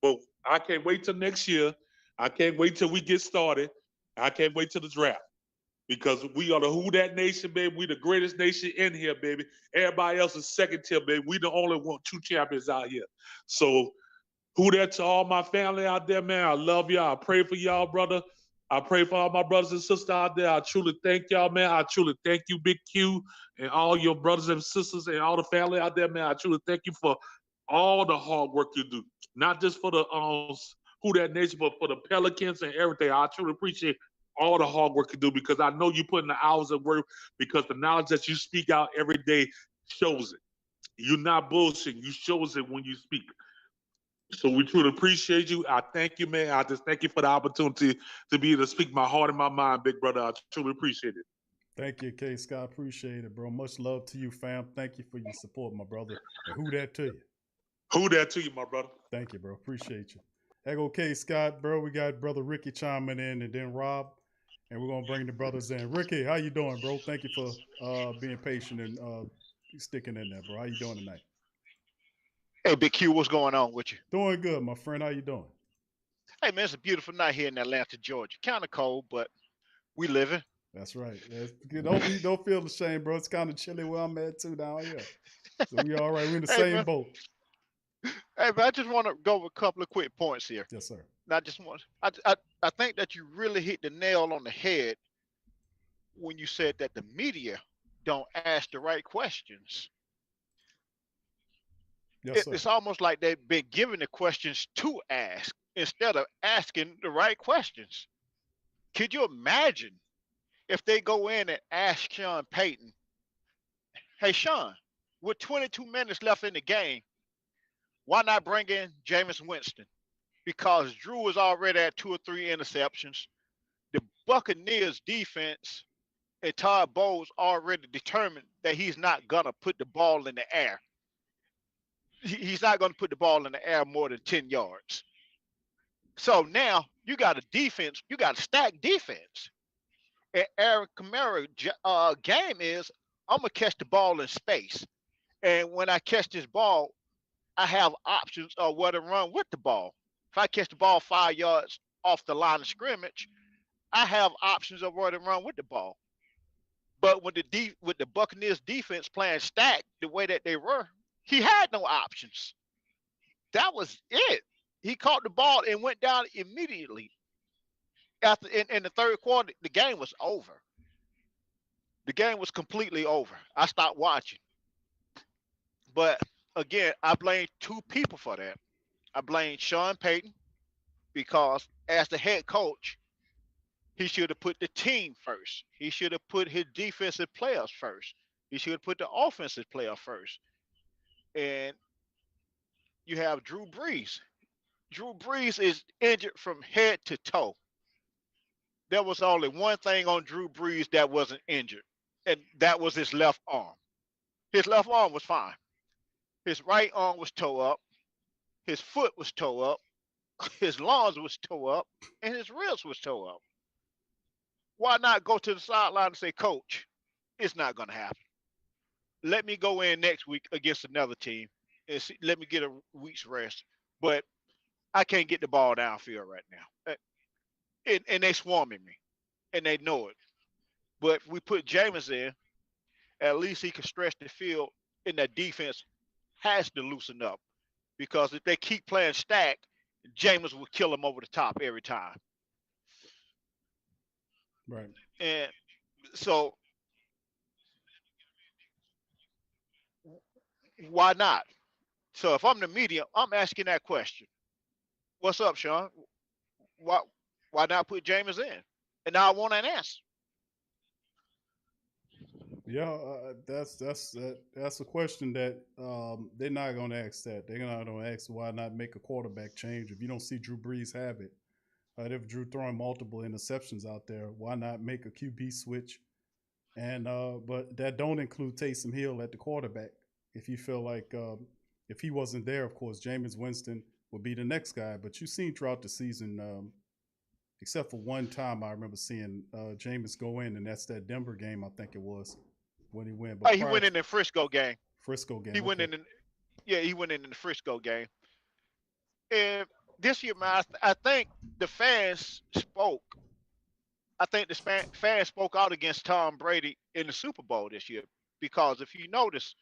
But I can't wait till next year. I can't wait till we get started. I can't wait till the draft. Because we are the Who Dat Nation, baby. We the greatest nation in here, baby. Everybody else is second tier, baby. We the only one, two champions out here. So who that to all my family out there, man. I love y'all. I pray for y'all, brother. I pray for all my brothers and sisters out there. I truly thank y'all, man. I truly thank you, Big Q, and all your brothers and sisters and all the family out there, man. I truly thank you for all the hard work you do. Not just for the Who That Nation, but for the Pelicans and everything. I truly appreciate all the hard work you do because I know you put in the hours of work because the knowledge that you speak out every day shows it. You're not bullshitting. You shows it when you speak. So we truly appreciate you. I thank you, man. I just thank you for the opportunity to be able to speak my heart and my mind, big brother. I truly appreciate it. Thank you, K. Scott. Appreciate it, bro. Much love to you, fam. Thank you for your support, my brother. And who that to you? Who that to you, my brother? Thank you, bro. Appreciate you. There go K. Scott, bro. We got brother Ricky chiming in, and then Rob, and we're gonna bring the brothers in. Ricky, how you doing, bro? Thank you for being patient and sticking in there, bro. How you doing tonight? Hey, Big Q, what's going on with you? Doing good, my friend. How you doing? Hey, man, it's a beautiful night here in Atlanta, Georgia. Kind of cold, but we living. That's right. Don't feel ashamed, bro. It's kind of chilly where I'm at too down here. So we all right. We're in the same man. boat. Hey, man, I just want to go over a couple of quick points here. Yes, sir. And I think that you really hit the nail on the head when you said that the media don't ask the right questions. Yes, sir. It's almost like they've been given the questions to ask instead of asking the right questions. Could you imagine if they go in and ask Sean Payton, hey, Sean, with 22 minutes left in the game, why not bring in Jameis Winston? Because Drew is already at 2 or 3 interceptions. The Buccaneers defense and Todd Bowles already determined that he's not going to put the ball in the air. He's not going to put the ball in the air more than 10 yards. So now you got a defense, you got a stacked defense. And Aaron Kamara's game is, I'm going to catch the ball in space. And when I catch this ball, I have options of where to run with the ball. If I catch the ball 5 yards off the line of scrimmage, I have options of where to run with the ball. But with the Buccaneers defense playing stacked the way that they were, he had no options. That was it. He caught the ball and went down immediately. After in the third quarter, the game was over. The game was completely over. I stopped watching. But again, I blame 2 people for that. I blame Sean Payton because as the head coach, he should have put the team first. He should have put his defensive players first. He should have put the offensive player first. And you have Drew Brees. Drew Brees is injured from head to toe. There was only one thing on Drew Brees that wasn't injured, and that was his left arm. His left arm was fine. His right arm was toe up. His foot was toe up. His lungs was toe up, and his ribs was toe up. Why not go to the sideline and say, Coach, it's not going to happen. Let me go in next week against another team and see, let me get a week's rest. But I can't get the ball downfield right now. And they swarming me, and they know it. But we put Jameis in, at least he can stretch the field, and that defense has to loosen up. Because if they keep playing stack, Jameis will kill them over the top every time. Right. And so why not? So if I'm the media, I'm asking that question. What's up, Sean? Why why not put Jameis in? And I want an answer. Yeah, that's a question that they're not going to ask. That they're not going to ask why not make a quarterback change if you don't see Drew Brees have it. If Drew throwing multiple interceptions out there, why not make a QB switch? And but that don't include Taysom Hill at the quarterback. If you feel like if he wasn't there, of course, Jameis Winston would be the next guy. But you've seen throughout the season, except for one time, I remember seeing Jameis go in, and that's that Denver game, I think it was, when he went. But He went in the Frisco game. Frisco game. He went in, yeah, he went in the Frisco game. And this year, man, I think the fans spoke. I think the fans spoke out against Tom Brady in the Super Bowl this year because if you notice,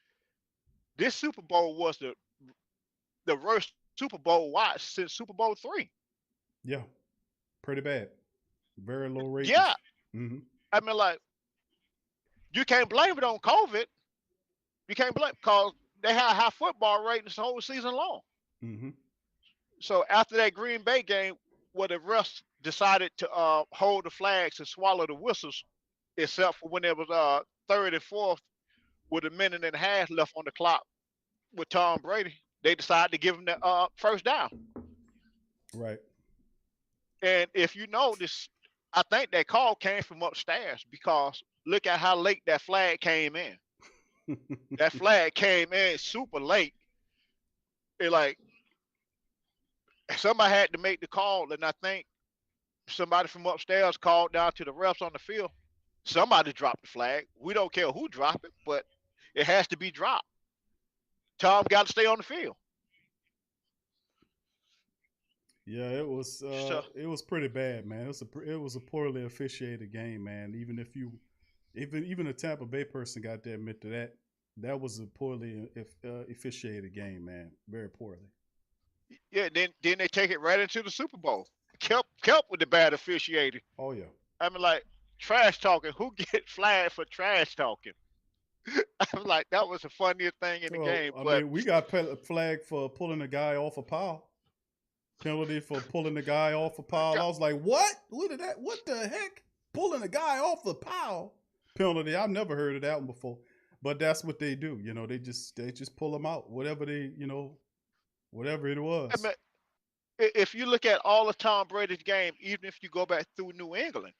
this Super Bowl was the worst Super Bowl watched since Super Bowl III. Yeah, pretty bad. Very low ratings. Yeah, Mm-hmm. I mean, like you can't blame it on COVID. You can't blame because they had high football ratings the whole season long. Mm-hmm. So after that Green Bay game, where the refs decided to hold the flags and swallow the whistles, except for when it was third and fourth with a minute and a half left on the clock with Tom Brady, they decided to give him the first down. Right. And if you notice, I think that call came from upstairs because look at how late that flag came in. That flag came in super late. It like somebody had to make the call, and I think somebody from upstairs called down to the refs on the field. Somebody dropped the flag. We don't care who dropped it, but it has to be dropped. Tom got to stay on the field. Yeah, it was pretty bad, man. It was a poorly officiated game, man. Even a Tampa Bay person got to admit to that. That was a poorly officiated game, man. Very poorly. Yeah, then they take it right into the Super Bowl. Kept with the bad officiating. Oh yeah. I mean, like trash talking. Who get flagged for trash talking? I'm like, that was the funniest thing in the game. I But mean, we got flagged for pulling a guy off a pile. Penalty for pulling the guy off a pile. I was like, what? What the heck? Pulling a guy off the pile? Penalty. I've never heard of that one before. But that's what they do. You know, they just pull them out. Whatever whatever it was. I mean, if you look at all of Tom Brady's game, even if you go back through New England,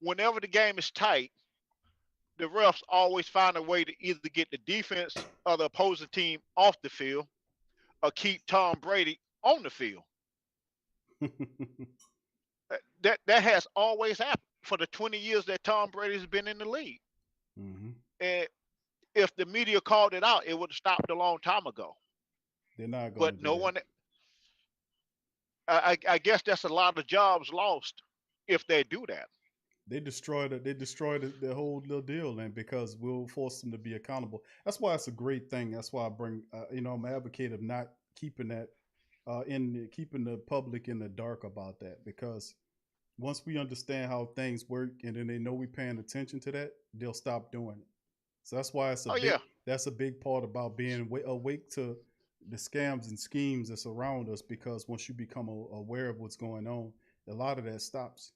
whenever the game is tight, the refs always find a way to either get the defense or the opposing team off the field or keep Tom Brady on the field. That has always happened for the 20 years that Tom Brady's been in the league. Mm-hmm. And if the media called it out, it would have stopped a long time ago. They're not going But to no that. one. I guess that's a lot of jobs lost if they do that. They destroyed the whole little deal, and because we'll force them to be accountable. That's why it's a great thing. That's why I bring, I'm an advocate of not keeping that keeping the public in the dark about that, because once we understand how things work and then they know we're paying attention to that, they'll stop doing it. So that's why it's that's a big part about being awake to the scams and schemes that surround us, because once you become aware of what's going on, a lot of that stops.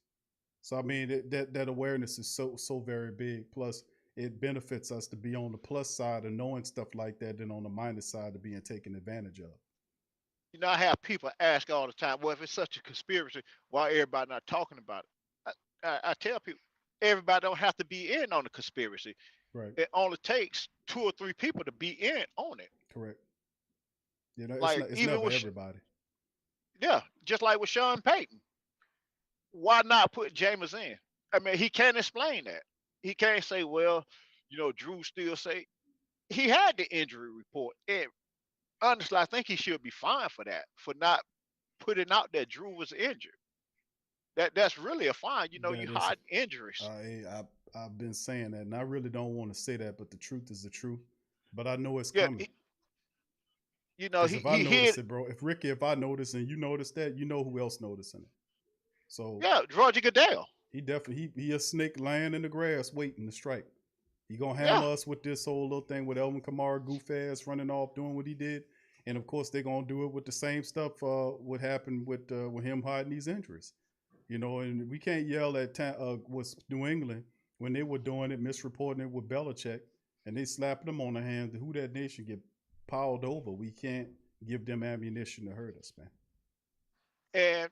So I mean that awareness is so very big. Plus, it benefits us to be on the plus side of knowing stuff like that than on the minus side of being taken advantage of. You know, I have people ask all the time, well, if it's such a conspiracy, why everybody not talking about it? I tell people, everybody don't have to be in on the conspiracy. Right. It only takes 2 or 3 people to be in on it. Correct. You know, Like it's even never with, everybody. yeah, just like with Sean Payton. Why not put Jameis in? I mean, he can't explain that. He can't say, well, Drew still say he had the injury report. And honestly, I think he should be fined for that, for not putting out that Drew was injured. That's really a fine. You That is, hide injuries. I've been saying that, and I really don't want to say that, but the truth is the truth. But I know it's Yeah, coming. he Because if I he notice hid. it, bro, if I notice and you notice that, you know who else noticing it. So Yeah, Roger Goodell. he definitely he a snake lying in the grass waiting to strike. He gonna Yeah, hammer us with this whole little thing with Elvin Kamara goof ass running off doing what he did, and of course they're gonna do it with the same stuff. What happened with him hiding these injuries, and we can't yell at what's New England when they were doing it, misreporting it with Belichick, and they slapped them on the hands. Who that nation get piled over? We can't give them ammunition to hurt us, man. and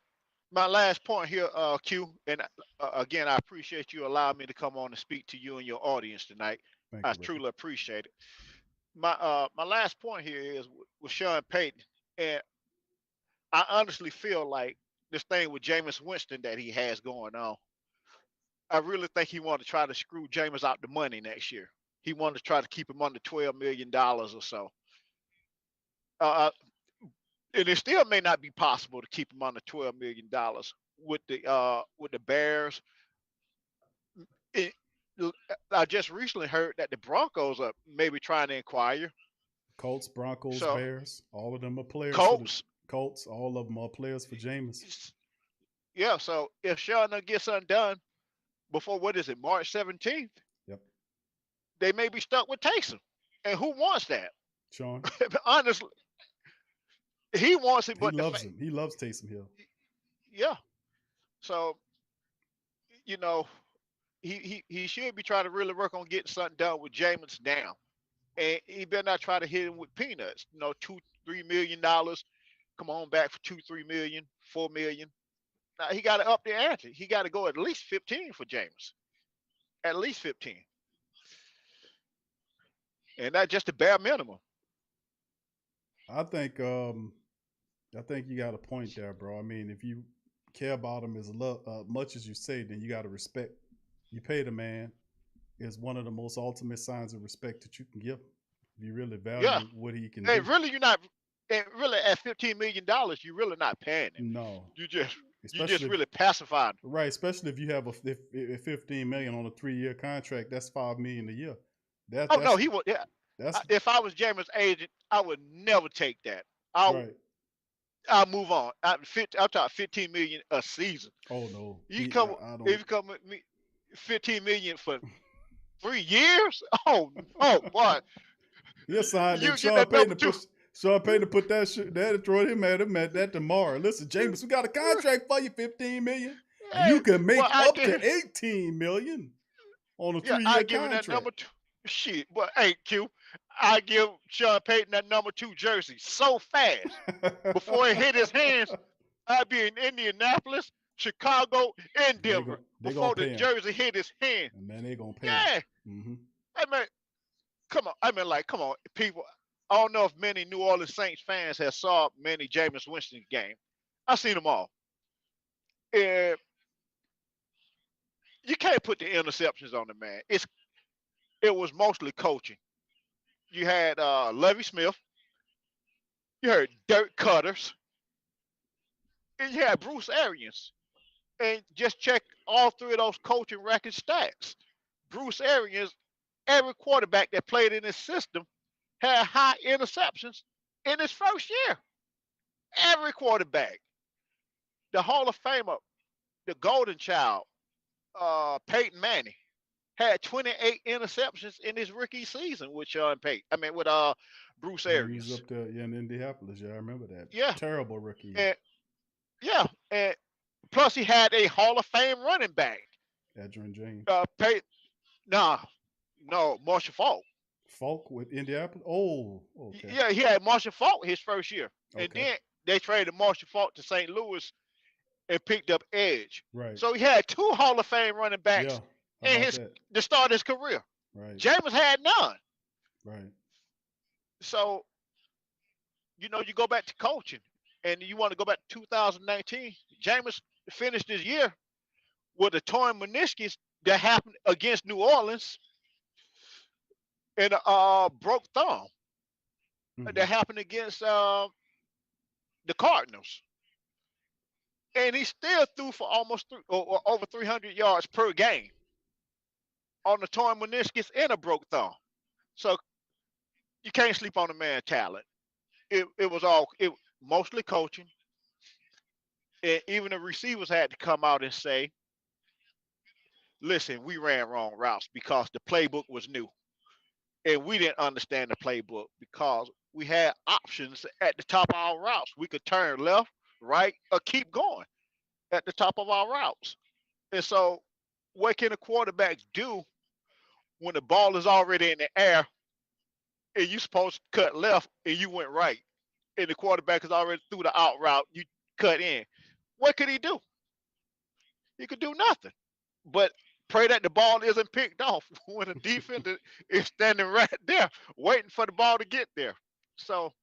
my last point here, Q, and again, I appreciate you allowing me to come on and speak to you and your audience tonight. Thank I you, Ricky. truly appreciate it. My last point here is with Sean Payton, and I honestly feel like this thing with Jameis Winston that he has going on. I really think he wanted to try to screw Jameis out the money next year. He wanted to try to keep him under $12 million or so. Uh, and it still may not be possible to keep him under $12 million with the Bears. It, I just recently heard that the Broncos are maybe trying to inquire. Colts, Broncos, So Bears, all of them are players for the Colts, Colts. All of them are players for Jameis. yeah. So if Sean doesn't get something done before what is it, March 17th, Yep, they may be stuck with Taysom. And who wants that? Sean. Honestly, he wants it, He but loves him. He loves Taysom Hill. yeah. So you know, he should be trying to really work on getting something done with Jameis now, and he better not try to hit him with peanuts. $2-3 million. Come on back for 2-3 million, 4 million. Now he got to up the ante. He got to go at least 15 for Jameis, at least 15, and that's just the bare minimum. I think you got a point there, bro. I mean, if you care about him as much as you say, then you got to respect. You pay the man is one of the most ultimate signs of respect that you can give him. If you really Yeah, value what he can hey, do. really, you're not. And really, at $15 million, you're really not paying him. No, You just especially really pacifying. right. Especially if you have a 15 million on a 3-year contract, that's $5 million a year. Oh no, he would. Yeah, That's if I was Jameis' agent, I would never take that. I'll right. I'll move on. I'm talking 15 million a season. Oh no, You come I if don't. you come with me 15 million for 3 years. Oh no, boy, He'll sign you then get that number two. Sean Payton to put that shit that and throw him at that tomorrow. Listen, James, we got a contract for you, 15 million. You Hey, can make well, I up give to 18 million on a yeah, 3-year I give him that contract. number two. Shit, but hey, Q, I give Sean Payton that number 2 jersey so fast before it hit his hands. I'd be in Indianapolis, Chicago, and Denver they gonna before the pay him. jersey hit his hand. And man, they gonna pay Yeah, him. Mm-hmm. I mean, come on. I mean, like, come on, people. I don't know if many New Orleans Saints fans have saw many Jameis Winston game. I've seen them all. And you can't put the interceptions on the man. It was mostly coaching. You had Lovie Smith, you had Dirk Cutters, and you had Bruce Arians. And just check all 3 of those coaching record stats. Bruce Arians, every quarterback that played in his system had high interceptions in his first year. Every quarterback. The Hall of Famer, the Golden Child, Peyton Manning. had 28 interceptions in his rookie season with Sean Payton. I mean, with Bruce Breeze Arians. up there, yeah, in Indianapolis. Yeah, I remember that. Yeah, Terrible rookie year. and yeah, and plus he had a Hall of Fame running back. Adrian James. Payton, nah, no, Marshall Faulk. Falk with Indianapolis. Oh, okay. Yeah, he had Marshall Faulk his first year, and Okay. then they traded Marshall Faulk to St. Louis and picked up Edge. Right. So he had two Hall of Fame running Yeah. backs How in about his that? the start of his career. Right. Jameis had none. Right. So you go back to coaching, and you want to go back to 2019. Jameis finished this year with a torn meniscus that happened against New Orleans and a broke thumb Mhm. that happened against the Cardinals. And he still threw for almost or over 300 yards per game on a torn meniscus and a broke thumb. So you can't sleep on the man's talent. It was mostly coaching, and even the receivers had to come out and say, "Listen, we ran wrong routes because the playbook was new, and we didn't understand the playbook because we had options at the top of our routes. We could turn left, right, or keep going at the top of our routes." And so, what can a quarterback do when the ball is already in the air and you supposed to cut left and you went right, and the quarterback is already through the out route, you cut in? What could he do? He could do nothing but pray that the ball isn't picked off when the defender is standing right there waiting for the ball to get there. So,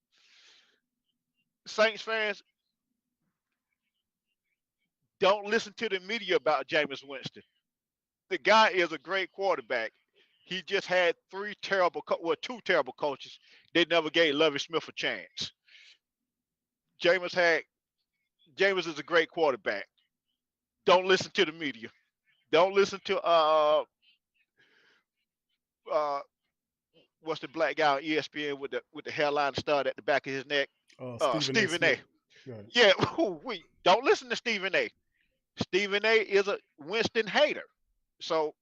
Saints fans, don't listen to the media about Jameis Winston. The guy is a great quarterback. He just had two terrible coaches. They never gave Lovie Smith a chance. Jameis had Jameis is a great quarterback. Don't listen to the media. Don't listen to uh what's the black guy on ESPN with the hairline stud at the back of his neck? Stephen A. Stephen A. Smith. Right. Yeah, we don't listen to Stephen A. Stephen A. is a Winston hater. So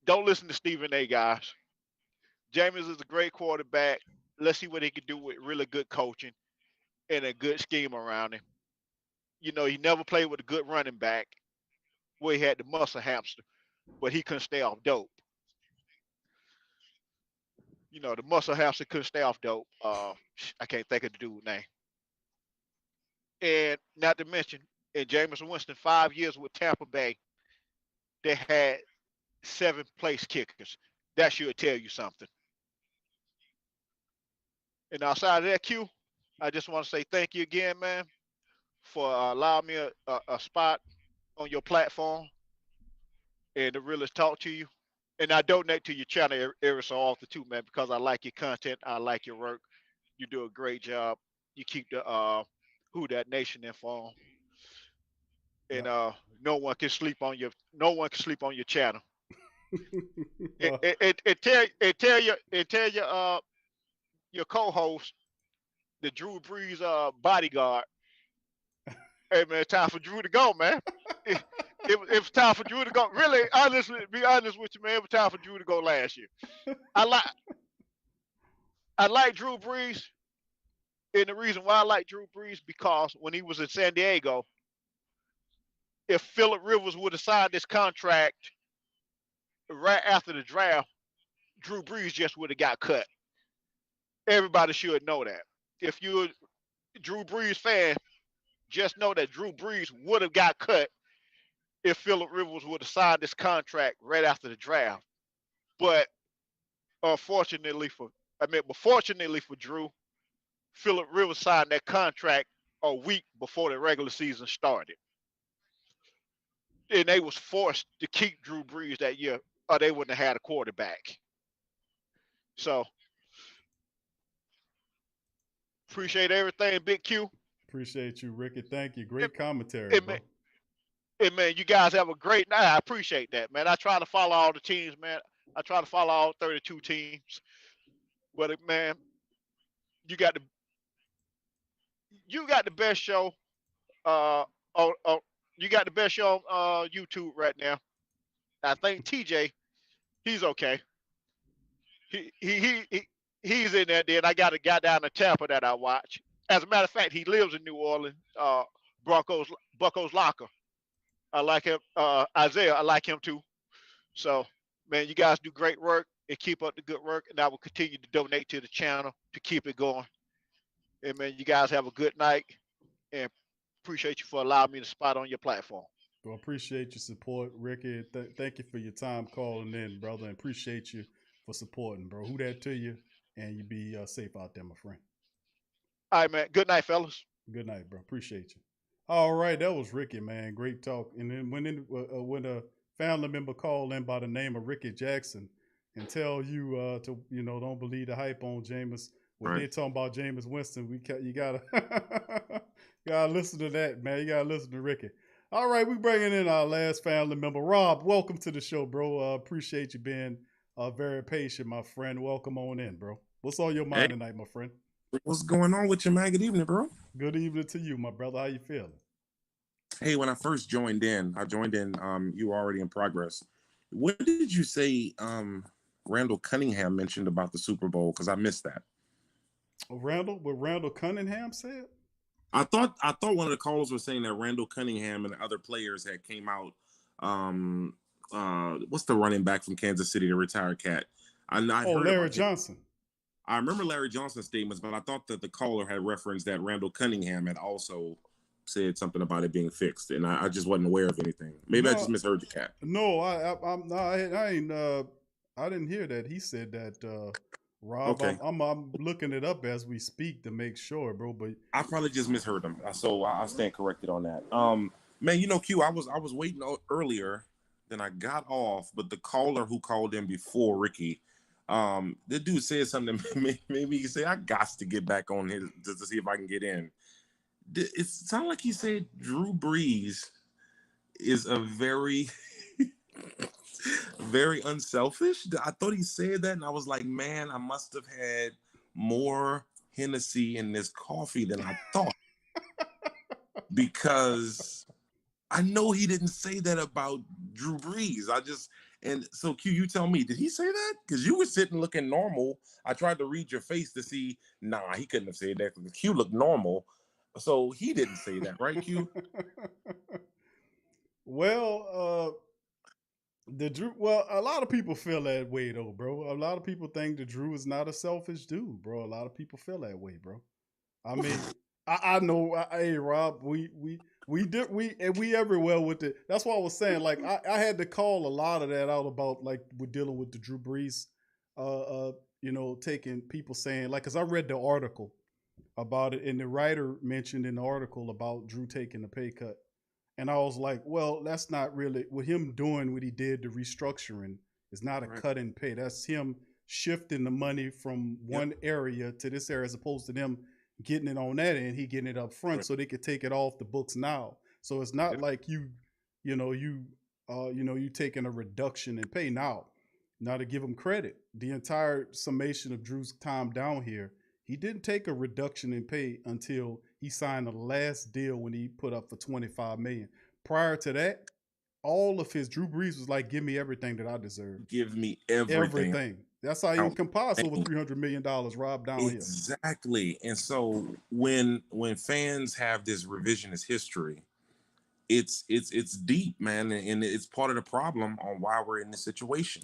don't listen to Stephen A. guys. Jameis is a great quarterback. Let's see what he can do with really good coaching and a good scheme around him. He never played with a good running back where he had the muscle hamster, but he couldn't stay off dope. The muscle hamster couldn't stay off dope. I can't think of the dude's name. And not to mention, in Jameis Winston, 5 years with Tampa Bay, they had seven place kickers. That should tell you something. And outside of that, Q, I just want to say thank you again, man, for allowing me a spot on your platform and to really talk to you. And I donate to your channel every so often too, man, because I like your content. I like your work. You do a great job. You keep the Who That Nation informed. And Yeah. no one can sleep on your channel. Uh, Tell your co-host, the Drew Brees bodyguard, hey man, time for Drew to go, man. It was time for Drew to go. Really, honestly, be honest with you, man, it was time for Drew to go last year. I like I like Drew Brees, and the reason why I like Drew Brees because when he was in San Diego, if Phillip Rivers would have signed this contract right after the draft, Drew Brees just would have got cut. Everybody should know that. If you're a Drew Brees fan, just know that Drew Brees would have got cut if Phillip Rivers would have signed this contract right after the draft. But unfortunately fortunately for Drew, Phillip Rivers signed that contract a week before the regular season started. And they was forced to keep Drew Brees that year, or they wouldn't have had a quarterback. So appreciate everything, Big Q. appreciate you, Ricky. Thank you. And, Great commentary, and, bro. man, and man, you guys have a great night. I appreciate that, man. I try to follow all the teams, man. I try to follow all 32 teams. But man, you got the you got the best show uh on You got the best show on YouTube right now. I think TJ, he's okay. He he he, he he's in there. Then I got a guy down in Tampa that I watch. As a matter of fact, he lives in New Orleans. Broncos Bucko's locker. I like him. Isaiah, I like him too. So, man, you guys do great work and keep up the good work. And I will continue to donate to the channel to keep it going. And man, you guys have a good night and appreciate you for allowing me to spot on your platform. Well, appreciate your support, Ricky. Thank you for your time calling in, brother, and appreciate you for supporting, bro. Who that to you, and you be safe out there, my friend. All right, man. Good night, fellas. Good night, bro. Appreciate you. All right, that was Ricky, man. Great talk. And then when a family member called in by the name of Ricky Jackson and tell you to don't believe the hype on Jameis when they're talking about Jameis Winston, you gotta gotta listen to that, man. You gotta listen to Ricky. All right, we bringing in our last family member, Rob. Welcome to the show, bro. Appreciate you being very patient, my friend. Welcome on in, bro. What's on your mind tonight, my friend? What's going on with you, man? Good evening, bro. Good evening to you, my brother. How you feeling? Hey, when I first joined in, you were already in progress. What did you say Randall Cunningham mentioned about the Super Bowl? Because I missed that. What Randall Cunningham said? I thought one of the callers was saying that Randall Cunningham and other players had came out. What's the running back from Kansas City, the retired cat? Larry Johnson. I remember Larry Johnson's statements, but I thought that the caller had referenced that Randall Cunningham had also said something about it being fixed, and I just wasn't aware of anything. Maybe I just misheard the cat. No, I didn't hear that. He said that, Rob. Okay. I'm looking it up as we speak to make sure, bro. But I probably just misheard him, so I'll stand corrected on that. Man, Q, I was waiting earlier, then I got off, but the caller who called in before Ricky. The dude said something that made me say, I got to get back on here just to see if I can get in. It sounded like he said Drew Brees is a very, very unselfish. I thought he said that, and I was like, man, I must have had more Hennessy in this coffee than I thought. Because I know he didn't say that about Drew Brees. And so, Q, you tell me, did he say that? Because you were sitting looking normal. I tried to read your face to see, nah, he couldn't have said that because Q looked normal. So he didn't say that, right, Q? Well, a lot of people feel that way, though, bro. A lot of people think that Drew is not a selfish dude, bro. A lot of people feel that way, bro. I mean, I know, hey, Rob, we everywhere with it. That's why I was saying, like, I had to call a lot of that out about, like, we're dealing with the Drew Brees, taking people saying, like, because I read the article about it, and the writer mentioned in the article about Drew taking the pay cut. And I was like, well, that's not really, with him doing what he did, the restructuring, is not a cut in pay. That's him shifting the money from one area to this area as opposed to them getting it on that end, he getting it up front so they could take it off the books now. So it's not like you taking a reduction in pay now. Now, to give him credit, the entire summation of Drew's time down here, he didn't take a reduction in pay until he signed the last deal when he put up for $25 million. Prior to that, all of his Drew Brees was like, give me everything that I deserve. Give me everything. That's how he can pass over $300 million, Rob, down here. Exactly. And so when fans have this revisionist history, it's deep, man, and it's part of the problem on why we're in this situation.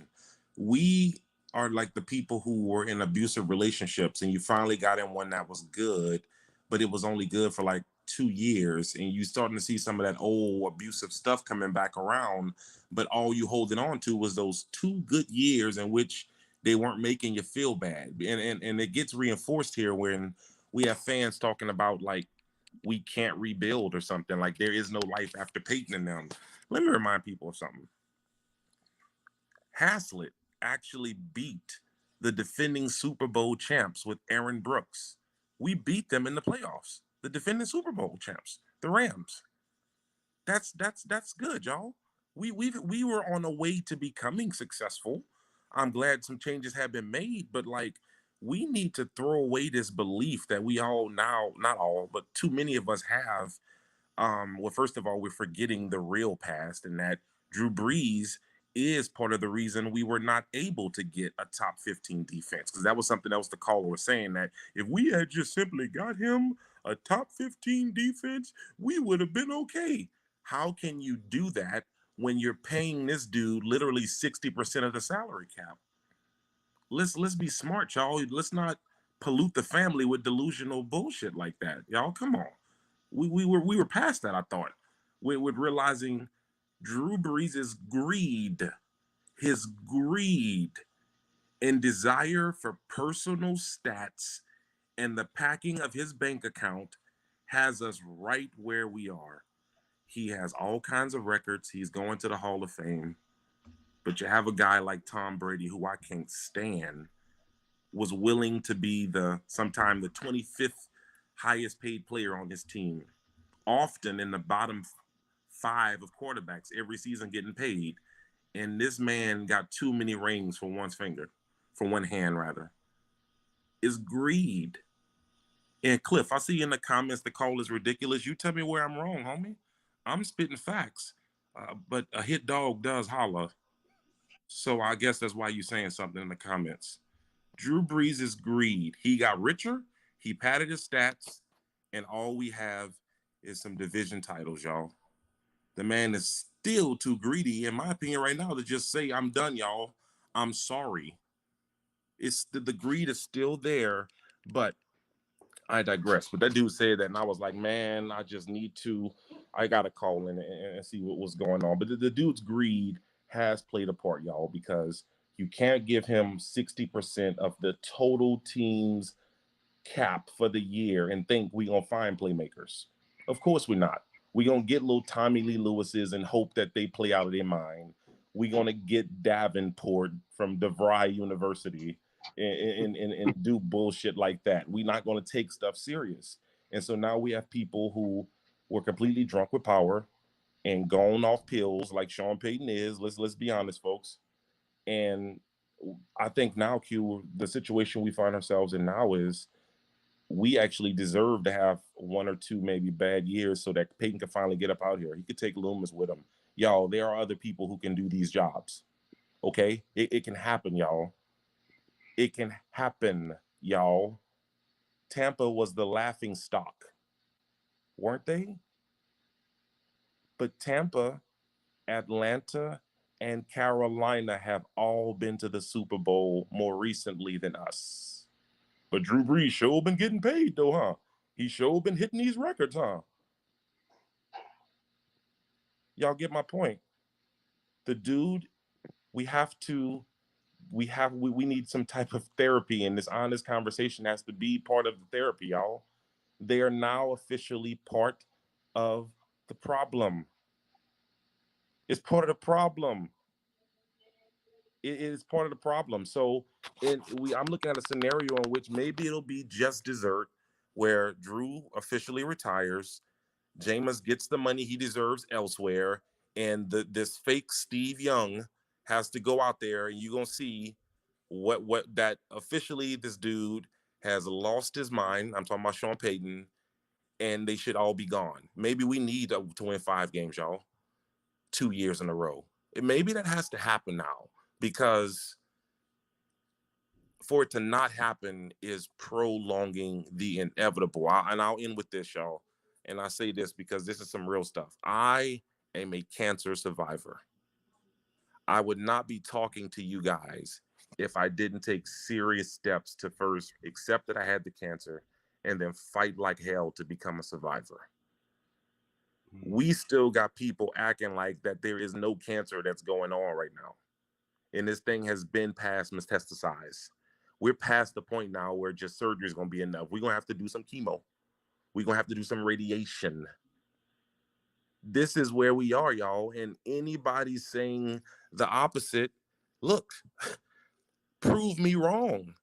We are like the people who were in abusive relationships, and you finally got in one that was good, but it was only good for like 2 years, and you starting to see some of that old abusive stuff coming back around, but all you holding on to was those 2 good years in which they weren't making you feel bad. And it gets reinforced here when we have fans talking about like we can't rebuild or something, like there is no life after Peyton and them. Let me remind people of something. Haslett actually beat the defending Super Bowl champs with Aaron Brooks. We beat them in the playoffs, the defending Super Bowl champs, the Rams. That's good, y'all. We were on a way to becoming successful. I'm glad some changes have been made, but like we need to throw away this belief that we all now, not all, but too many of us have Well, first of all, we're forgetting the real past, and that Drew Brees is part of the reason we were not able to get a top 15 defense, because that was something else the caller was saying, that if we had just simply got him a top 15 defense, we would have been okay. How can you do that when you're paying this dude literally 60% of the salary cap? Let's be smart, y'all. Let's not pollute the family with delusional bullshit like that. Y'all, come on. We were past that, I thought. With realizing Drew Brees' greed, his greed and desire for personal stats and the packing of his bank account has us right where we are. He has all kinds of records. He's going to the Hall of Fame. But you have a guy like Tom Brady, who I can't stand, was willing to be sometime the 25th highest paid player on his team, often in the bottom 5 of quarterbacks every season getting paid. And this man got too many rings for one hand rather. It's greed. And Cliff, I see in the comments the call is ridiculous. You tell me where I'm wrong, homie. I'm spitting facts. But a hit dog does holler. So I guess that's why you're saying something in the comments. Drew Brees is greed. He got richer, he padded his stats, and all we have is some division titles, y'all. The man is still too greedy, in my opinion, right now, to just say, I'm done, y'all. I'm sorry. It's the greed is still there, but I digress. But that dude said that, and I was like, man, I got to call in and see what was going on. But the dude's greed has played a part, y'all, because you can't give him 60% of the total team's cap for the year and think we're going to find playmakers. Of course we're not. We're going to get little Tommy Lee Lewises and hope that they play out of their mind. We're going to get Davenport from DeVry University and do bullshit like that. We're not going to take stuff serious. And so now we have people who were completely drunk with power and gone off pills like Sean Payton is. Let's be honest, folks. And I think now, Q, the situation we find ourselves in now is we actually deserve to have 1 or 2 maybe bad years so that Peyton can finally get up out here. He could take Loomis with him. Y'all, there are other people who can do these jobs. Okay? It can happen, y'all. It can happen, y'all. Tampa was the laughing stock, weren't they? But Tampa, Atlanta, and Carolina have all been to the Super Bowl more recently than us. But Drew Brees sure been getting paid though, huh? He sure been hitting these records, huh? Y'all get my point. The dude, we need some type of therapy, and this honest conversation has to be part of the therapy, y'all. They are now officially part of the problem. It's part of the problem. It is part of the problem. So I'm looking at a scenario in which maybe it'll be just dessert, where Drew officially retires, Jameis gets the money he deserves elsewhere, and this fake Steve Young has to go out there, and you're gonna see what that officially this dude has lost his mind. I'm talking about Sean Payton, and they should all be gone. Maybe we need to win 5 games, y'all, 2 years in a row. Maybe that has to happen now, because for it to not happen is prolonging the inevitable. And I'll end with this, y'all. And I say this because this is some real stuff. I am a cancer survivor. I would not be talking to you guys if I didn't take serious steps to first accept that I had the cancer and then fight like hell to become a survivor. We still got people acting like that there is no cancer that's going on right now. And this thing has been past metastasized. We're past the point now where just surgery is going to be enough. We're going to have to do some chemo. We're going to have to do some radiation. This is where we are, y'all. And anybody saying the opposite, look, prove me wrong.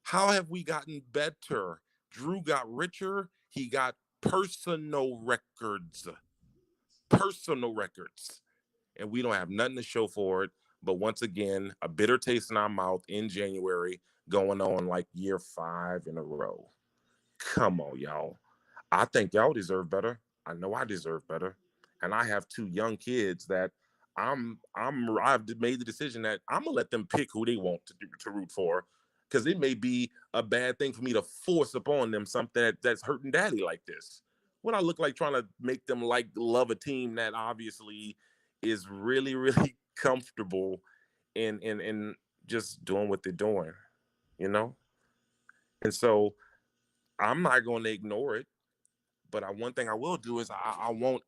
How have we gotten better? Drew got richer. He got personal records. Personal records. And we don't have nothing to show for it. But once again, a bitter taste in our mouth in January, going on like year 5 in a row. Come on, y'all. I think y'all deserve better. I know I deserve better. And I have two young kids that I've made the decision that I'm gonna let them pick who they want to root for, because it may be a bad thing for me to force upon them something that's hurting daddy like this. What I look like trying to make them like love a team that obviously is really, really comfortable in just doing what they're doing, you know? And so I'm not gonna ignore it. But one thing I will do is I won't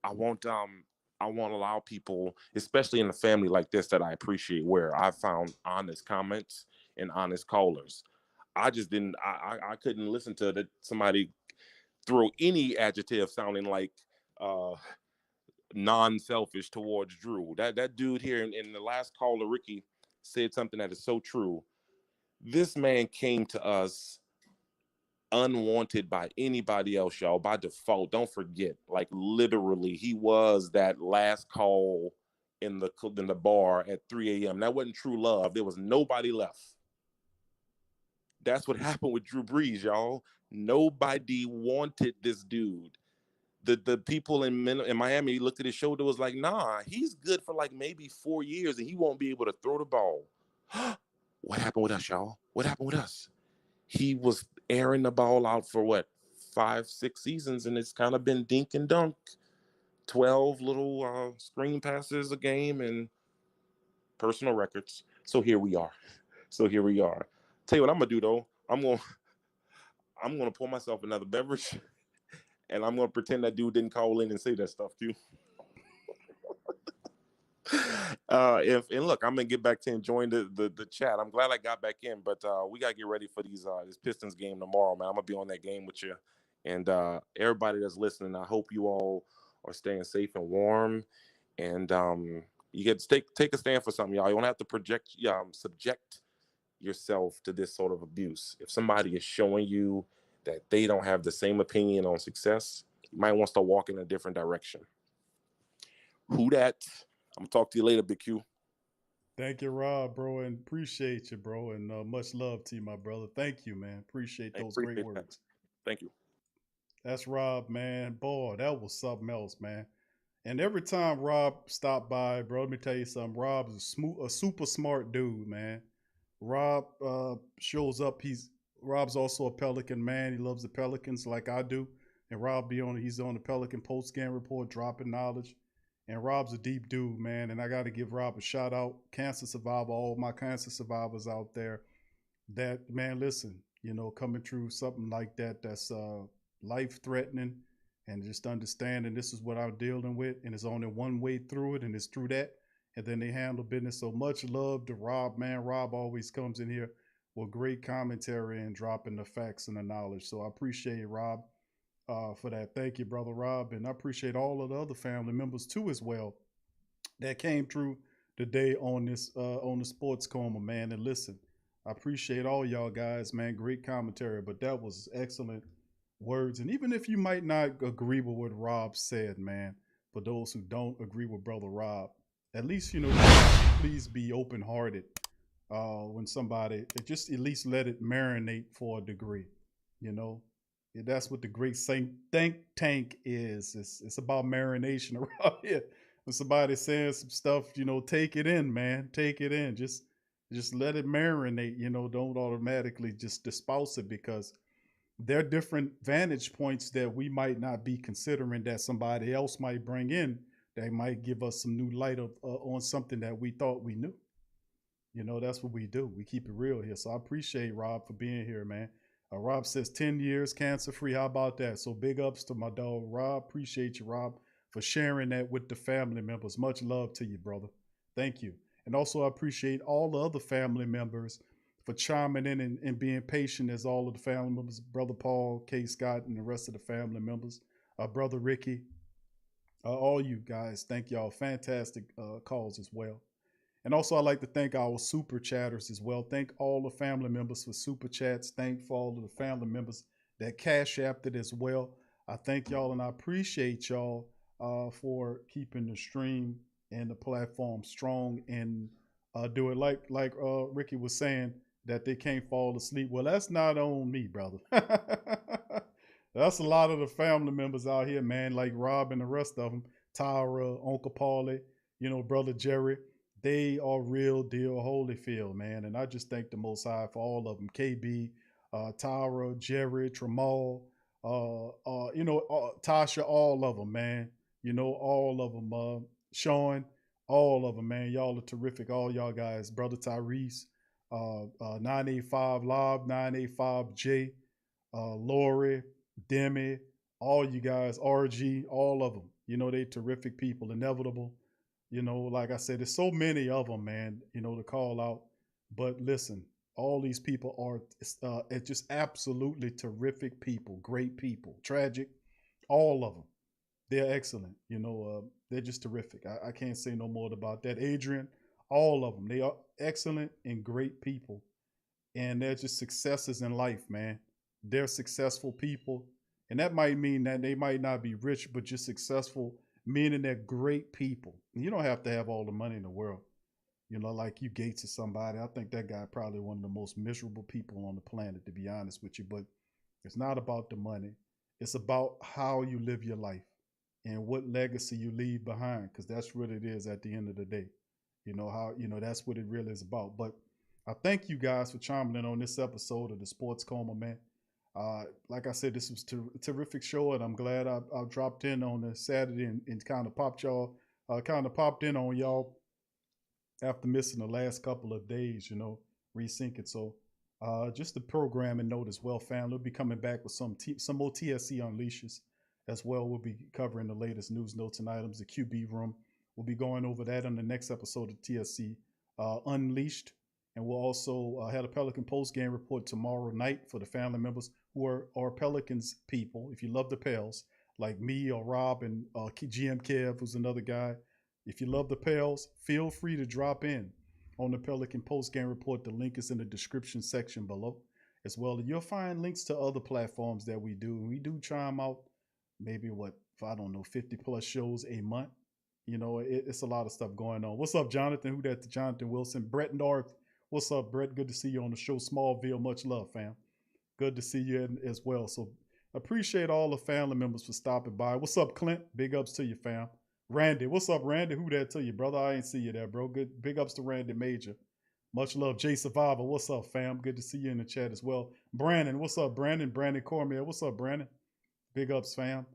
allow people, especially in a family like this that I appreciate, where I found honest comments and honest callers. I just didn't. I couldn't listen to that somebody throw any adjective sounding like uh, non-selfish towards Drew. That dude here in the last caller, Ricky, said something that is so true. This man came to us unwanted by anybody else, y'all, by default. Don't forget, like literally, he was that last call in the bar at 3 a.m. That wasn't true love. There was nobody left. That's what happened with Drew Brees, y'all. Nobody wanted this dude. The people in Miami looked at his shoulder, was like, nah, he's good for like maybe 4 years and he won't be able to throw the ball. What happened with us, y'all? What happened with us? He was airing the ball out for what, 5, 6 seasons, and it's kind of been dink and dunk, 12 little screen passes a game and personal records. So here we are. Tell you what I'm gonna do though. I'm gonna pour myself another beverage, and I'm gonna pretend that dude didn't call in and say that stuff too. And look, I'm gonna get back to enjoying the chat. I'm glad I got back in, but we gotta get ready for this Pistons game tomorrow, man. I'm gonna be on that game with you, and everybody that's listening. I hope you all are staying safe and warm, and you get to take a stand for something, y'all. You don't have to subject yourself to this sort of abuse. If somebody is showing you that they don't have the same opinion on success, you might want to start walking in a different direction. Who dat? I'm gonna talk to you later, Big Q. Thank you, Rob, bro, and appreciate you, bro, and much love to you, my brother. Thank you, man. Appreciate those great Appreciate words. that. Thank you. That's Rob, man. Boy, that was something else, man. And every time Rob stopped by, bro, let me tell you something. Rob is a super smart dude, man. Rob shows up. Rob's also a Pelican man. He loves the Pelicans like I do. And he's on the Pelican post game report, dropping knowledge. And Rob's a deep dude, man. And I got to give Rob a shout out. Cancer survivor, all my cancer survivors out there. That, man, listen, coming through something like that's life threatening, and just understanding this is what I'm dealing with, and it's only one way through it, and it's through that. And then they handle business. So much love to Rob, man. Rob always comes in here with great commentary and dropping the facts and the knowledge. So I appreciate Rob for that. Thank you, brother Rob. And I appreciate all of the other family members too as well that came through today on the Sports Coma, man. And listen, I appreciate all y'all guys, man. Great commentary, but that was excellent words. And even if you might not agree with what Rob said, man, for those who don't agree with brother Rob, at least please be open hearted when somebody, just at least let it marinate for a degree. That's what the great think tank is. It's about marination around here. When somebody's saying some stuff, take it in, man. Take it in. Just let it marinate. Don't automatically just espouse it, because there are different vantage points that we might not be considering that somebody else might bring in. That might give us some new light on something that we thought we knew. That's what we do. We keep it real here. So I appreciate Rob for being here, man. Rob says 10 years cancer free. How about that? So big ups to my dog, Rob. Appreciate you, Rob, for sharing that with the family members. Much love to you, brother. Thank you. And also I appreciate all the other family members for chiming in and being patient, as all of the family members, Brother Paul, K. Scott, and the rest of the family members, Brother Ricky, all you guys. Thank y'all. Fantastic calls as well. And also, I'd like to thank our super chatters as well. Thank all the family members for super chats. Thank for all of the family members that cash apped it as well. I thank y'all, and I appreciate y'all for keeping the stream and the platform strong, and do it like Ricky was saying, that they can't fall asleep. Well, that's not on me, brother. That's a lot of the family members out here, man, like Rob and the rest of them. Tyra, Uncle Paulie, Brother Jerry. They are real deal Holyfield, man. And I just thank the Most High for all of them. KB, Tyra, Jerry, Tramal, Tasha, all of them, man. All of them. Sean, all of them, man. Y'all are terrific. All y'all guys. Brother Tyrese, 985 Lob, 985J, Lori, Demi, all you guys, RG, all of them. They terrific people. Inevitable. Like I said, there's so many of them, man, to call out. But listen, all these people are just absolutely terrific people, great people, tragic, all of them. They're excellent. They're just terrific. I can't say no more about that. Adrian, all of them. They are excellent and great people. And they're just successes in life, man. They're successful people. And that might mean that they might not be rich, but just successful, meaning they're great people. And you don't have to have all the money in the world. Like you Gates or somebody. I think that guy probably one of the most miserable people on the planet, to be honest with you. But it's not about the money. It's about how you live your life and what legacy you leave behind, because that's what it is at the end of the day. That's what it really is about. But I thank you guys for chiming in on this episode of the Sports Coma, man. Like I said, this was a terrific show, and I'm glad I dropped in on a Saturday and kind of popped in on y'all after missing the last couple of days, resyncing. So just the programming note as well, family. We'll be coming back with some more TSC Unleashes as well. We'll be covering the latest news, notes, and items, the QB room. We'll be going over that on the next episode of TSC Unleashed. And we'll also have a Pelican post-game report tomorrow night for the family members who are Pelicans people. If you love the Pels, like me or Rob and GM Kev, who's another guy. If you love the Pels, feel free to drop in on the Pelican post-game report. The link is in the description section below as well. You'll find links to other platforms that we do. And we do chime out maybe 50 plus shows a month. It's a lot of stuff going on. What's up, Jonathan? Who that? Jonathan Wilson. Brett North. What's up, Brett? Good to see you on the show. Smallville, much love, fam. Good to see you as well. So appreciate all the family members for stopping by. What's up, Clint? Big ups to you, fam. Randy, what's up, Randy? Who that to you, brother? I ain't see you there, bro. Good. Big ups to Randy Major. Much love, Jay Survivor. What's up, fam? Good to see you in the chat as well. Brandon, what's up, Brandon? Brandon Cormier, what's up, Brandon? Big ups, fam.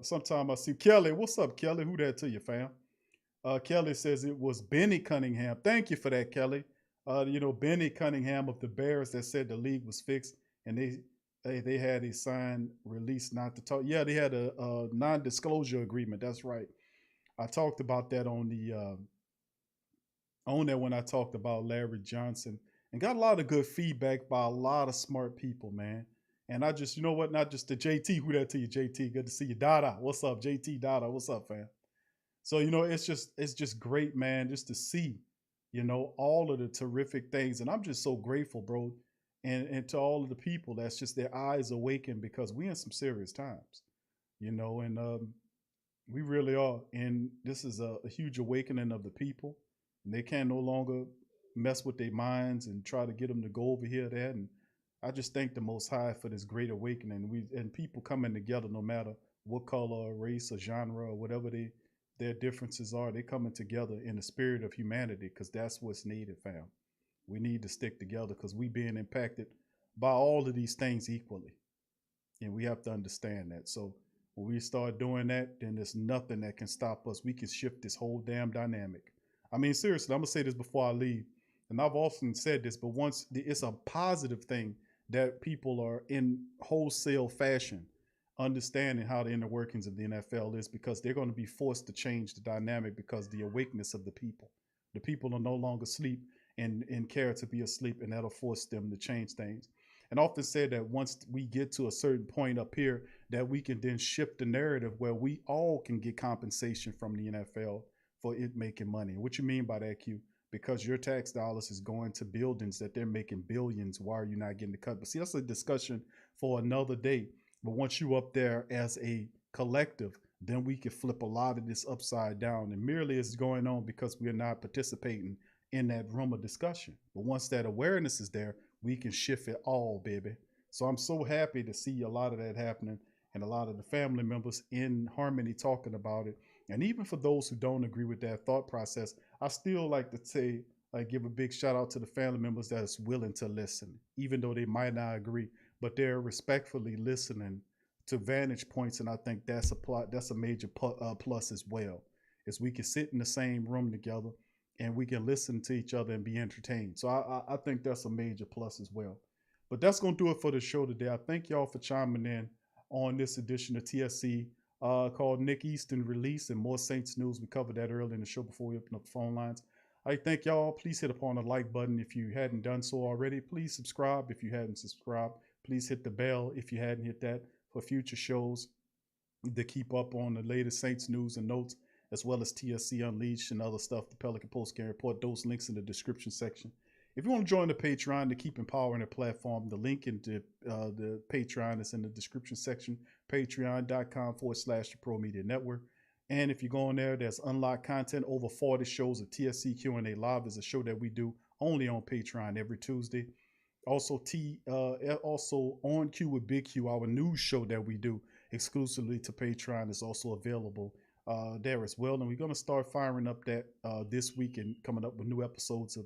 Sometimes I see Kelly. What's up, Kelly? Who that to you, fam? Kelly says it was Benny Cunningham. Thank you for that, Kelly. Benny Cunningham of the Bears that said the league was fixed and they had a signed release not to talk. Yeah, they had a non-disclosure agreement. That's right. I talked about that on there when I talked about Larry Johnson and got a lot of good feedback by a lot of smart people, man. And I just, not just the JT, who that to you, JT. Good to see you. Dada, what's up? JT Dada, what's up, fam? So, it's just great, man, just to see, all of the terrific things. And I'm just so grateful, bro. And to all of the people that's just their eyes awakened, because we in some serious times, and we really are. And this is a huge awakening of the people. And they can no longer mess with their minds and try to get them to go over here, there. And I just thank the Most High for this great awakening. And people coming together, no matter what color or race or genre or whatever their differences are, they coming together in the spirit of humanity, because that's what's needed, fam. We need to stick together because we being impacted by all of these things equally. And we have to understand that. So when we start doing that, then there's nothing that can stop us. We can shift this whole damn dynamic. I mean, seriously, I'm going to say this before I leave. And I've often said this, but once it's a positive thing that people are in wholesale fashion understanding how the inner workings of the NFL is, because they're going to be forced to change the dynamic because the awakeness of the people. The people are no longer asleep and care to be asleep, and that'll force them to change things. And I often said that once we get to a certain point up here, that we can then shift the narrative where we all can get compensation from the NFL for it making money. What you mean by that, Q? Because your tax dollars is going to buildings that they're making billions. Why are you not getting the cut? But see, that's a discussion for another day. But once you up there as a collective, then we can flip a lot of this upside down. And merely it's going on because we're not participating in that room of discussion. But once that awareness is there, we can shift it all, baby. So I'm so happy to see a lot of that happening and a lot of the family members in harmony talking about it. And even for those who don't agree with that thought process, I still like to say, like, give a big shout out to the family members that's willing to listen, even though they might not agree, but they're respectfully listening to vantage points. And I think that's a major plus as well, is we can sit in the same room together and we can listen to each other and be entertained. So I think that's a major plus as well. But that's going to do it for the show today. I thank y'all for chiming in on this edition of TSC called Nick Easton Release and More Saints News. We covered that earlier in the show before we open up the phone lines. I thank y'all. Please hit upon the like button if you hadn't done so already. Please subscribe if you hadn't subscribed. Please hit the bell if you hadn't hit that for future shows to keep up on the latest Saints news and notes, as well as TSC Unleashed and other stuff, the Pelican Post Game Report. Those links in the description section. If you want to join the Patreon to keep empowering the platform, the link into the Patreon is in the description section, patreon.com/the Pro Media Network. And if you go on there, there's unlocked content, over 40 shows of TSC Q&A Live is a show that we do only on Patreon every Tuesday. Also, also On Q with Big Q, our news show that we do exclusively to Patreon, is also available there as well. And we're going to start firing up that this week and coming up with new episodes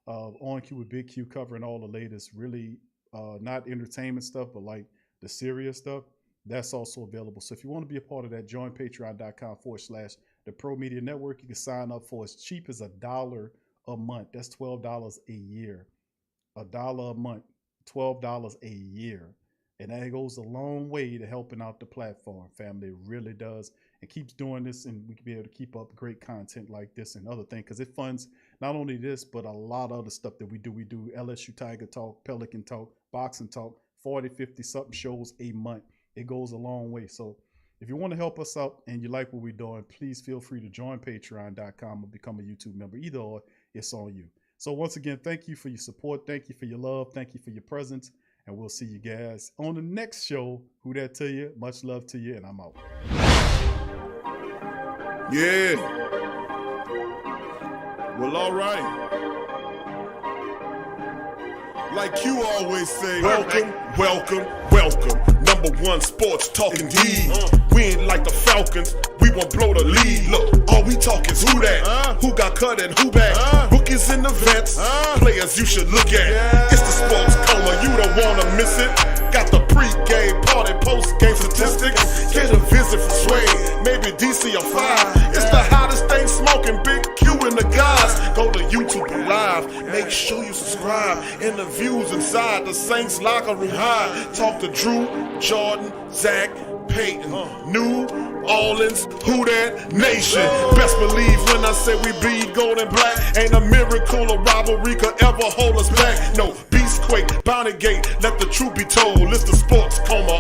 of On Q with Big Q, covering all the latest, really not entertainment stuff, but like the serious stuff. That's also available. So if you want to be a part of that, join patreon.com/the Pro Media Network. You can sign up for as cheap as $1 a month. That's $12 a year. $1 a month, $12 a year. And that goes a long way to helping out the platform, family. It really does. And keeps doing this, and we can be able to keep up great content like this and other things, because it funds not only this, but a lot of other stuff that we do. We do LSU Tiger Talk, Pelican Talk, Boxing Talk, 40, 50 something shows a month. It goes a long way. So if you want to help us out and you like what we're doing, please feel free to join patreon.com or become a YouTube member. Either or, it's on you. So once again, thank you for your support. Thank you for your love. Thank you for your presence. And we'll see you guys on the next show. Who that to you? Much love to you, and I'm out. Yeah. Well, all right. Like you always say, welcome, welcome, welcome. #1 sports talking D. We ain't like the Falcons, we won't blow the lead. Look, all we talk is who that, who got cut and who back. Rookies and the vets, players you should look at. It's the sports coma, you don't wanna miss it. Got the pre-game, party, post-game statistics. Get a visit from Sway, maybe DC or 5. It's the hottest thing smoking, Big Q and the guys. Go to YouTube Live, make sure you subscribe. Interviews inside the Saints locker room high. Talk to Drew, Jordan, Zach, Peyton, New Orleans, who that nation. Best believe when I say we bleed gold and black. Ain't a miracle or rivalry could ever hold us back. No, Beastquake, Bounty Gate, let the truth be told. It's the sports coma.